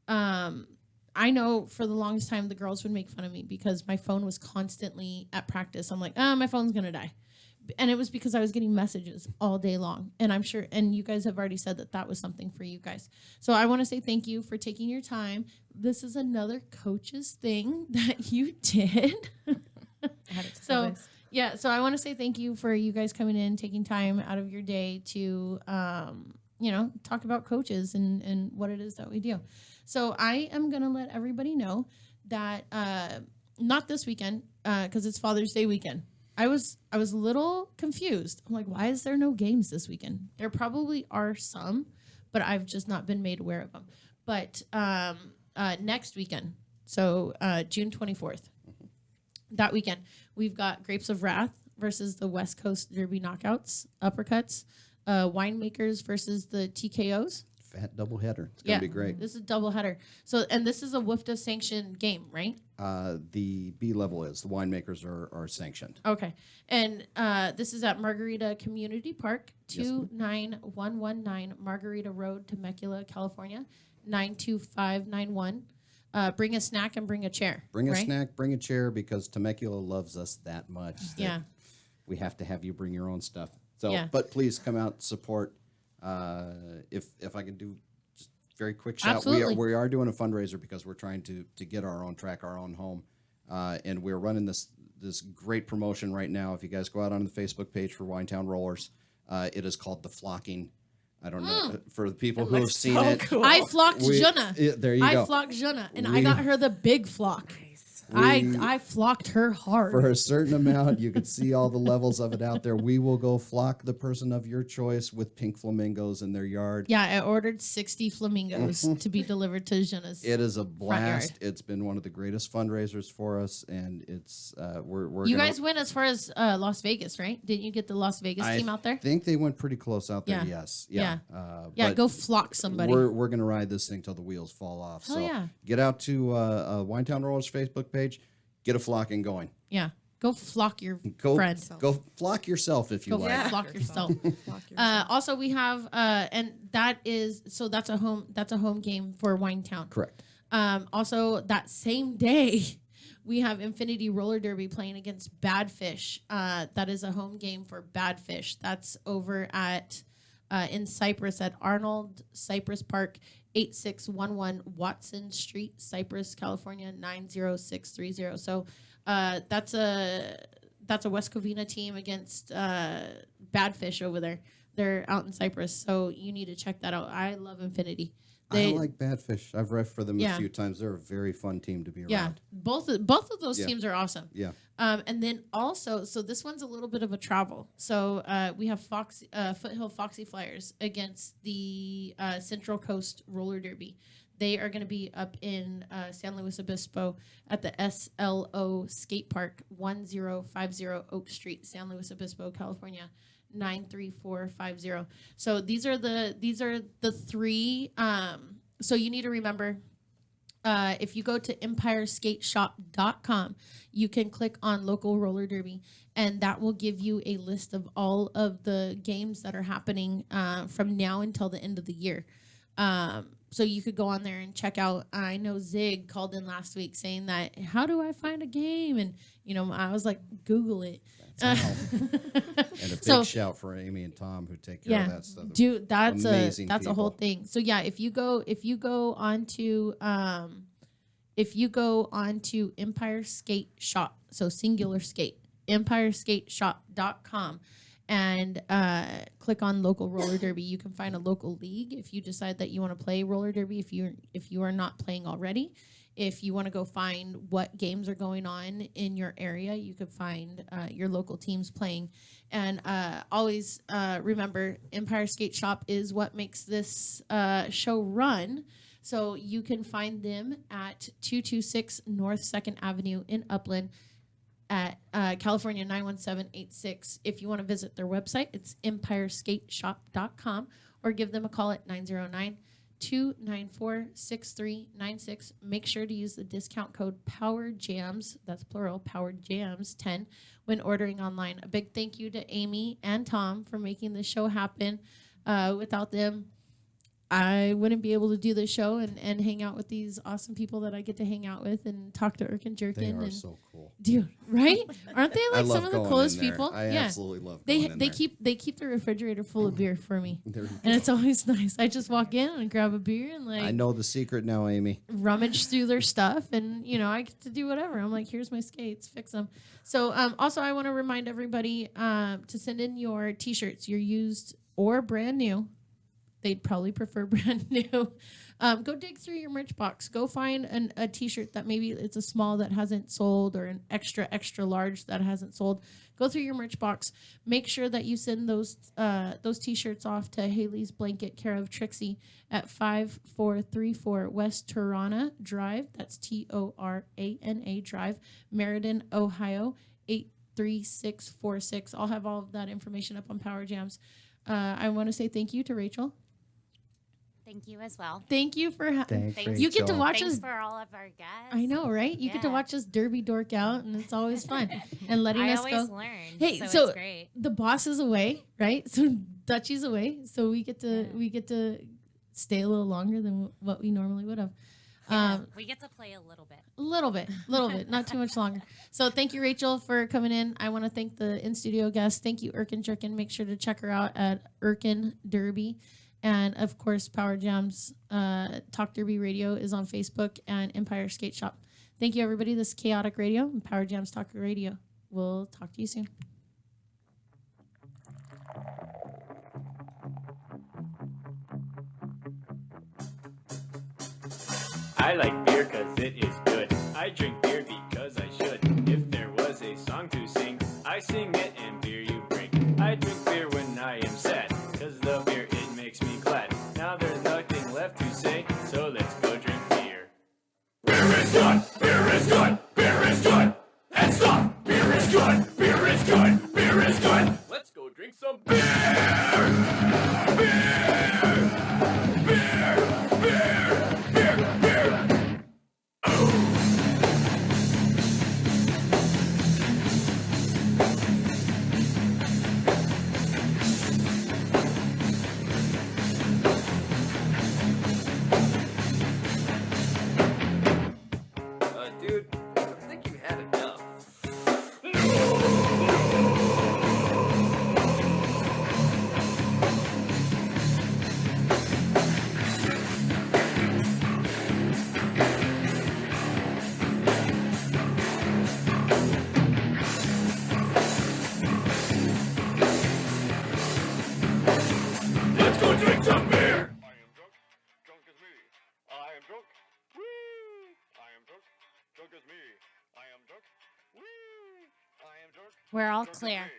I know for the longest time the girls would make fun of me because my phone was constantly at practice. I'm like, my phone's gonna die. And it was because I was getting messages all day long. And I'm sure, and you guys have already said that was something for you guys. So I want to say thank you for taking your time. This is another coach's thing that you did. So I want to say thank you for you guys coming in, taking time out of your day to, talk about coaches and what it is that we do. So I am going to let everybody know that, not this weekend, because it's Father's Day weekend. I was a little confused. I'm like, why is there no games this weekend? There probably are some, but I've just not been made aware of them. But next weekend, so June 24th, that weekend, we've got Grapes of Wrath versus the West Coast Derby Knockouts, Uppercuts, Winemakers versus the TKOs. Fat doubleheader. It's going to be great. This is a doubleheader. So, and this is a WFDA sanctioned game, right? The B level is. The winemakers are sanctioned. Okay. And this is at Margarita Community Park, 29119 Margarita Road, Temecula, California, 92591. Bring a snack and bring a chair. Bring a snack, bring a chair, because Temecula loves us that much. That we have to have you bring your own stuff. So, but please come out, support. If I can do just very quick shout, Absolutely. we are doing a fundraiser because we're trying to get our own track, our own home, and we're running this great promotion right now. If you guys go out on the Facebook page for Winetown Rollers, it is called The Flocking. I don't know for the people who have seen it. Cool. I flocked Jenna. There you go. I flocked Jenna, and I got her the big flock. I flocked her hard. For a certain amount, you can see all the levels of it out there. We will go flock the person of your choice with pink flamingos in their yard. Yeah, I ordered 60 flamingos to be delivered to Jenna's. It is a blast. It's been one of the greatest fundraisers for us, and it's we're. You guys went as far as Las Vegas, right? Didn't you get the Las Vegas team out there? I think they went pretty close out there. Yeah. Yes. Yeah. Go flock somebody. We're gonna ride this thing till the wheels fall off. Hell so yeah. Get out to Winetown Rollers Facebook page. Get a flocking going. Yeah. Go flock your friend. Go flock yourself if you like. Flock yourself. Also, we have and that's a home game for Winetown. Correct. Also, that same day, we have Infinity Roller Derby playing against Badfish. That is a home game for Badfish. That's over at in Cypress at Arnold Cypress Park, 8611 Watson Street, Cypress, California, 90630. So that's a West Covina team against Badfish over there. They're out in Cypress, so you need to check that out. I love Infinity. I like Badfish. I've ref for them a few times. They're a very fun team to be around. Yeah, both of those teams are awesome. Yeah. And then also, so this one's a little bit of a travel. So we have Foothill Foxy Flyers against the Central Coast Roller Derby. They are going to be up in San Luis Obispo at the SLO Skate Park, 1050 Oak Street, San Luis Obispo, California, 93450. So these are the three. So you need to remember if you go to EmpireSkateShop.com, you can click on local roller derby, and that will give you a list of all of the games that are happening from now until the end of the year. So you could go on there and check out. I know Zig called in last week saying that, how do I find a game? And, I was like, Google it. And a big shout for Amy and Tom who take care of that stuff. Dude, that's Amazing a whole people. thing. So yeah, if you go onto Empire Skate Shop, so singular skate, EmpireSkateShop.com, and click on local roller derby, you can find a local league if you decide that you want to play roller derby. If you are not playing already. If you want to go find what games are going on in your area, you could find your local teams playing. And always remember, Empire Skate Shop is what makes this show run. So you can find them at 226 North 2nd Avenue in Upland at California 91786. If you want to visit their website, it's EmpireSkateShop.com, or give them a call at 909-294-6396. Make sure to use the discount code POWERJAMS, that's plural, POWERJAMS10, when ordering online. A big thank you to Amy and Tom for making this show happen. Without them, I wouldn't be able to do this show and hang out with these awesome people that I get to hang out with and talk to Irk and Jerkin. They are so cool. Dude, right? Aren't they I like love some of the going coolest in there. people? I absolutely love going in they there. keep the refrigerator full of beer for me. There you And it's always nice. I just walk in and grab a beer and I know the secret now, Amy. rummage through their stuff, and I get to do whatever. I'm like, here's my skates, fix them. So also I want to remind everybody to send in your t-shirts, your used or brand new. They'd probably prefer brand new. Go dig through your merch box. Go find a t-shirt that maybe it's a small that hasn't sold, or an extra large that hasn't sold. Go through your merch box. Make sure that you send those t-shirts off to Haley's Blanket, care of Trixie, at 5434 West Turana Drive. That's Torana Drive, Meriden, Ohio 83646. I'll have all of that information up on Power Jams. I want to say thank you to Rachel. Thank you as well. Thank you for Thanks, you get to Rachel. watch Thanks us. for all of our guests. I know, right? You get to Yeah. watch us derby dork out, and it's always fun. And letting I us always go. learn. Hey, so so it's great. the boss is away, right? So Dutchie's away, so we get to stay a little longer than what we normally would have. We get to play a little bit. A little bit, not too much longer. So thank you, Rachel, for coming in. I want to thank the in-studio guests. Thank you, Irkin Jerkin. Make sure to check her out at Irkin Derby. And, of course, Power Jams Talk Derby Radio is on Facebook, and Empire Skate Shop. Thank you, everybody. This is Kaotic Radio and Power Jams Talk Radio. We'll talk to you soon. I like beer cause it is good. I drink beer because I should. If there was a song to sing, I sing it and beer you bring. I drink beer when I am sad, cause the beer it makes me glad. Now there's nothing left to say, so let's go drink beer. Beer is good, beer is good, beer is good. And stop, beer is good, beer is good, beer is good. Let's go drink some beer. Dude, I think you had enough. Let's go drink some beer! I am drunk. Drunk as me. I am drunk. Whee! I am drunk. Drunk as me. I am drunk. Whee! I am drunk. We're all Drunk as clear. me.